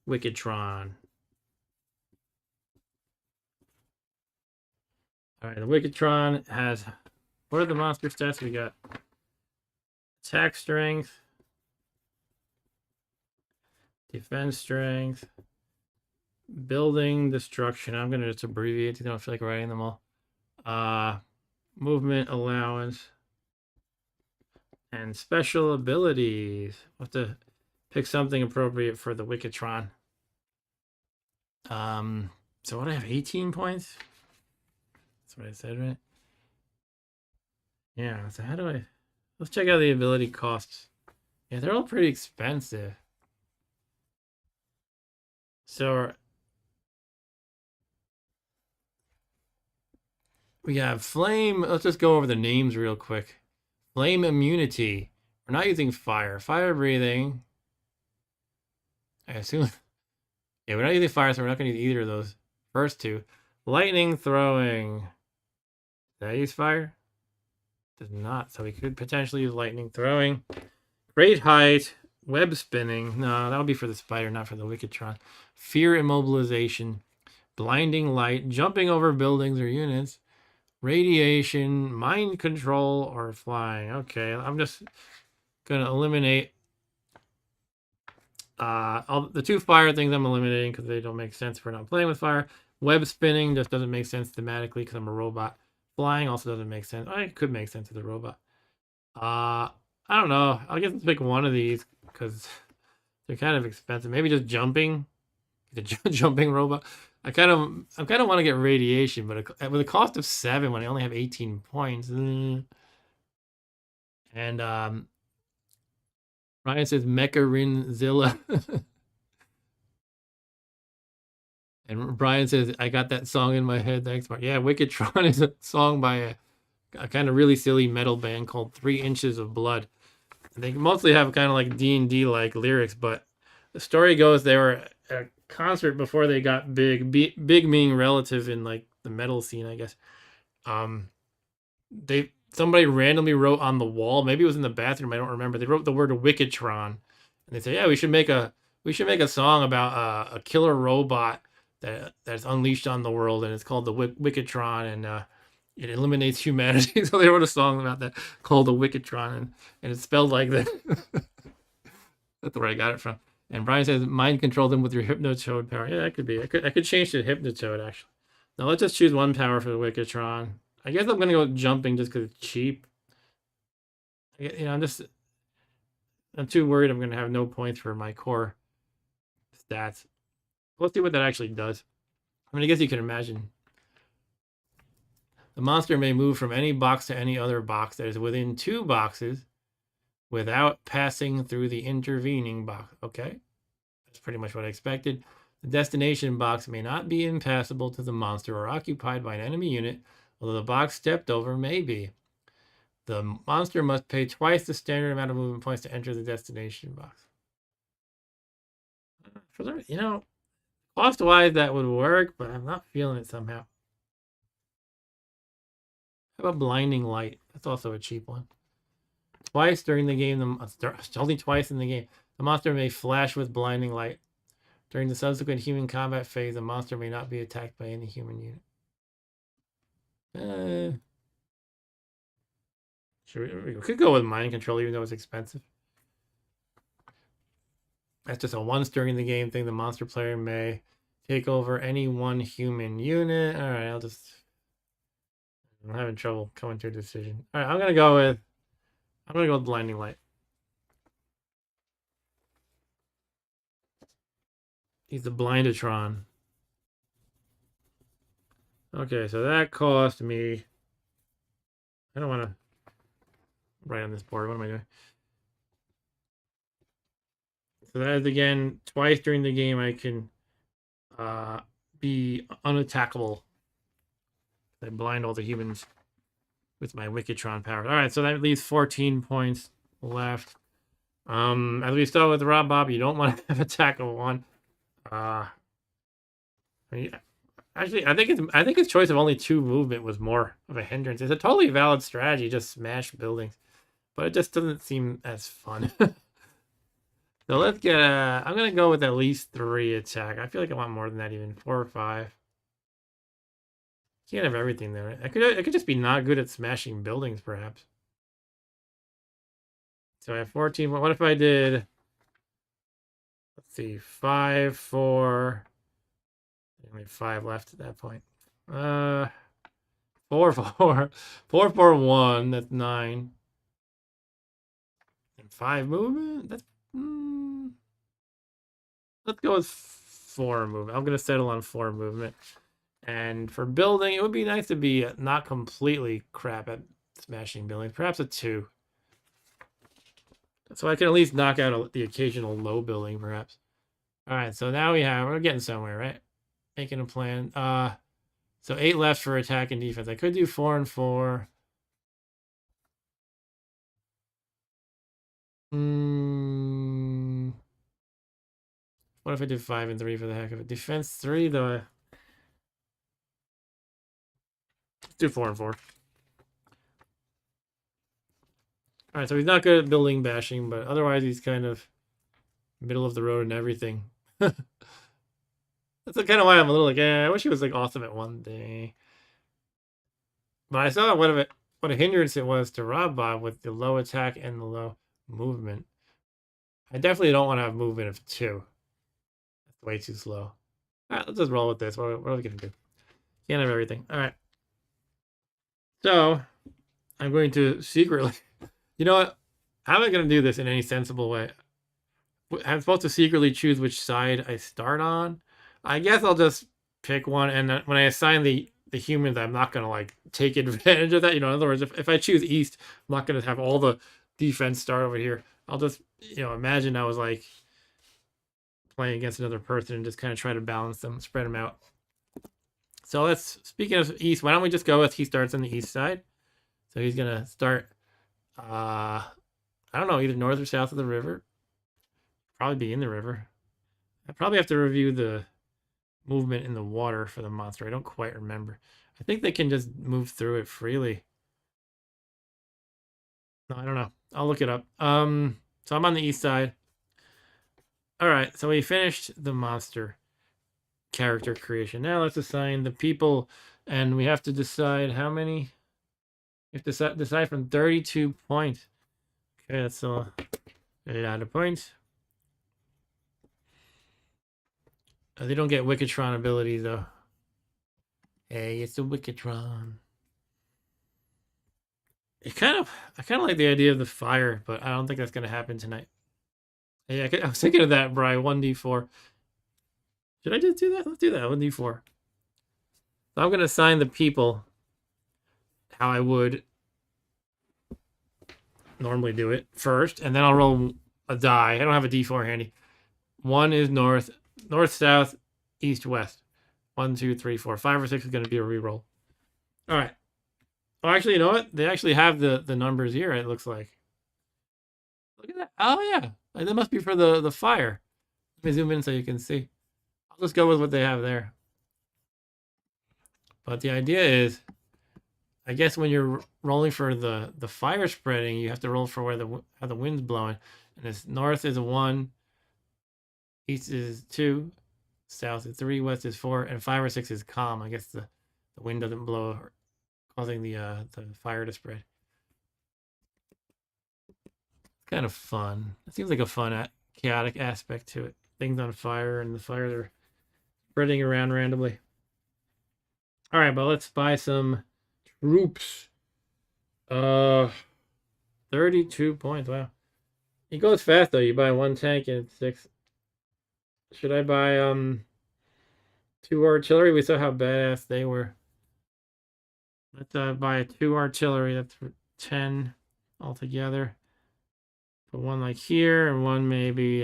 Wickedtron. All right, the Wickedtron has, what are the monster stats? We got attack strength, defense strength, building destruction. I'm going to just abbreviate. I don't feel like writing them all. Movement allowance, and special abilities. We'll have to pick something appropriate for the Wickedtron. So what do I have? 18 points? That's what I said, right? Yeah, so how do I... Let's check out the ability costs. Yeah, they're all pretty expensive. So we have flame. Let's just go over the names real quick. Flame immunity. We're not using fire. Fire breathing. I assume. Yeah, we're not using fire, so we're not going to use either of those first two. Lightning throwing. Did I use fire? Does not. So we could potentially use lightning throwing. Great height. Web spinning. No, that would be for the spider, not for the Wickedtron. Fear immobilization. Blinding light. Jumping over buildings or units. Radiation. Mind control or flying. Okay, I'm just going to eliminate all the two fire things. I'm eliminating because they don't make sense if we're not playing with fire. Web spinning just doesn't make sense thematically because I'm a robot. Flying also doesn't make sense. It could make sense as a robot. I don't know. I guess let's pick one of these because they're kind of expensive. Maybe just jumping. The jumping robot. I kind of want to get radiation, but with a cost of 7 when I only have 18 points. And Ryan says Mecharinzilla. And Brian says, I got that song in my head. Thanks, Mark. Yeah, Wickedtron is a song by a kind of really silly metal band called 3 Inches of Blood. They mostly have kind of like D&D like lyrics, but the story goes they were at a concert before they got big. Big meaning relative in like the metal scene, I guess. Somebody randomly wrote on the wall, maybe it was in the bathroom, I don't remember. They wrote the word Wickedtron, and they said, yeah, we should make a song about a killer robot that's unleashed on the world, and it's called the Wickedtron, and It eliminates humanity. So they wrote a song about that called the Wickedtron, and it's spelled like that. That's where I got it from. And Brian says, mind control them with your Hypnotoad power. Yeah, that could be. I could change to Hypnotoad, actually. Now let's just choose one power for the Wickedtron. I guess I'm going to go with jumping just because it's cheap. I'm too worried I'm going to have no points for my core stats. Let's see what that actually does. I mean, I guess you can imagine. The monster may move from any box to any other box that is within 2 boxes without passing through the intervening box. Okay. That's pretty much what I expected. The destination box may not be impassable to the monster or occupied by an enemy unit, although the box stepped over may be. The monster must pay twice the standard amount of movement points to enter the destination box. Cost-wise, that would work, but I'm not feeling it somehow. How about blinding light? That's also a cheap one. Twice during the game, only twice in the game, the monster may flash with blinding light. During the subsequent human combat phase, the monster may not be attacked by any human unit. We could go with mind control, even though it's expensive. That's just a once during the game thing. The monster player may take over any one human unit. All right, I'm having trouble coming to a decision. All right, I'm gonna go with blinding light. He's the Blindatron. Okay, so that cost me. I don't want to write on this board. What am I doing? So that is, again, twice during the game I can be unattackable. I blind all the humans with my Wickedtron power. All right, so that leaves 14 points left. As we start with Rob Bob, you don't want to have attack of 1. Actually, I think his choice of only 2 movement was more of a hindrance. It's a totally valid strategy, just smash buildings, but it just doesn't seem as fun. So let's get I'm gonna go with at least 3 attack. I feel like I want more than that, even 4 or 5. Can't have everything there. I could just be not good at smashing buildings, perhaps. So I have 14. What if I did? Let's see, 5, 4. Only 5 left at that point. 4, 4, 4, 4, 1. That's 9. And 5 movement. That's. Let's go with 4 movement. I'm gonna settle on 4 movement. And for building, it would be nice to be not completely crap at smashing buildings. Perhaps a 2. So I can at least knock out the occasional low building, perhaps. All right, so now we're getting somewhere, right? Making a plan. So 8 left for attack and defense. I could do 4 and 4. What if I did 5 and 3 for the heck of it? Defense 3, though. Let's do 4 and 4. All right, so he's not good at building bashing, but otherwise he's kind of middle of the road and everything. That's kind of why I'm a little like, I wish he was like awesome at one day. But I saw what a hindrance it was to Rob Bob with the low attack and the low movement. I definitely don't want to have movement of 2. That's way too slow. All right, let's just roll with this. What are we gonna do? Can't have everything. All right. So I'm going to secretly. You know what? How am I going to do this in any sensible way? I'm supposed to secretly choose which side I start on. I guess I'll just pick one, and when I assign the humans, I'm not going to like take advantage of that. In other words, if I choose east, I'm not going to have all the defense start over here. I'll just, imagine I was like playing against another person and just kind of try to balance them, spread them out. So speaking of east, why don't we just go with he starts on the east side? So he's going to start, I don't know, either north or south of the river. Probably be in the river. I probably have to review the movement in the water for the monster. I don't quite remember. I think they can just move through it freely. No, I don't know. I'll look it up. So I'm on the east side. All right, so we finished the monster character creation. Now let's assign the people And we have to decide how many. We have to decide from 32 points. Okay, that's a lot of points. They don't get Wickedtron abilities though. Hey, it's a Wickedtron. I kind of like the idea of the fire, but I don't think that's gonna happen tonight. Yeah, I was thinking of that, Bri. 1d4. Should I just do that? Let's do that. 1d4. So I'm gonna assign the people how I would normally do it first, and then I'll roll a die. I don't have a d4 handy. 1 is north, north, south, east, west. 1, 2, 3, 4, 5, or 6 is gonna be a reroll. All right. Oh, actually, you know what? They actually have the numbers here. It looks like. Look at that. Oh yeah, that must be for the fire. Let me zoom in so you can see. I'll just go with what they have there. But the idea is, I guess when you're rolling for the fire spreading, you have to roll for where how the wind's blowing. And it's north is a 1, east is 2, south is 3, west is 4, and 5 or 6 is calm. I guess the wind doesn't blow, causing the fire to spread. It's kind of fun. It seems like a fun, chaotic aspect to it. Things on fire, and the fires are spreading around randomly. All right, but let's buy some troops. 32 points. Wow. It goes fast though. You buy 1 tank and it's 6. Should I buy 2 artillery? We saw how badass they were. Let's buy 2 artillery. That's for 10 altogether. Put 1 like here, and 1 maybe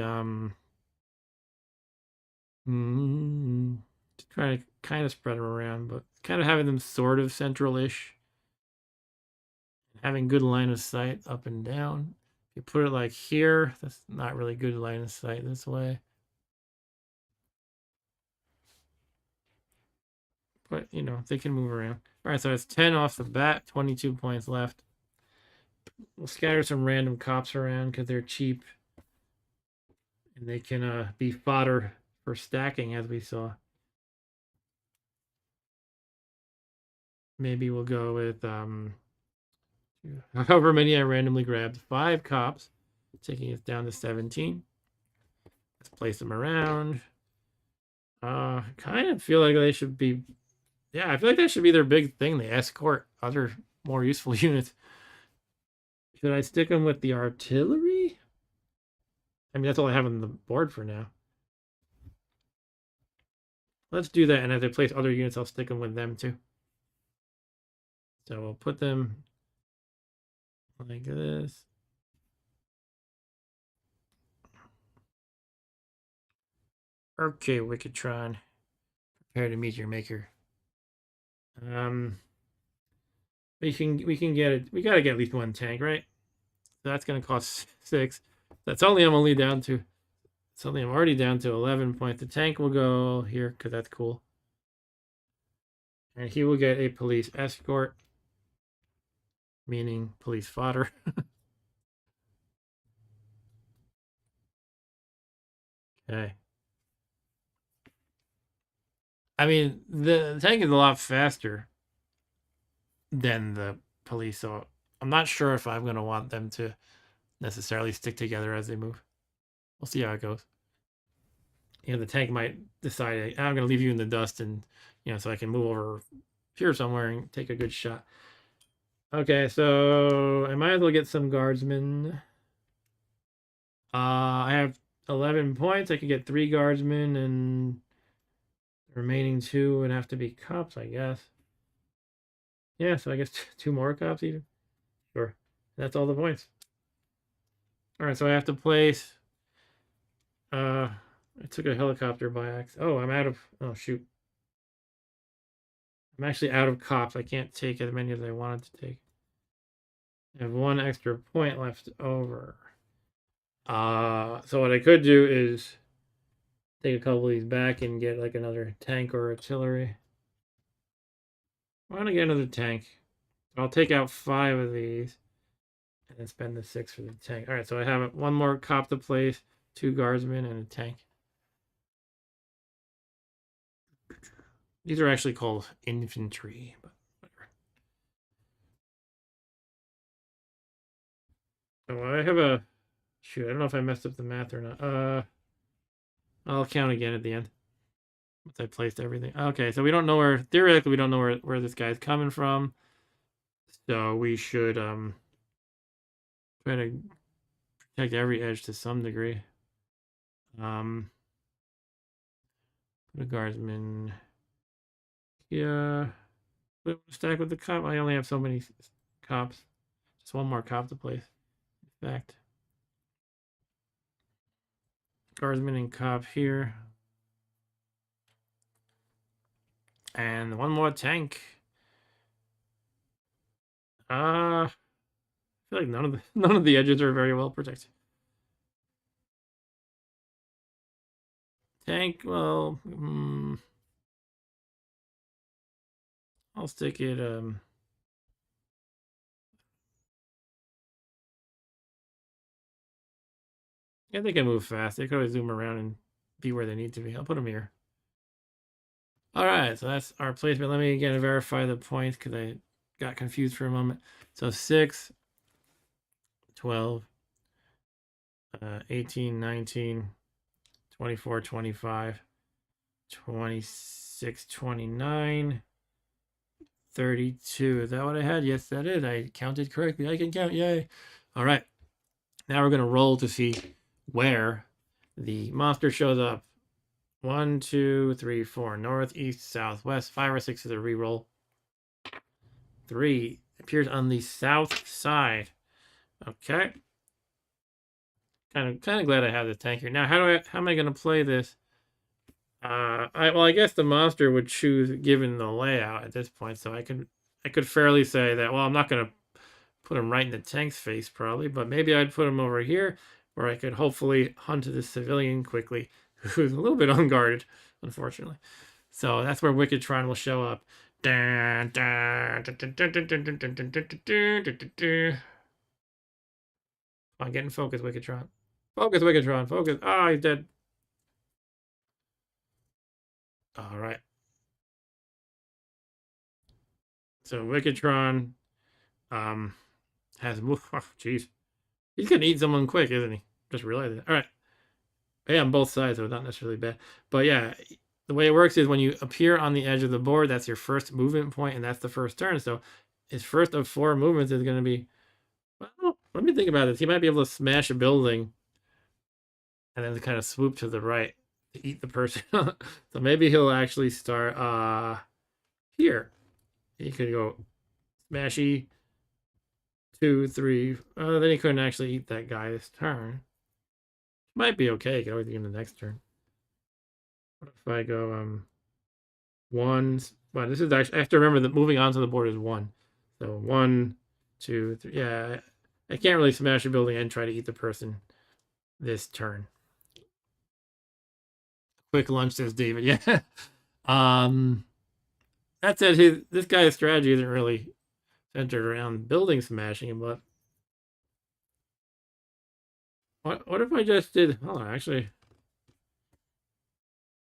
to try to kind of spread them around, but kind of having them sort of central-ish. Having good line of sight up and down. If you put it like here, that's not really good line of sight this way. But, you know, they can move around. All right, so it's 10 off the bat, 22 points left. We'll scatter some random cops around because they're cheap. And they can be fodder for stacking, as we saw. Maybe we'll go with however many I randomly grabbed. 5 cops, taking us down to 17. Let's place them around. Kind of feel like they should be... Yeah, I feel like that should be their big thing. They escort other more useful units. Should I stick them with the artillery? I mean, that's all I have on the board for now. Let's do that, and as I place other units, I'll stick them with them too. So we'll put them like this. Okay, Wickedtron. Prepare to meet your maker. We can get it. We gotta get at least 1 tank, right? So that's gonna cost 6. That's only I'm only down to. It's only I'm already down to 11 points. The tank will go here because that's cool. And he will get a police escort, meaning police fodder. Okay. I mean, the tank is a lot faster than the police, so I'm not sure if I'm going to want them to necessarily stick together as they move. We'll see how it goes. You know, the tank might decide, I'm going to leave you in the dust, and, you know, so I can move over here somewhere and take a good shot. Okay, so I might as well get some guardsmen. I have 11 points. I could get 3 guardsmen, and the remaining 2 would have to be cops, I guess. Yeah, so I guess 2 more cops even. Sure. That's all the points. All right, so I have to place. I took a helicopter by accident. Oh, I'm out of. Oh shoot. I'm actually out of cops. I can't take as many as I wanted to take. I have 1 extra point left over. So what I could do is take a couple of these back and get like another tank or artillery. I want to get another tank. I'll take out 5 of these and then spend the 6 for the tank. All right, so I have 1 more cop to place, 2 guardsmen, and a tank. These are actually called infantry, but whatever. Oh, I have a shoot. I don't know if I messed up the math or not. I'll count again at the end once I placed everything. Okay, so we don't know where theoretically we don't know where this guy's coming from. So we should try to protect every edge to some degree. Put a guardsman. Yeah. Stack with the cop. I only have so many cops. Just one more cop to place. In fact. Guardsman and cop here. And one more tank. I feel like none of the edges are very well protected. Tank, well, I'll stick it. Yeah, they can move fast. They could always zoom around and be where they need to be. I'll put them here. All right, so that's our placement. Let me again verify the points because I got confused for a moment. So 6, 12, 18, 19, 24, 25, 26, 29, 32. Is that what I had? Yes, that is. I counted correctly. I can count. Yay. All right. Now we're going to roll to see where the monster shows up. 1, 2, 3, 4. North, east, south, west. 5 or 6 is a reroll. 3 appears on the south side. Okay. Kind of glad I have the tank here. Now, how am I going to play this? I guess the monster would choose given the layout at this point, so I could fairly say that. Well, I'm not going to put him right in the tank's face probably, but maybe I'd put him over here where I could hopefully hunt the civilian quickly, who's a little bit unguarded, unfortunately. So that's where Wickedtron will show up. Come on, get in focus, Wickedtron. Focus, Wickedtron, focus. Ah, he's dead. All right. So Wickedtron has moved. Oh, jeez. He's gonna eat someone quick, isn't he? Just realized it. All right. Yeah, on both sides, so not necessarily bad. But yeah, the way it works is when you appear on the edge of the board, that's your first movement point, and that's the first turn. So his first of 4 movements is going to be, well, let me think about this. He might be able to smash a building and then kind of swoop to the right to eat the person. So maybe he'll actually start here. He could go smashy 2, 3. Then he couldn't actually eat that guy this turn. Might be okay. He can always eat him the next turn. What if I go 1? Well, this is actually, I have to remember that moving onto the board is 1. So 1, 2, 3. Yeah, I can't really smash a building and try to eat the person this turn. Quick lunch, says David. Yeah. That said, this guy's strategy isn't really centered around building smashing, but what if I just did? Hold on, actually,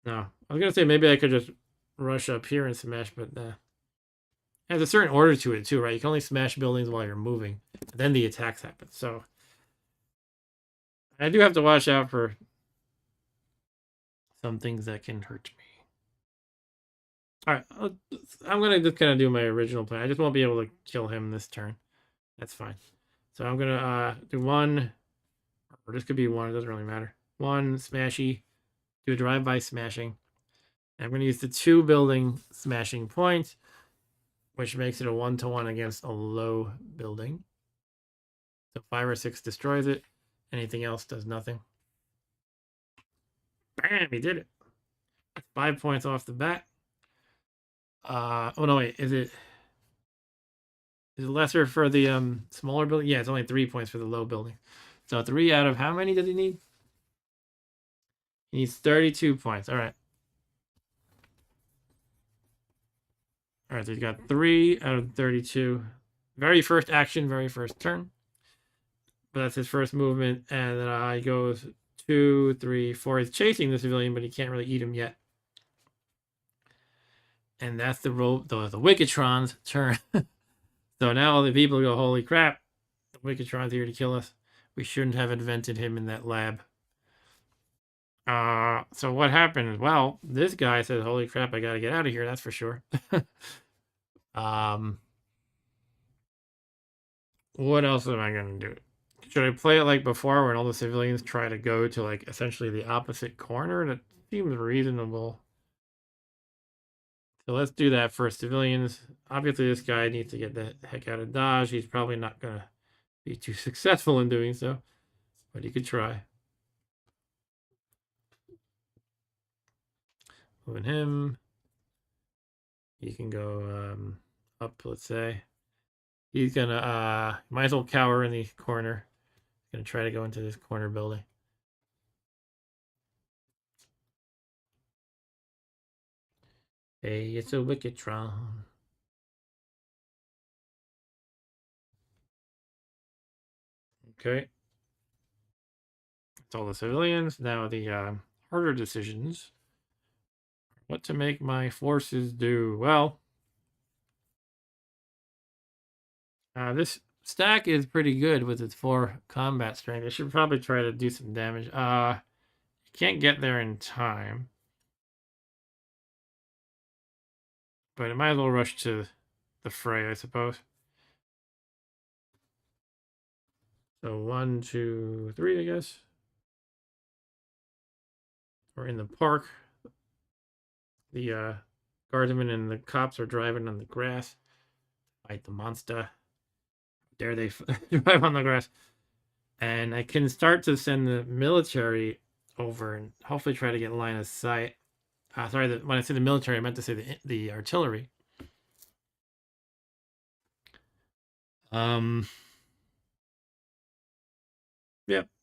no. I was gonna say maybe I could just rush up here and smash, but there's a certain order to it too, right? You can only smash buildings while you're moving, then the attacks happen. So I do have to watch out for some things that can hurt me. All right, I'm gonna just kind of do my original plan. I just won't be able to kill him this turn. That's fine. So I'm gonna do 1, or this could be 1. It doesn't really matter. 1 smashy, do a drive-by smashing. I'm gonna use the 2 building smashing point, which makes it a 1-to-1 against a low building. So 5 or 6 destroys it. Anything else does nothing. Bam! He did it. 5 points off the bat. Oh no, wait. Is it lesser for the smaller building? Yeah, it's only 3 points for the low building. So 3 out of how many does he need? He needs 32 points. All right. All right, so he's got 3 out of 32. Very first action, very first turn. But that's his first movement. And then he goes 2, 3, 4. He's chasing the civilian, but he can't really eat him yet. And that's the Wickedtron's turn. So now all the people go, holy crap, the Wickedtron's here to kill us. We shouldn't have invented him in that lab. So what happened? Well, this guy says, holy crap, I gotta get out of here, that's for sure. um, what else am I gonna do? Should I play it like before when all the civilians try to go to like essentially the opposite corner? That seems reasonable. So let's do that for civilians. Obviously, this guy needs to get the heck out of Dodge. He's probably not gonna be too successful in doing so, but he could try. Moving him. He can go up, let's say. He's gonna might as well cower in the corner. He's gonna try to go into this corner building. Hey, it's a Wickedtron. Okay. It's all the civilians. Now the harder decisions. What to make my forces do? Well, this stack is pretty good with its 4 combat strength. I should probably try to do some damage. Can't get there in time. But I might as well rush to the fray, I suppose. So 1, 2, 3, I guess. We're in the park. The guardsmen and the cops are driving on the grass. Fight the monster. Dare they drive on the grass. And I can start to send the military over and hopefully try to get line of sight. Sorry, when I say the military, I meant to say the artillery. Yep.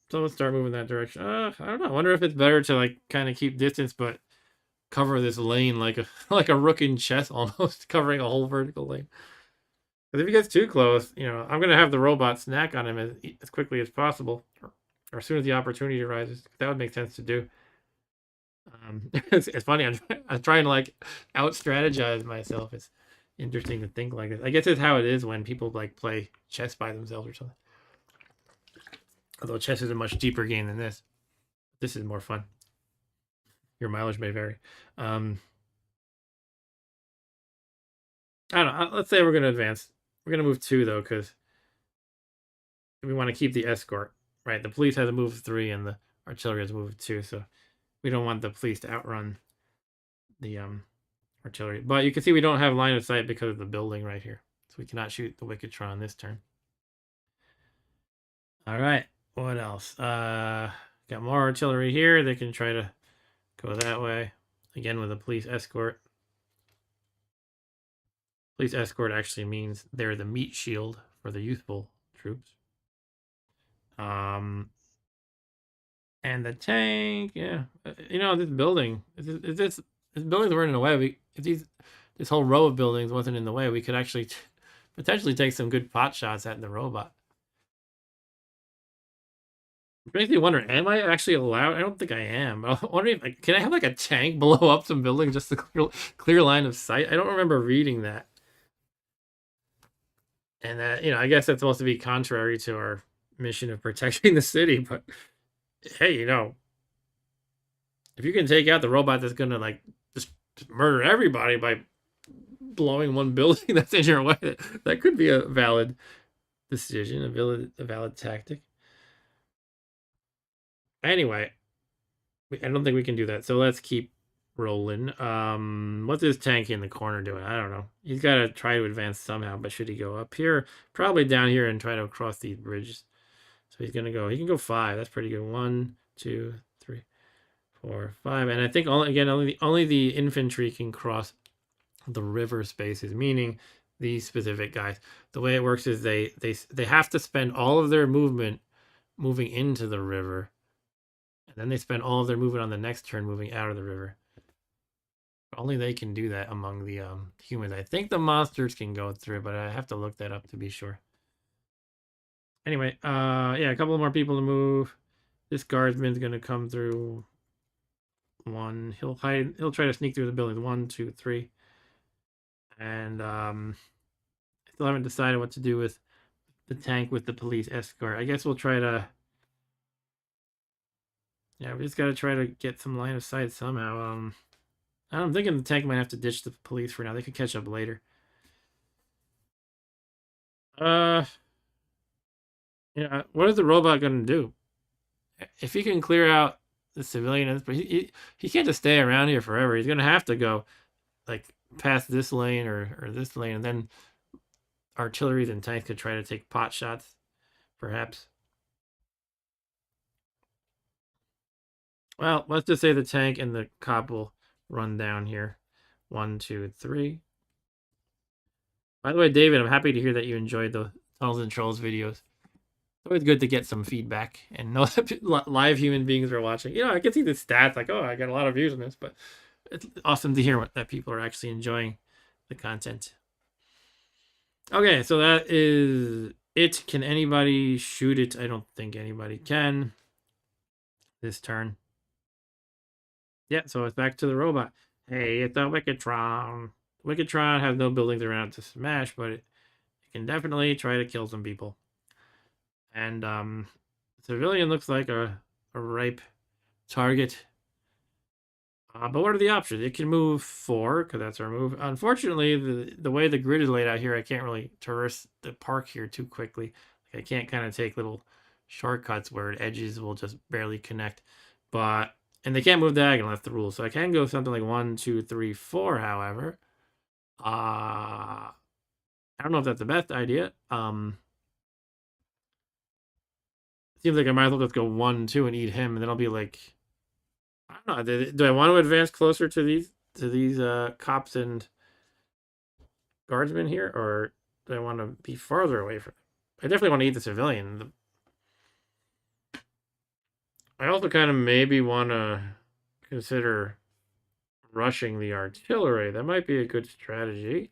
So let's start moving that direction. I don't know. I wonder if it's better to like kind of keep distance, but cover this lane like a like a rook in chess, almost covering a whole vertical lane. Because if he gets too close, I'm gonna have the robot snack on him as quickly as possible, or as soon as the opportunity arises. That would make sense to do. It's funny. I'm trying to like out strategize myself. It's interesting to think like this. I guess it's how it is when people like play chess by themselves or something. Although chess is a much deeper game than this. This is more fun. Your mileage may vary. I don't know. Let's say we're going to advance. We're going to move 2, though, because we want to keep the escort, right? The police has to move 3, and the artillery has to move 2, so we don't want the police to outrun the artillery. But you can see we don't have line of sight because of the building right here. So we cannot shoot the Wickedtron this turn. All right. What else? Got more artillery here. They can try to go that way. Again, with a police escort. Police escort actually means they're the meat shield for the youthful troops. And the tank, yeah. This building, this buildings weren't in the way. If this whole row of buildings wasn't in the way, we could actually potentially take some good pot shots at the robot. It makes me wonder, am I actually allowed? I don't think I am. I'm wondering if can I have like a tank blow up some buildings just to clear line of sight? I don't remember reading that. And I guess that's supposed to be contrary to our mission of protecting the city, but hey, if you can take out the robot that's gonna like just murder everybody by blowing one building that's in your way, that could be a valid decision, a valid tactic. Anyway, I don't think we can do that, so let's keep rolling. What's this tank in the corner doing? I don't know. He's got to try to advance somehow, but should he go up here? Probably down here and try to cross these bridges. So he's gonna go. He can go 5. That's pretty good. 1, 2, 3, 4, 5, and I think only the infantry can cross the river spaces, meaning these specific guys. The way it works is they have to spend all of their movement moving into the river, and then they spend all of their movement on the next turn moving out of the river. Only they can do that among the humans. I think the monsters can go through, but I have to look that up to be sure. Anyway, yeah, a couple more people to move. This guardsman's gonna come through 1. He'll try to sneak through the buildings. 1, 2, 3. And I still haven't decided what to do with the tank with the police escort. I guess we'll try to. Yeah, we just got to try to get some line of sight somehow. I'm thinking the tank might have to ditch the police for now. They could catch up later. Uh, yeah. What is the robot gonna do? If he can clear out the civilians, but he can't just stay around here forever. He's gonna have to go like past this lane or this lane, and then artilleries and tanks could try to take pot shots, perhaps. Well, let's just say the tank and the cop will run down here. 1, 2, 3. By the way, David, I'm happy to hear that you enjoyed the Tunnels and Trolls videos. It's always good to get some feedback and know that live human beings are watching. I can see the stats like, oh, I got a lot of views on this, but it's awesome to hear that people are actually enjoying the content. Okay, so that is it. Can anybody shoot it? I don't think anybody can this turn. Yeah, so it's back to the robot. Hey, it's a Wickedtron. Wickedtron has no buildings around to smash, but it can definitely try to kill some people. And civilian looks like a ripe target. But what are the options? It can move 4, because that's our move. Unfortunately, the way the grid is laid out here, I can't really traverse the park here too quickly. I can't kind of take little shortcuts where edges will just barely connect. And they can't move diagonal, that's the rule. So I can go something like 1, 2, 3, 4, however. I don't know if that's the best idea. Seems like I might as well just go 1, 2 and eat him, and then I'll be like, I don't know. Do I want to advance closer to these cops and guardsmen here, or do I want to be farther away from them? I definitely want to eat the civilian. I also kind of maybe want to consider rushing the artillery. That might be a good strategy.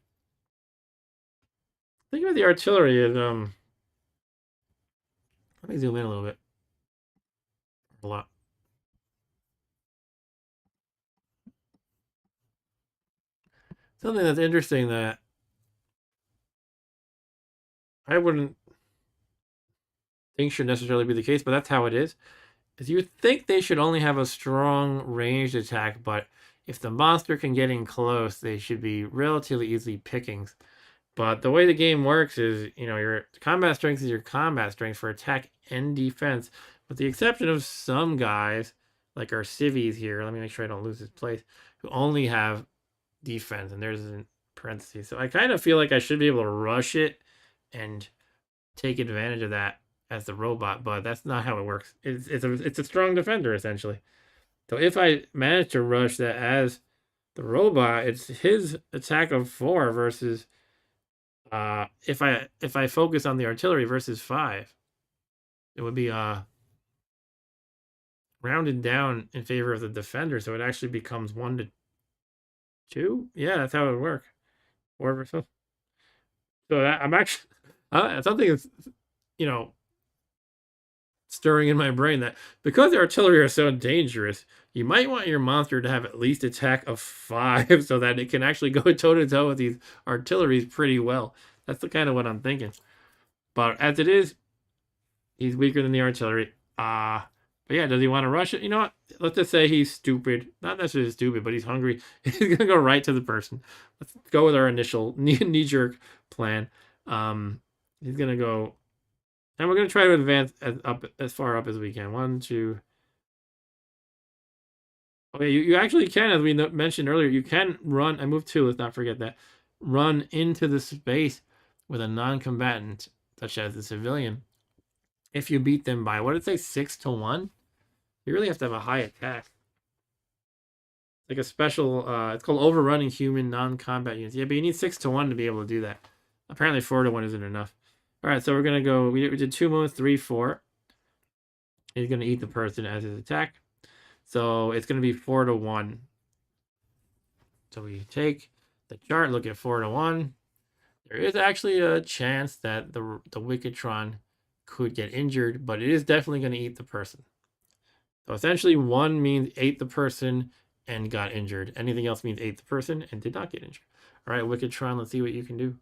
Think about the artillery is let me zoom in a little bit. A lot. Something that's interesting that I wouldn't think should necessarily be the case, but that's how it is you think they should only have a strong ranged attack, but if the monster can get in close, they should be relatively easily pickings. But the way the game works is, your combat strength is your combat strength for attack and defense, with the exception of some guys, like our civvies here. Let me make sure I don't lose this place, who only have defense, and there's in parentheses. So I kind of feel like I should be able to rush it and take advantage of that as the robot, but that's not how it works. It's a strong defender essentially. So if I manage to rush that as the robot, it's his attack of 4 versus if I focus on the artillery versus 5, it would be rounded down in favor of the defender, so it actually becomes 1 to 2. Yeah, that's how it would work. 4 versus. So I'm actually something that's stirring in my brain that because the artillery are so dangerous, you might want your monster to have at least attack of 5 so that it can actually go toe to toe with these artilleries pretty well. That's the kind of what I'm thinking. But as it is, he's weaker than the artillery. But yeah, does he want to rush it? You know what? Let's just say he's stupid. Not necessarily stupid, but he's hungry. He's gonna go right to the person. Let's go with our initial knee-jerk plan. He's gonna go. And we're going to try to advance as far up as we can. 1, 2. Okay, you actually can, as we mentioned earlier, you can run. I moved 2, let's not forget that. Run into the space with a non-combatant, such as the civilian. If you beat them by, what did it say, 6 to 1? You really have to have a high attack. Like a special, it's called overrunning human non-combat units. Yeah, but you need 6 to 1 to be able to do that. Apparently 4 to 1 isn't enough. All right, so we're going to go, we did 2 moves, 3, 4. He's going to eat the person as his attack. So it's going to be 4 to 1. So we take the chart, look at 4 to 1. There is actually a chance that the Wickedtron could get injured, but it is definitely going to eat the person. So essentially 1 means ate the person and got injured. Anything else means ate the person and did not get injured. All right, Wickedtron, let's see what you can do.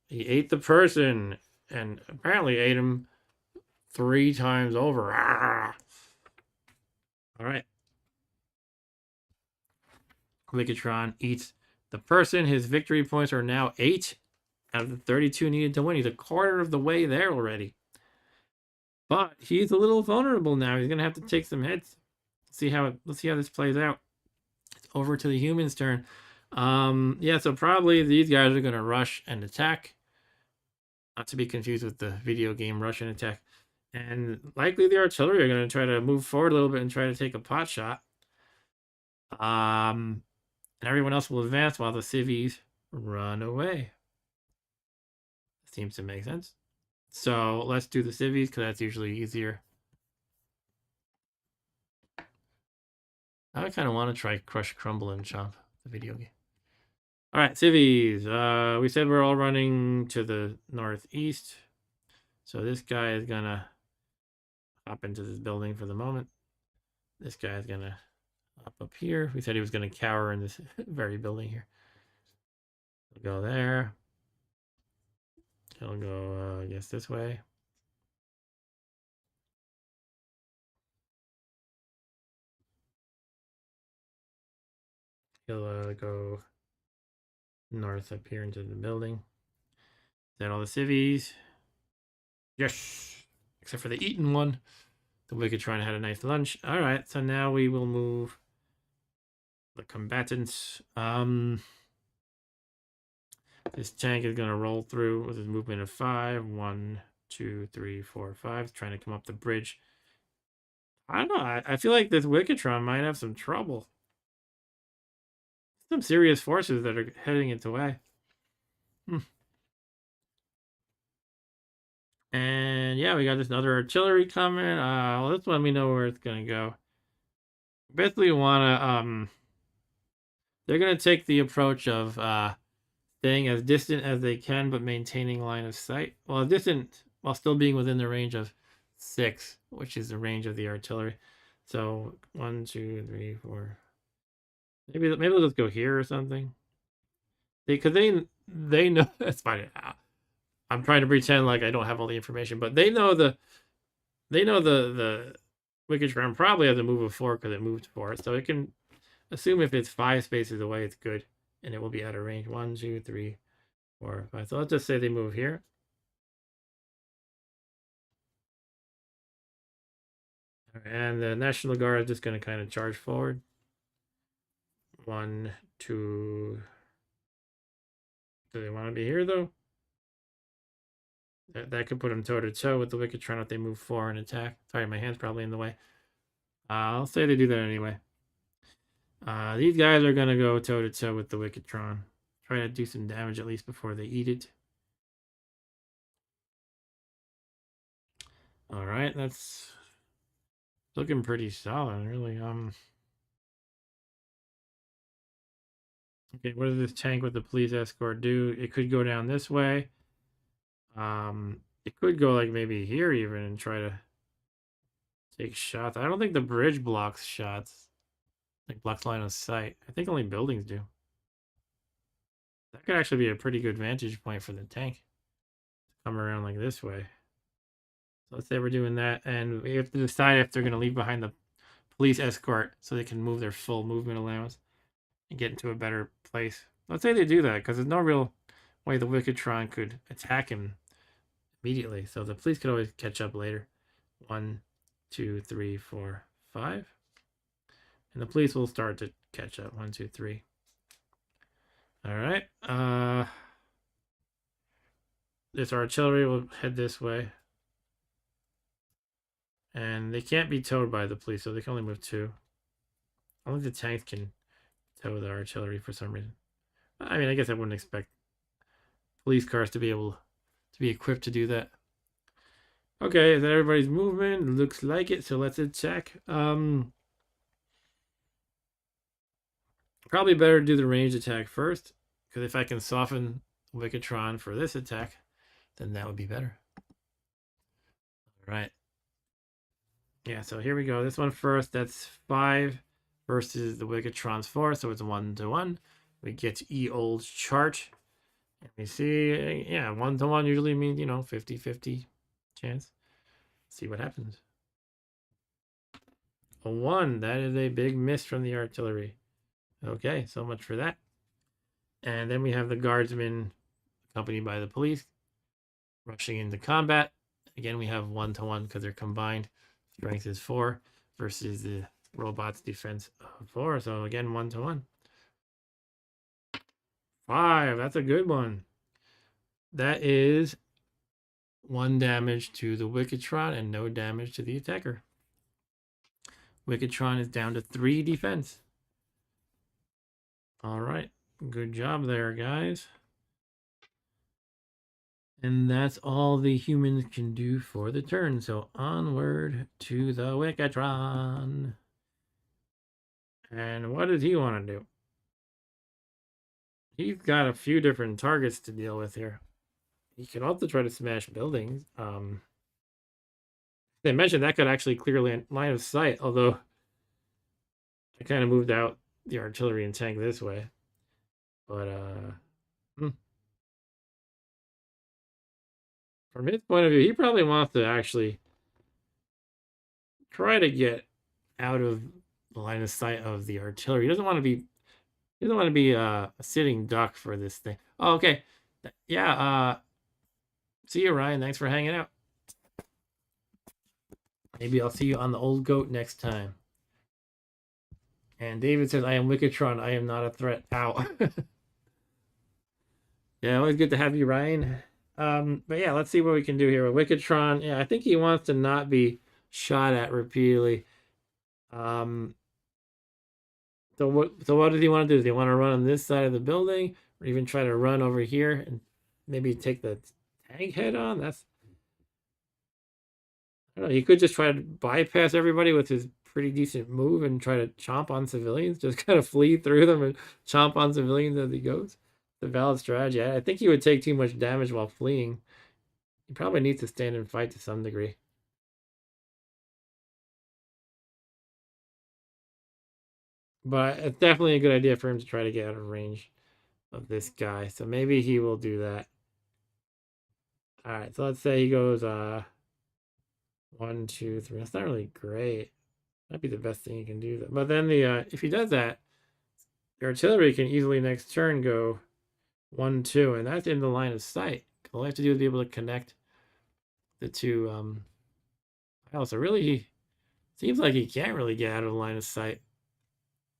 He ate the person, and apparently ate him 3 times over. Ah! All right. Wickedtron eats the person. His victory points are now 8 out of the 32 needed to win. He's a quarter of the way there already. But he's a little vulnerable now. He's gonna have to take some hits. Let's see how this plays out. It's over to the humans' turn. Yeah, so probably these guys are gonna rush and attack. Not to be confused with the video game rush and attack. And likely the artillery are gonna try to move forward a little bit and try to take a pot shot. And everyone else will advance while the civvies run away. Seems to make sense. So let's do the civvies because that's usually easier. I kind of want to try Crush, Crumble, and Chomp, the video game. All right, civvies. We said we're all running to the northeast. So this guy is going to hop into this building for the moment. This guy is going to hop up here. We said he was going to cower in this very building here. We'll go there. He'll go, I guess, this way. He'll go north up here into the building. Is that all the civvies? Yes! Except for the eaten one. The Wickedtron had a nice lunch. Alright, so now we will move the combatants. This tank is going to roll through with a movement of 5. 1, 2, 3, 4, 5. Trying to come up the bridge. I don't know. I feel like this Wickedtron might have some trouble. Some serious forces that are heading its way. And yeah, we got this other artillery coming. Well, this one we know where it's going to go. Basically, want to they're going to take the approach of staying as distant as they can, but maintaining line of sight. Well, distant while still being within the range of 6, which is the range of the artillery. So 1, 2, 3, 4. Maybe they'll just go here or something. Because they know that's fine. I'm trying to pretend like I don't have all the information, but they know the Wickedtron probably has a move of 4 because it moved 4, so it can assume if it's 5 spaces away, it's good, and it will be out of range. 1, 2, 3, 4, 5. So let's just say they move here. And the National Guard is just going to kind of charge forward. 1, 2. Do they want to be here though? That could put them toe to toe with the Wickedtron if they move 4 and attack. Sorry, my hand's probably in the way. I'll say they do that anyway. These guys are going to go toe to toe with the Wickedtron. Try to do some damage at least before they eat it. All right, that's looking pretty solid, really. Okay, what does this tank with the police escort do? It could go down this way. It could go like maybe here even and try to take shots. I don't think the bridge blocks shots. Like blocks line of sight. I think only buildings do. That could actually be a pretty good vantage point for the tank. Come around like this way. So let's say we're doing that, and we have to decide if they're going to leave behind the police escort so they can move their full movement allowance and get into a better place. Let's say they do that, because there's no real way the Wickedtron could attack him immediately. So the police could always catch up later. 1, 2, 3, 4, 5. And the police will start to catch up. 1, 2, 3. All right. This artillery will head this way. And they can't be towed by the police, so they can only move 2. I don't think the tanks can tow the artillery for some reason. I mean, I guess I wouldn't expect police cars to be able to be equipped to do that. Okay, is that everybody's movement? Looks like it, so let's attack. Probably better to do the ranged attack first, because if I can soften Wickedtron for this attack, then that would be better. All right. Yeah, so here we go. This one first, that's 5 versus the Wickedtron's 4, so it's 1 to 1. We get to old chart. And we see, yeah, 1-to-1 usually means, 50-50 chance. See what happens. A 1. That is a big miss from the artillery. Okay, so much for that. And then we have the guardsmen accompanied by the police rushing into combat. Again, we have 1-to-1 because they're combined. Strength is 4 versus the robot's defense of 4. So again, 1-to-1. 5. That's a good one. That is 1 damage to the Wickedtron and no damage to the attacker. Wickedtron is down to 3 defense. All right. Good job there, guys. And that's all the humans can do for the turn. So onward to the Wickedtron. And what does he want to do? He's got a few different targets to deal with here. He can also try to smash buildings. They mentioned that could actually clear line of sight, although I kind of moved out the artillery and tank this way. But from his point of view, he probably wants to actually try to get out of the line of sight of the artillery. He doesn't want to be a sitting duck for this thing. Oh, okay. Yeah, see you, Ryan. Thanks for hanging out. Maybe I'll see you on the old goat next time. And David says, I am Wickedtron. I am not a threat. Ow. Yeah, always good to have you, Ryan. But yeah, let's see what we can do here with Wickedtron. Yeah, I think he wants to not be shot at repeatedly. So what does he want to do? Does he want to run on this side of the building, or even try to run over here and maybe take the tank head on? I don't know. He could just try to bypass everybody with his pretty decent move and try to chomp on civilians, just kind of flee through them and chomp on civilians as he goes. It's a valid strategy. I think he would take too much damage while fleeing. He probably needs to stand and fight to some degree. But it's definitely a good idea for him to try to get out of range of this guy. So maybe he will do that. All right, so let's say he goes 1, 2, 3. That's not really great. That'd be the best thing he can do. But then if he does that, the artillery can easily next turn go 1, 2, and that's in the line of sight. All I have to do is be able to connect the two. So really, seems like he can't really get out of the line of sight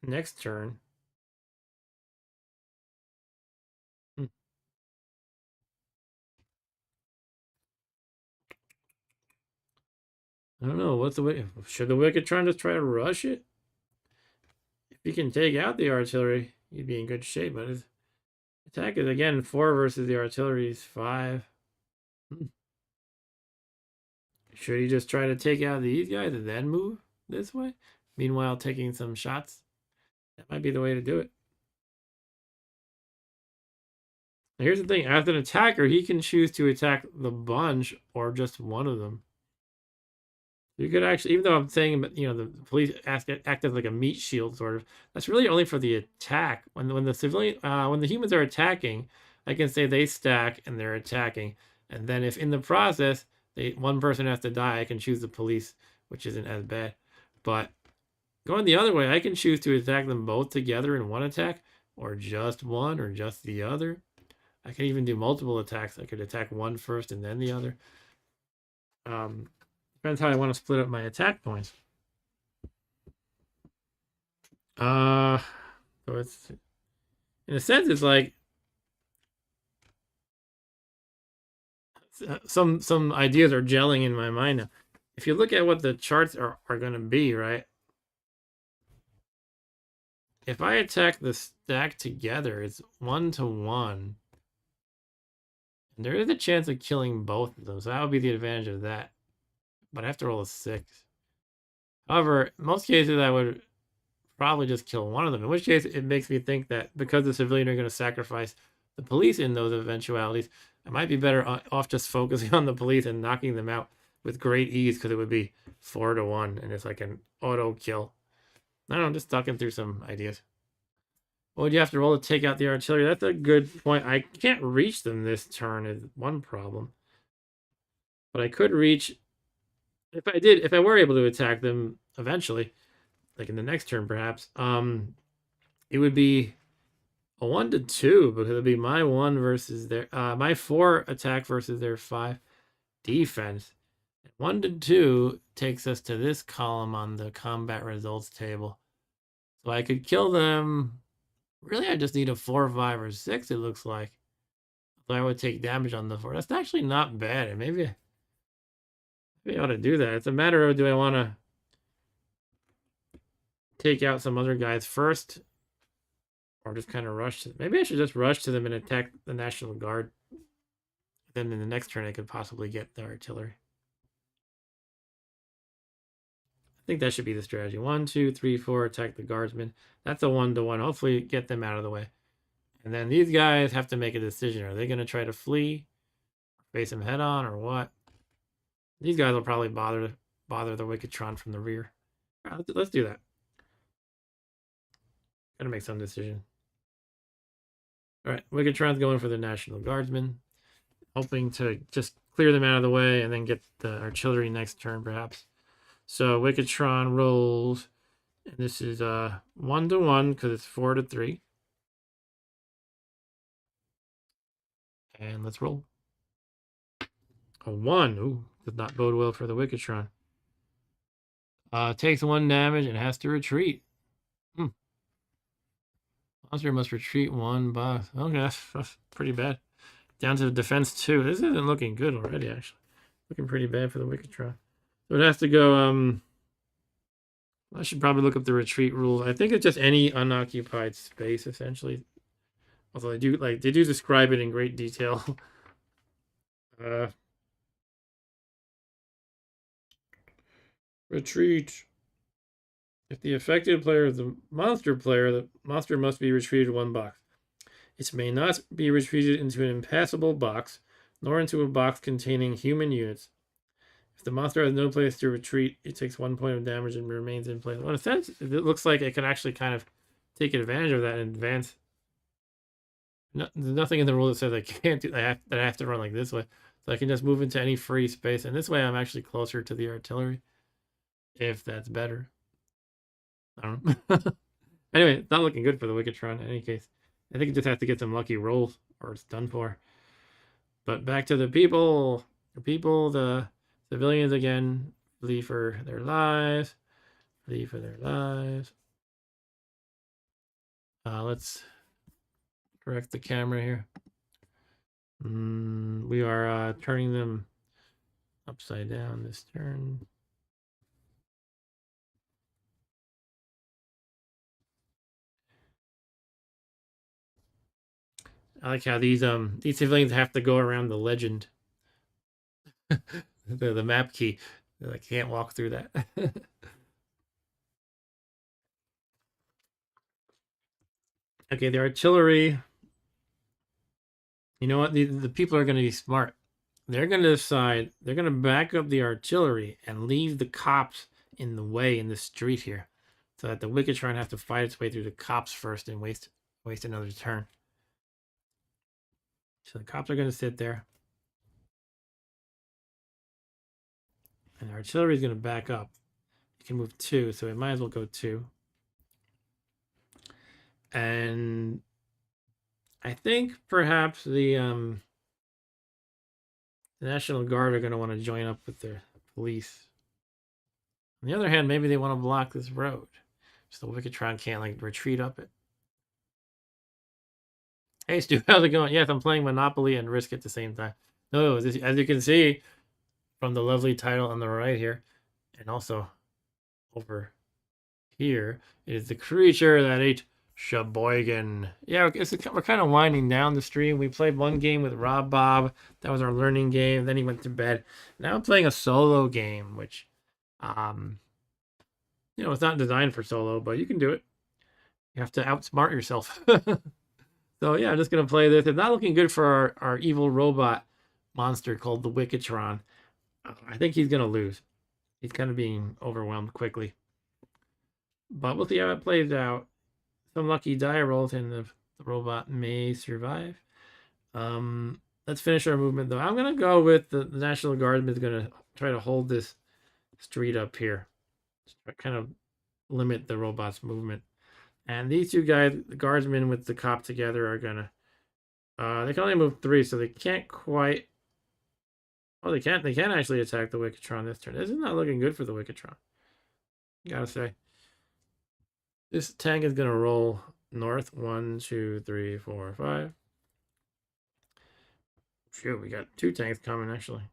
next turn. I don't know. What's the way? Should the Wickedtron just try to rush it? If he can take out the artillery, he'd be in good shape. But his attack is again 4 versus the artillery's 5. Should he just try to take out these guys and then move this way? Meanwhile, taking some shots? That might be the way to do it. Now, here's the thing. As an attacker, he can choose to attack the bunch or just one of them. You could actually, even though I'm saying, the police act as like a meat shield, sort of. That's really only for the attack. When the humans are attacking, I can say they stack and they're attacking. And then if in the process, one person has to die, I can choose the police, which isn't as bad. But going the other way, I can choose to attack them both together in one attack, or just one, or just the other. I can even do multiple attacks. I could attack one first and then the other. Depends how I want to split up my attack points. So it's, in a sense, it's like some ideas are gelling in my mind now. If you look at what the charts are going to be, right? If I attack the stack together, it's 1-to-1. And there is a chance of killing both of them, so that would be the advantage of that. But I have to roll a 6. However, in most cases, I would probably just kill one of them. In which case, it makes me think that because the civilian are going to sacrifice the police in those eventualities, I might be better off just focusing on the police and knocking them out with great ease, because it would be 4-to-1, and it's like an auto kill. I don't know, I'm just talking through some ideas. What would you have to roll to take out the artillery? That's a good point. I can't reach them this turn is one problem. But I could reach if I were able to attack them eventually, like in the next turn perhaps, it would be a 1-2 because it'd be my 1 versus their my 4 attack versus their 5 defense. 1-2 takes us to this column on the combat results table. So I could kill them. Really, I just need a 4, 5, or 6, it looks like. So I would take damage on the 4. That's actually not bad. Maybe I ought to do that. It's a matter of do I want to take out some other guys first or just kind of rush to, maybe I should just rush to them and attack the National Guard. Then in the next turn I could possibly get the artillery. I think that should be the strategy. 1, 2, 3, 4, attack the guardsmen. That's a 1-1. Hopefully get them out of the way. And then these guys have to make a decision. Are they going to try to flee, face them head on, or what? These guys will probably bother the Wickedtron from the rear. Right, let's do that. Gotta make some decision. All right, Wickedtron's going for the National Guardsmen, hoping to just clear them out of the way and then get the artillery next turn, perhaps. So Wickedtron rolls, and this is 1-1 because it's 4-3. And let's roll. A 1. Ooh, does not bode well for the Wickedtron. Takes 1 damage and has to retreat. Monster must retreat 1 box. Okay, that's pretty bad. Down to the defense 2. This isn't looking good already, actually. Looking pretty bad for the Wickedtron. So it has to go, I should probably look up the retreat rules. I think it's just any unoccupied space, essentially. Although they do describe it in great detail. Retreat. If the affected player is the monster must be retreated 1 box. It may not be retreated into an impassable box, nor into a box containing human units. If the monster has no place to retreat, it takes 1 point of damage and remains in place. Well, in a sense, it looks like it can actually kind of take advantage of that in advance. No, there's nothing in the rule that says I can't do that. I have to run like this way. So I can just move into any free space. And this way I'm actually closer to the artillery. If that's better. I don't know. Anyway, it's not looking good for the Wickedtron in any case. I think it just has to get some lucky rolls or it's done for. But back to the people. The civilians again flee for their lives. Flee for their lives. Let's correct the camera here. We are turning them upside down this turn. I like how these civilians have to go around the legend. the map key. I can't walk through that. Okay, the artillery. You know what? The people are going to be smart. They're going to decide, they're going to back up the artillery and leave the cops in the way in the street here. So that the Wickedtron have to fight its way through the cops first and waste another turn. So the cops are going to sit there. And the artillery is going to back up. It can move 2, so it might as well go 2. And I think perhaps the National Guard are going to want to join up with the police. On the other hand, maybe they want to block this road. So the Wickedtron can't like retreat up it. Hey Stu, how's it going? Yes, I'm playing Monopoly and Risk at the same time. No, as you can see from the lovely title on the right here, and also over here, is the creature that ate Sheboygan. Yeah, we're kind of winding down the stream. We played one game with Rob Bob. That was our learning game. Then he went to bed. Now I'm playing a solo game, which, it's not designed for solo, but you can do it. You have to outsmart yourself. So yeah, I'm just gonna play this. It's not looking good for our evil robot monster called the Wickedtron. I think he's gonna lose. He's kind of being overwhelmed quickly. But we'll see how it plays out. some lucky die rolls and the robot may survive. Let's finish our movement though. I'm gonna go with the National Guardsman is gonna try to hold this street up here. Kind of limit the robot's movement. And these two guys, the guardsmen with the cop together, are gonna they can only move 3, so they can't quite. Oh, they can't. They can actually attack the Wicatron this turn. This is not looking good for the Wicatron. Gotta say, this tank is gonna roll north. 1, 2, 3, 4, 5. Shoot, we got 2 tanks coming actually.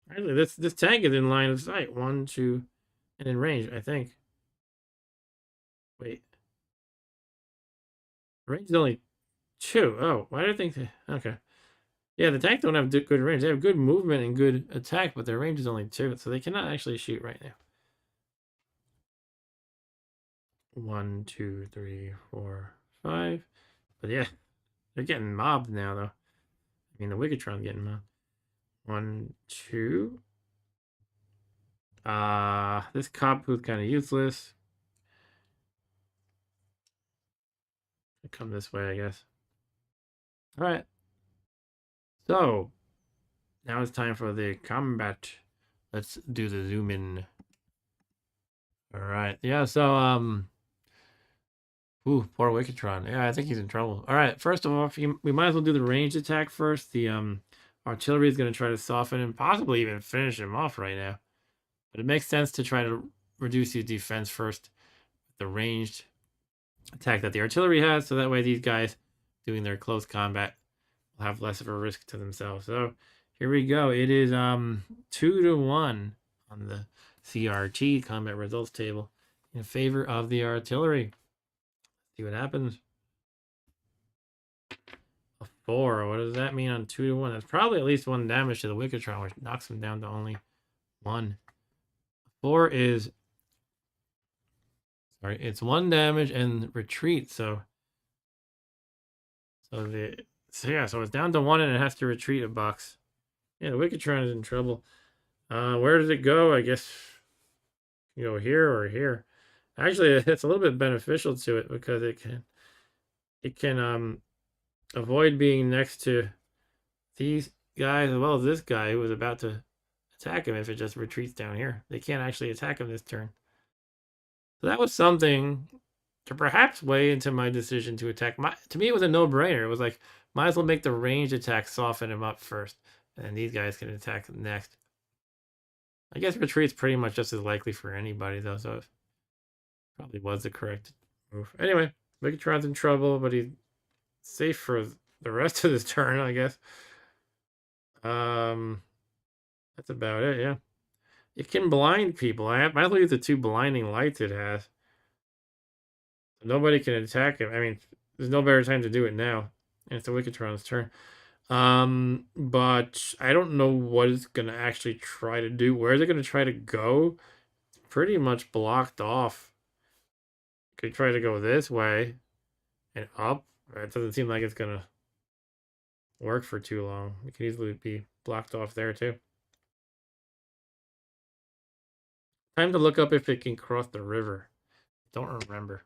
Actually, this tank is in line of sight. 1, 2, and in range. I think. Wait, range is only 2. Oh, why did I think that? Okay. Yeah, the tanks don't have good range. They have good movement and good attack, but their range is only 2, so they cannot actually shoot right now. 1, 2, 3, 4, 5. But yeah, they're getting mobbed now, though. I mean, the Wicatron's getting mobbed. 1, 2. This cop who's kind of useless. I'll come this way, I guess. All right. So now it's time for the combat. Let's do the zoom in. All right. Yeah. So ooh, poor Wicatron. Yeah, I think he's in trouble. All right. First of all, we might as well do the ranged attack first. The artillery is going to try to soften him, possibly even finish him off right now. But it makes sense to try to reduce his defense first. The ranged attack that the artillery has, so that way these guys doing their close combat will have less of a risk to themselves. So here we go. It is 2-1 on the CRT combat results table in favor of the artillery. See what happens. A 4. What does that mean on 2-1? That's probably at least 1 damage to the Wicatron, which knocks him down to only 1. 4 is sorry, it's 1 damage and retreat. So it's down to 1 and it has to retreat a box. Yeah, the Wicatron is in trouble. Where does it go? I guess you go here or here. Actually, it's a little bit beneficial to it because it can avoid being next to these guys as well as this guy who was about to attack him if it just retreats down here. They can't actually attack him this turn. So that was something to perhaps weigh into my decision to attack. To me, it was a no-brainer. It was like, might as well make the ranged attack soften him up first, and these guys can attack next. I guess retreat's pretty much just as likely for anybody, though, so it probably was the correct move. Anyway, Megatron's in trouble, but he's safe for the rest of this turn, I guess. That's about it, yeah. It can blind people. I might as well use the 2 blinding lights it has. Nobody can attack him. I mean, there's no better time to do it now. And it's the Wicatron's turn. But I don't know what it's gonna actually try to do. Where is it gonna try to go? It's pretty much blocked off. Could try to go this way and up. It doesn't seem like it's gonna work for too long. It could easily be blocked off there too. Time to look up if it can cross the river. Don't remember.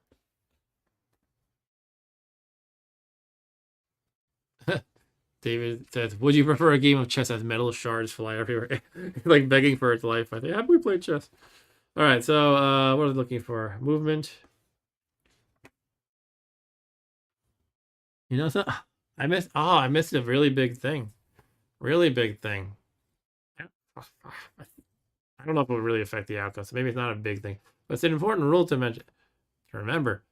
David says, would you prefer a game of chess as metal shards fly everywhere? Like begging for its life. I think, have we played chess? All right, so what are we looking for? Movement. You know, so I missed a really big thing. Really big thing. I don't know if it will really affect the outcome, so maybe it's not a big thing. But it's an important rule to mention. To remember,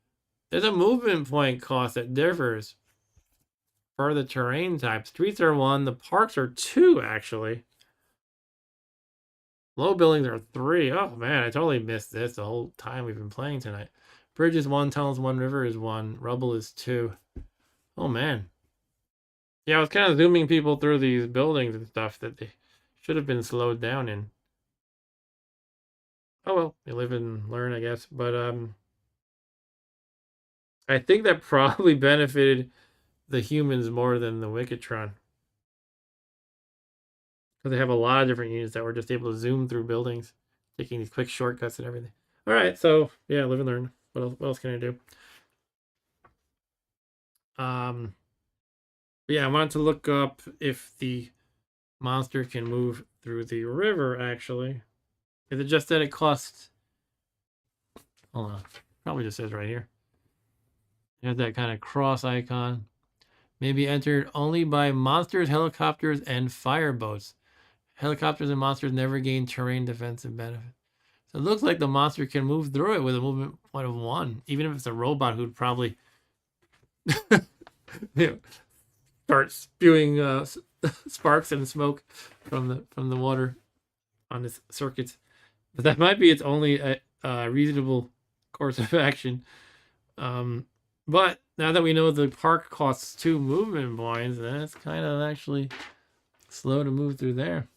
there's a movement point cost that differs for the terrain type. Streets are 1, the parks are 2, actually. Low buildings are 3. Oh man, I totally missed this the whole time we've been playing tonight. Bridge is 1, tunnels 1, river is 1, rubble is 2. Oh man. Yeah, I was kind of zooming people through these buildings and stuff that they should have been slowed down in. Oh well, you live and learn, I guess. But I think that probably benefited the humans more than the Wicatron. Because they have a lot of different units that were just able to zoom through buildings, taking these quick shortcuts and everything. All right, so yeah, live and learn. What else can I do? But yeah, I wanted to look up if the monster can move through the river, actually. Is it just that it costs... Hold on. Probably just says right here. It has that kind of cross icon. May be entered only by monsters, helicopters, and fireboats. Helicopters and monsters never gain terrain defensive benefit. So it looks like the monster can move through it with a movement point of 1, even if it's a robot who'd probably you know, start spewing sparks and smoke from the water on its circuits. But that might be its only reasonable course of action. But now that we know the park costs 2 movement points, then it's kind of actually slow to move through there.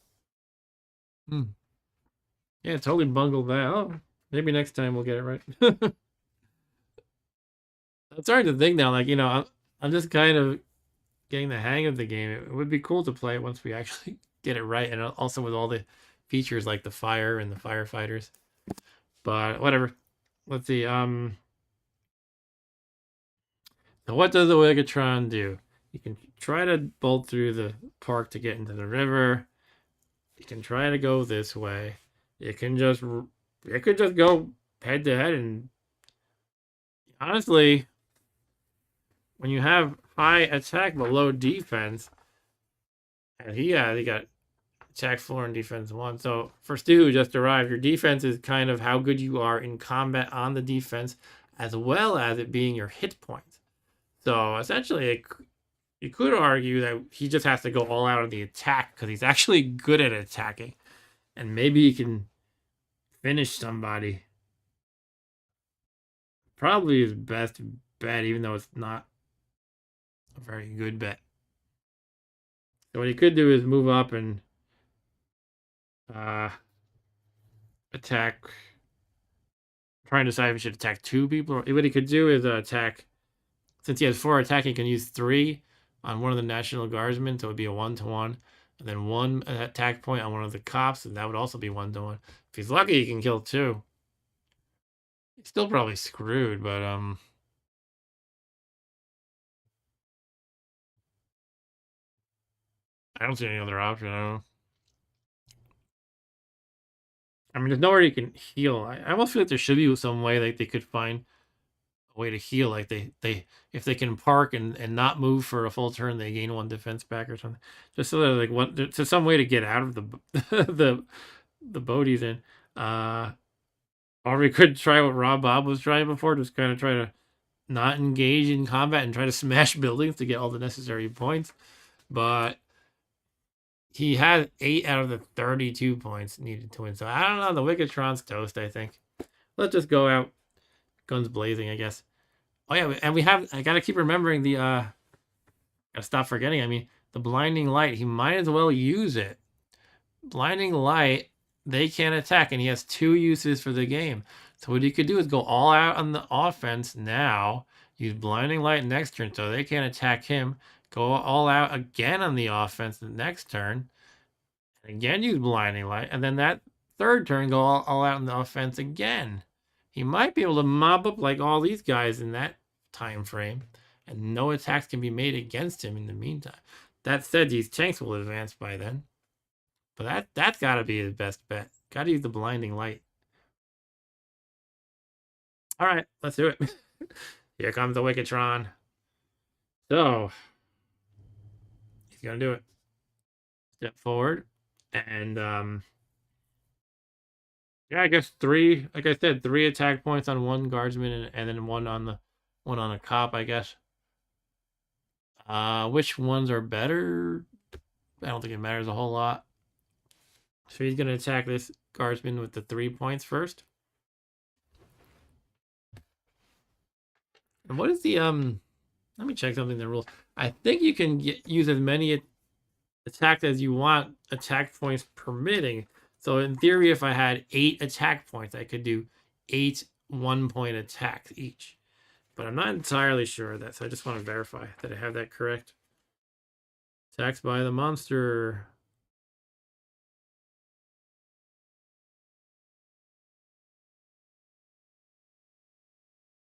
Yeah, totally bungled that. Oh, maybe next time we'll get it right. I'm starting to think now, like, I'm just kind of getting the hang of the game. It would be cool to play it once we actually get it right, and also with all the features like the fire and the firefighters. But whatever. Let's see. So what does the Wigatron do? You can try to bolt through the park to get into the river. You can try to go this way. It could just go head to head, and honestly, when you have high attack but low defense, and he got attack 4 and defense 1. So for Stu who just arrived, your defense is kind of how good you are in combat on the defense, as well as it being your hit points. So essentially, you could argue that he just has to go all out on the attack because he's actually good at attacking, and maybe he can finish somebody. Probably his best bet, even though it's not a very good bet. So what he could do is move up and attack. I'm trying to decide if he should attack 2 people. What he could do is attack. Since he has 4 attack, he can use 3 on one of the National Guardsmen, so it would be a 1-to-1. And then 1 attack point on one of the cops, and that would also be 1-to-1. If he's lucky, he can kill 2. He's still probably screwed, but I don't see any other option. I don't know. I mean, there's nowhere you can heal. I almost feel like there should be some way like they could find a way to heal. Like they if they can park and not move for a full turn, they gain 1 defense back or something. Just so that like there's some way to get out of the the boat he's in. Or we could try what Rob Bob was trying before, just kind of try to not engage in combat and try to smash buildings to get all the necessary points. But he had 8 out of the 32 points needed to win. So I don't know. The Wicketron's toast, I think. Let's just go out guns blazing, I guess. Oh yeah, and I gotta keep remembering the gotta stop forgetting. I mean, the blinding light. He might as well use it. Blinding light, they can't attack, and he has 2 uses for the game. So what he could do is go all out on the offense now. Use blinding light next turn, so they can't attack him. Go all out again on the offense the next turn. And again, use blinding light, and then that third turn go all out on the offense again. He might be able to mob up like all these guys in that time frame, and no attacks can be made against him in the meantime. That said, these tanks will advance by then. But that's got to be his best bet. Got to use the blinding light. All right, let's do it. Here comes the Wicketron. So he's gonna do it. Step forward, and yeah, I guess 3. Like I said, 3 attack points on 1 guardsman, and then one on a cop. I guess. Which ones are better? I don't think it matters a whole lot. So he's gonna attack this guardsman with the 3 points first. And what is the Let me check something in the rules. I think you can use as many attacks as you want, attack points permitting. So in theory, if I had 8 attack points, I could do 8 1-point attacks each. But I'm not entirely sure of that, so I just want to verify that I have that correct. Attacks by the monster.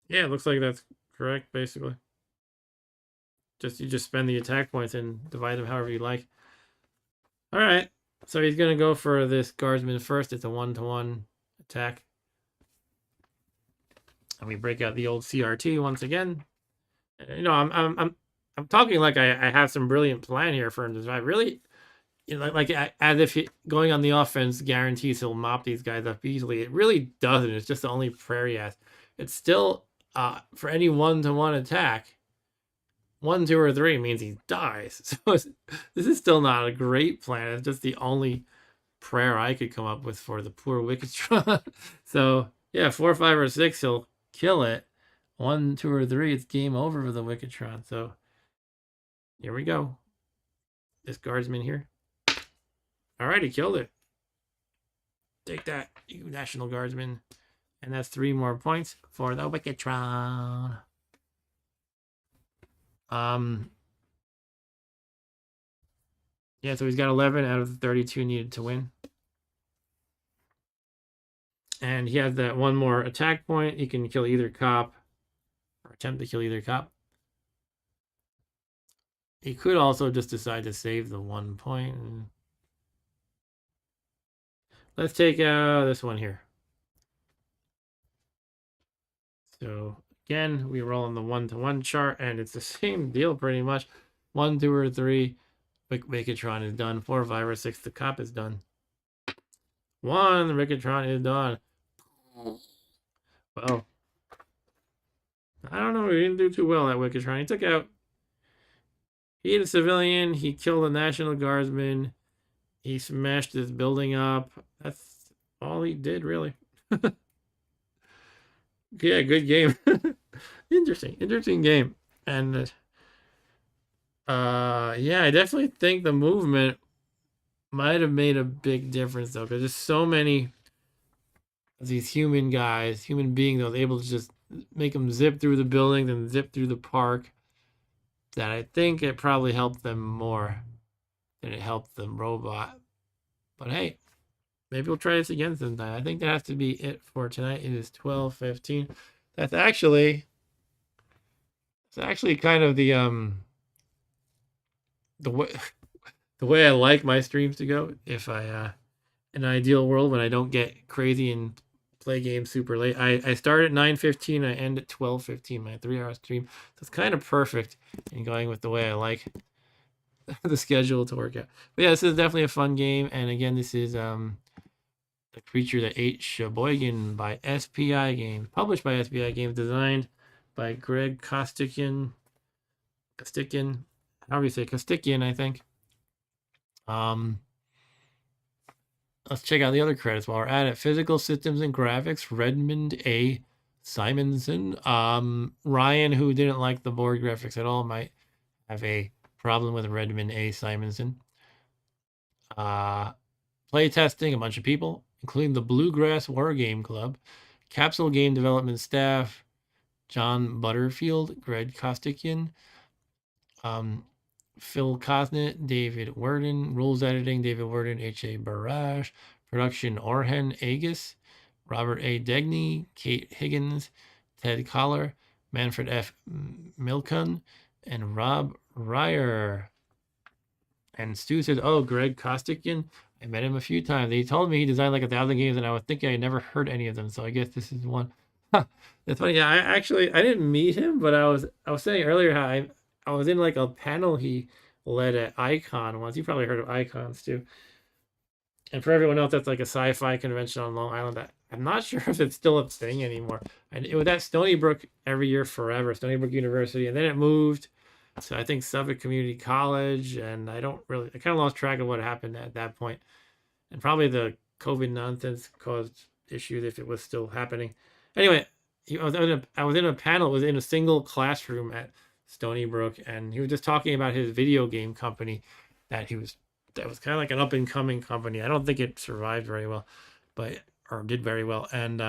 Yeah, it looks like that's correct, basically. You just spend the attack points and divide them however you like. All right. So he's gonna go for this guardsman first. It's a 1-to-1 attack. And we break out the old CRT once again. You know, I'm talking like I have some brilliant plan here for him to survive. Really, you know, like as if going on the offense guarantees he'll mop these guys up easily. It really doesn't. It's just the only prayer he has. It's still for any 1-to-1 attack, 1, 2, or 3 means he dies. So this is still not a great plan. It's just the only prayer I could come up with for the poor Wicketron. So yeah, 4, 5, or 6, he'll kill it. 1, 2, or 3, it's game over for the Wicketron. So here we go. This guardsman here. All right, he killed it. Take that, you National Guardsman. And that's 3 more points for the Wicketron. Yeah, so he's got 11 out of the 32 needed to win. And he has that 1 more attack point. He can kill either cop, or attempt to kill either cop. He could also just decide to save the 1 point. Let's take this one here. So again, we roll on the 1-to-1 chart, and it's the same deal pretty much. 1, 2, or 3, Wicketron is done. 4, 5, or 6, the cop is done. 1, the Wicketron is done. Well, I don't know. He didn't do too well at Wicketron. He took out. He hit a civilian. He killed a National Guardsman. He smashed this building up. That's all he did, really. Yeah, good game. Interesting game. And yeah, I definitely think the movement might have made a big difference though, because there's so many of these human beings that was able to just make them zip through the buildings and zip through the park, that I think it probably helped them more than it helped the robot. But hey, maybe we'll try this again sometime. I think that has to be it for tonight. It is 12:15. That's actually kind of the way the way I like my streams to go. If I in an ideal world, when I don't get crazy and play games super late, I start at 9:15, I end at 12:15. My 3-hour stream. So it's kind of perfect in going with the way I like the schedule to work out. But yeah, this is definitely a fun game. And again, this is The Creature That Ate Sheboygan by SPI Games, published by SPI Games, designed by Greg Kostikian, however you say, Kostikian, I think. Let's check out the other credits while we're at it. Physical Systems and Graphics, Redmond A. Simonson. Ryan, who didn't like the board graphics at all, might have a problem with Redmond A. Simonson. Play testing, a bunch of people, including the Bluegrass Wargame Club, Capsule Game Development staff, John Butterfield, Greg Kostikian, Phil Cosnett, David Worden, rules editing, David Worden, H.A. Barash, production, Orhan Agus, Robert A. Degny, Kate Higgins, Ted Collar, Manfred F. Milcon, and Rob Ryer. And Stu says, oh, Greg Kostikian, I met him a few times. He told me he designed like 1,000 games, and I was thinking I never heard any of them, so I guess this is one. That's funny. Yeah, I didn't meet him, but I was saying earlier how I was in like a panel he led at Icon once. You probably heard of Icons too. And for everyone else, that's like a sci-fi convention on Long Island. I'm not sure if it's still a thing anymore. And it was at Stony Brook every year forever, Stony Brook University, and then it moved to I think Suffolk Community College, and I kind of lost track of what happened at that point. And probably the COVID nonsense caused issues if it was still happening. Anyway, I was in a panel. It was in a single classroom at Stony Brook, and he was just talking about his video game company that was kind of like an up and coming company. I don't think it survived very well, or did very well. And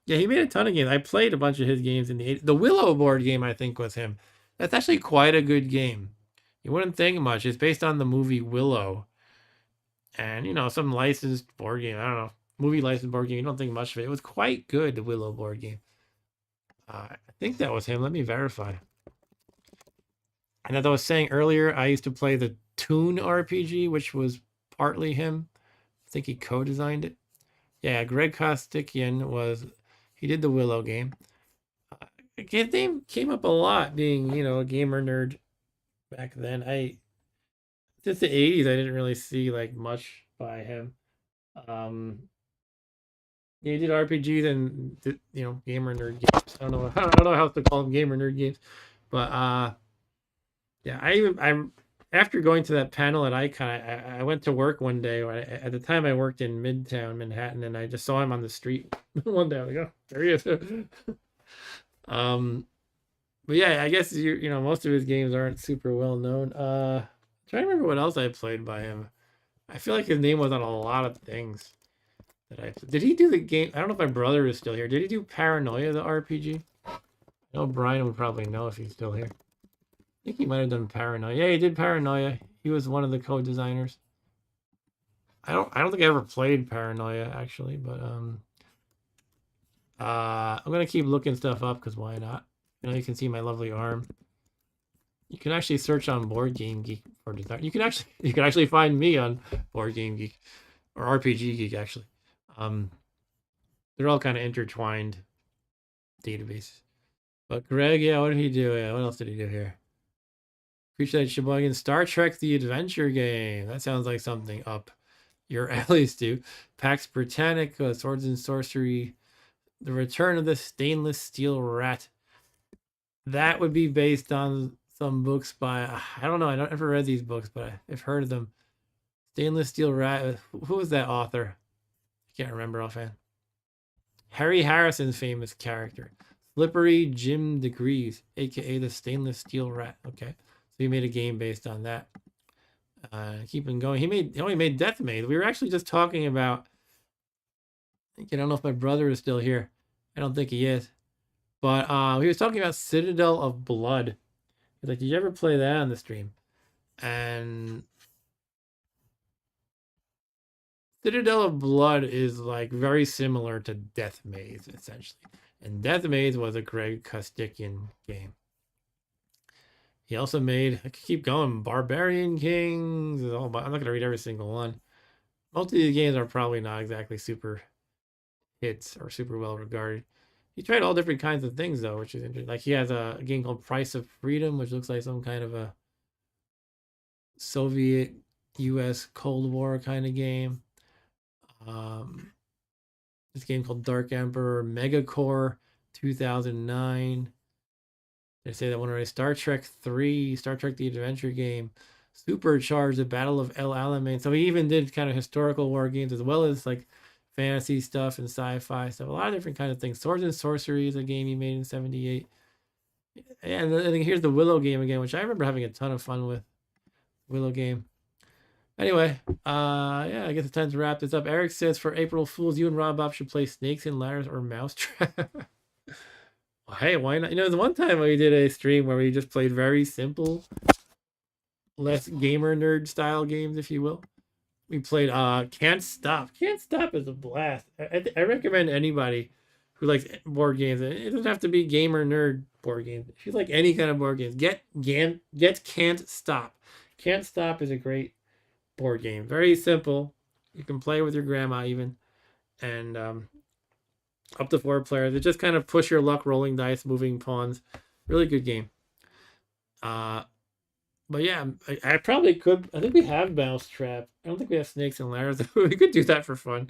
yeah, he made a ton of games. I played a bunch of his games in the 80s. The Willow board game, I think, was him. That's actually quite a good game. You wouldn't think much. It's based on the movie Willow, and some licensed board game. I don't know, movie licensed board game. You don't think much of it. It was quite good. The Willow board game. I think that was him. Let me verify. And as I was saying earlier, I used to play the Toon RPG, which was partly him. I think he co-designed it. Yeah, Greg Kostikian he did the Willow game. His name came up a lot, being a gamer nerd back then. Since the 80s, I didn't really see like much by him. Um, yeah, he did RPGs and gamer nerd games. I don't know how to call them gamer nerd games, but yeah, I'm after going to that panel at Icon, I went to work one day. At the time, I worked in Midtown Manhattan, and I just saw him on the street one day. I was like, oh, there he is. But yeah, I guess most of his games aren't super well known. Trying to remember what else I played by him. I feel like his name was on a lot of things that I did. He do the game? I don't know if my brother is still here. Did he do Paranoia, the RPG? I know Brian would probably know if he's still here. I think he might have done Paranoia. Yeah, he did Paranoia. He was one of the co-designers. I don't think I ever played Paranoia actually, but I'm gonna keep looking stuff up because why not? You can see my lovely arm. You can actually search on Board Game Geek for design. You can actually find me on Board Game Geek or RPG Geek actually. They're all kind of intertwined databases. But Greg, yeah, what did he do? Yeah, what else did he do here? CREATURE THAT ATE SHEBOYGAN, Star Trek: The Adventure Game. That sounds like something up your alleys, too. Pax Britannica, Swords and Sorcery, The Return of the Stainless Steel Rat. That would be based on some books by, I don't know, I don't ever read these books, but I've heard of them. Stainless Steel Rat. Who was that author? I can't remember offhand. Harry Harrison's famous character. Slippery Jim DeGrees, aka the Stainless Steel Rat. Okay. So he made a game based on that. Keeping going. He only made Death Maze. We were actually just talking about, I don't know if my brother is still here. I don't think he is. But he was talking about Citadel of Blood. He's like, did you ever play that on the stream? And Citadel of Blood is like very similar to Death Maze, essentially. And Death Maze was a Greg Kostikian game. He also made, I could keep going, Barbarian Kings. I'm not going to read every single one. Most of these games are probably not exactly super hits or super well regarded. He tried all different kinds of things, though, which is interesting. Like, he has a game called Price of Freedom, which looks like some kind of a Soviet US Cold War kind of game. This game called Dark Emperor, Megacore 2009. They say that one already. Star Trek 3, Star Trek The Adventure Game, Supercharged, The Battle of El Alamein. So he even did kind of historical war games as well as like fantasy stuff and sci-fi stuff. A lot of different kind of things. Swords and Sorcery is a game he made in 78. And then here's the Willow game again, which I remember having a ton of fun with. Willow game. Anyway, yeah, I guess it's time to wrap this up. Eric says, for April Fools, you and Rob Bob should play Snakes and Ladders or Mousetrap. Well, hey, why not? There's one time we did a stream where we just played very simple, less gamer nerd style games, if you will. We played Can't Stop. Can't Stop is a blast. I recommend anybody who likes board games. It doesn't have to be gamer nerd board games. If you like any kind of board games, get Can't Stop. Can't Stop is a great board game. Very simple. You can play with your grandma even. And up to 4 players. It just kind of push your luck, rolling dice, moving pawns. Really good game. But yeah, I probably could. I think we have Mousetrap. I don't think we have Snakes and Ladders. We could do that for fun.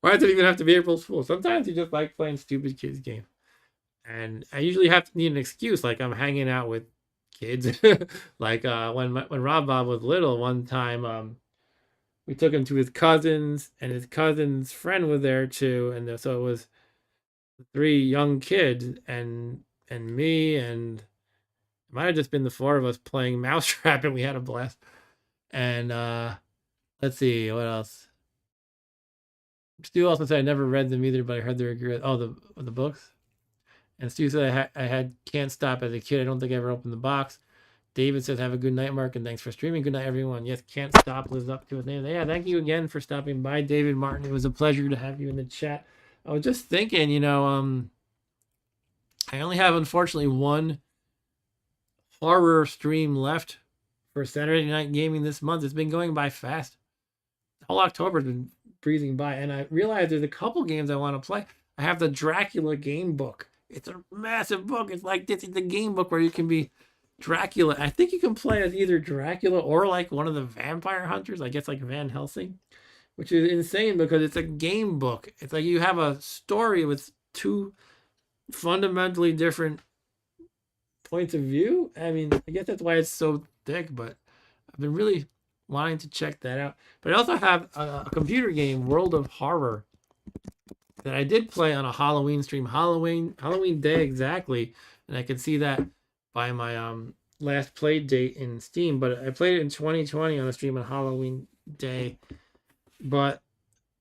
Why does it even have to be April Fool's? Sometimes you just like playing stupid kids game. And I usually have to need an excuse, like I'm hanging out with kids. Like when Rob Bob was little, one time we took him to his cousins, and his cousin's friend was there too, and so it was 3 young kids and me, and it might have just been the 4 of us playing Mousetrap, and we had a blast. And let's see what else. Stu also said I never read them either, but I heard they're good. Oh, the books. And Stu said I had Can't Stop as a kid. I don't think I ever opened the box. David says, have a good night, Mark, and thanks for streaming. Good night, everyone. Yes, Can't Stop lives up to his name. Yeah, thank you again for stopping by, David Martin. It was a pleasure to have you in the chat. I was just thinking, I only have, unfortunately, one horror stream left for Saturday Night Gaming this month. It's been going by fast. Whole October's been breezing by, and I realized there's a couple games I want to play. I have the Dracula game book. It's a massive book. It's like this is the game book where you can be Dracula. I think you can play as either Dracula or like one of the vampire hunters. I guess like Van Helsing, which is insane because it's a game book. It's like you have a story with two fundamentally different points of view. I mean, I guess that's why it's so thick, but I've been really wanting to check that out. But I also have a computer game, World of Horror, that I did play on a Halloween stream, Halloween day exactly, and I could see that by my last play date in Steam. But I played it in 2020 on a stream on Halloween day. But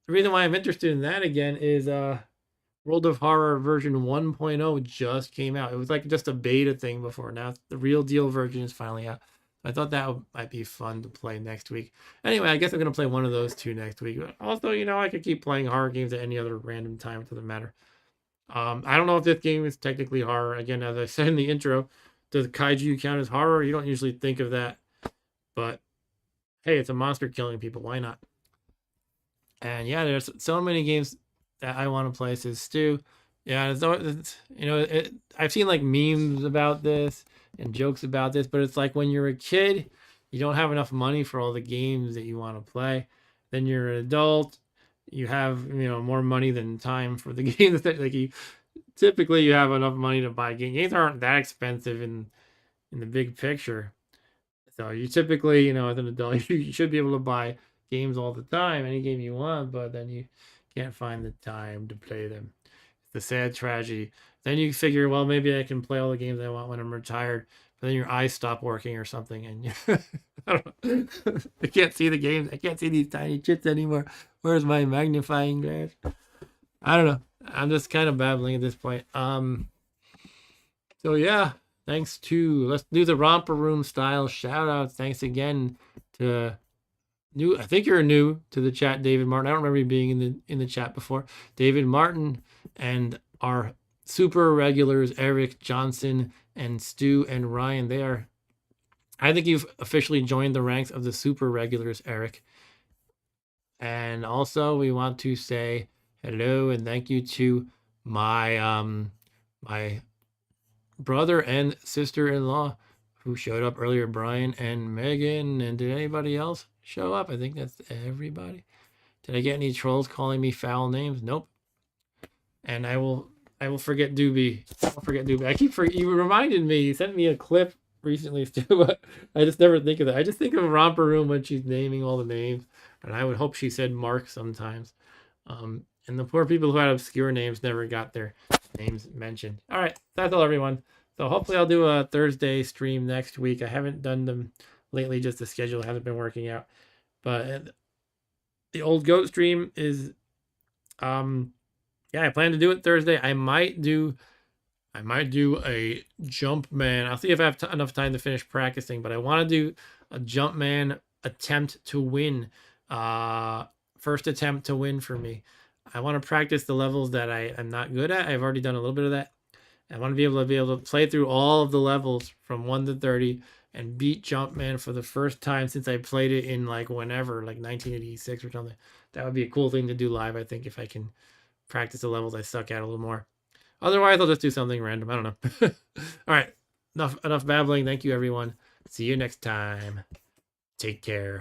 the reason why I'm interested in that again is World of Horror version 1.0 just came out. It was like just a beta thing before. Now the real deal version is finally out. I thought that might be fun to play next week. Anyway, I guess I'm going to play one of those two next week. Also, I could keep playing horror games at any other random time. It doesn't matter. I don't know if this game is technically horror. Again, as I said in the intro, does Kaiju count as horror? You don't usually think of that. But, hey, it's a monster killing people. Why not? And, yeah, there's so many games that I want to play, says Stu. Yeah, I've seen, like, memes about this and jokes about this, but it's like when you're a kid, you don't have enough money for all the games that you want to play. Then you're an adult, you have more money than time for the games that you have enough money to buy games. Games aren't that expensive in the big picture, so you typically as an adult you should be able to buy games all the time, any game you want, but then you can't find the time to play them. It's the sad tragedy. Then you figure, well, maybe I can play all the games I want when I'm retired, but then your eyes stop working or something, and I don't know. I can't see the games. I can't see these tiny chits anymore. Where's my magnifying glass? I don't know. I'm just kind of babbling at this point. So yeah, let's do the romper room style shout outs. Thanks again to I think you're new to the chat, David Martin. I don't remember you being in the chat before. David Martin and our super regulars, Eric, Johnson, and Stu and Ryan. I think you've officially joined the ranks of the super regulars, Eric. And also we want to say hello and thank you to my my brother and sister-in-law who showed up earlier, Brian and Megan. And did anybody else show up? I think that's everybody. Did I get any trolls calling me foul names? Nope. And I will forget Doobie. I'll forget Doobie. You reminded me. You sent me a clip recently too. I just never think of that. I just think of Romper Room when she's naming all the names, and I would hope she said Mark sometimes. And the poor people who had obscure names never got their names mentioned. All right, that's all, everyone. So hopefully I'll do a Thursday stream next week. I haven't done them lately, just the schedule hasn't been working out. But the old goat stream is yeah, I plan to do it Thursday. I might do a jump man. I'll see if I have enough time to finish practicing, but I want to do a jump man attempt to win. First attempt to win for me. I want to practice the levels that I am not good at. I've already done a little bit of that. I want to be able to play through all of the levels from 1 to 30 and beat Jumpman for the first time since I played it in like whenever, like 1986 or something. That would be a cool thing to do live, I think, if I can practice the levels I suck at a little more. Otherwise, I'll just do something random. I don't know. All right. Enough babbling. Thank you, everyone. See you next time. Take care.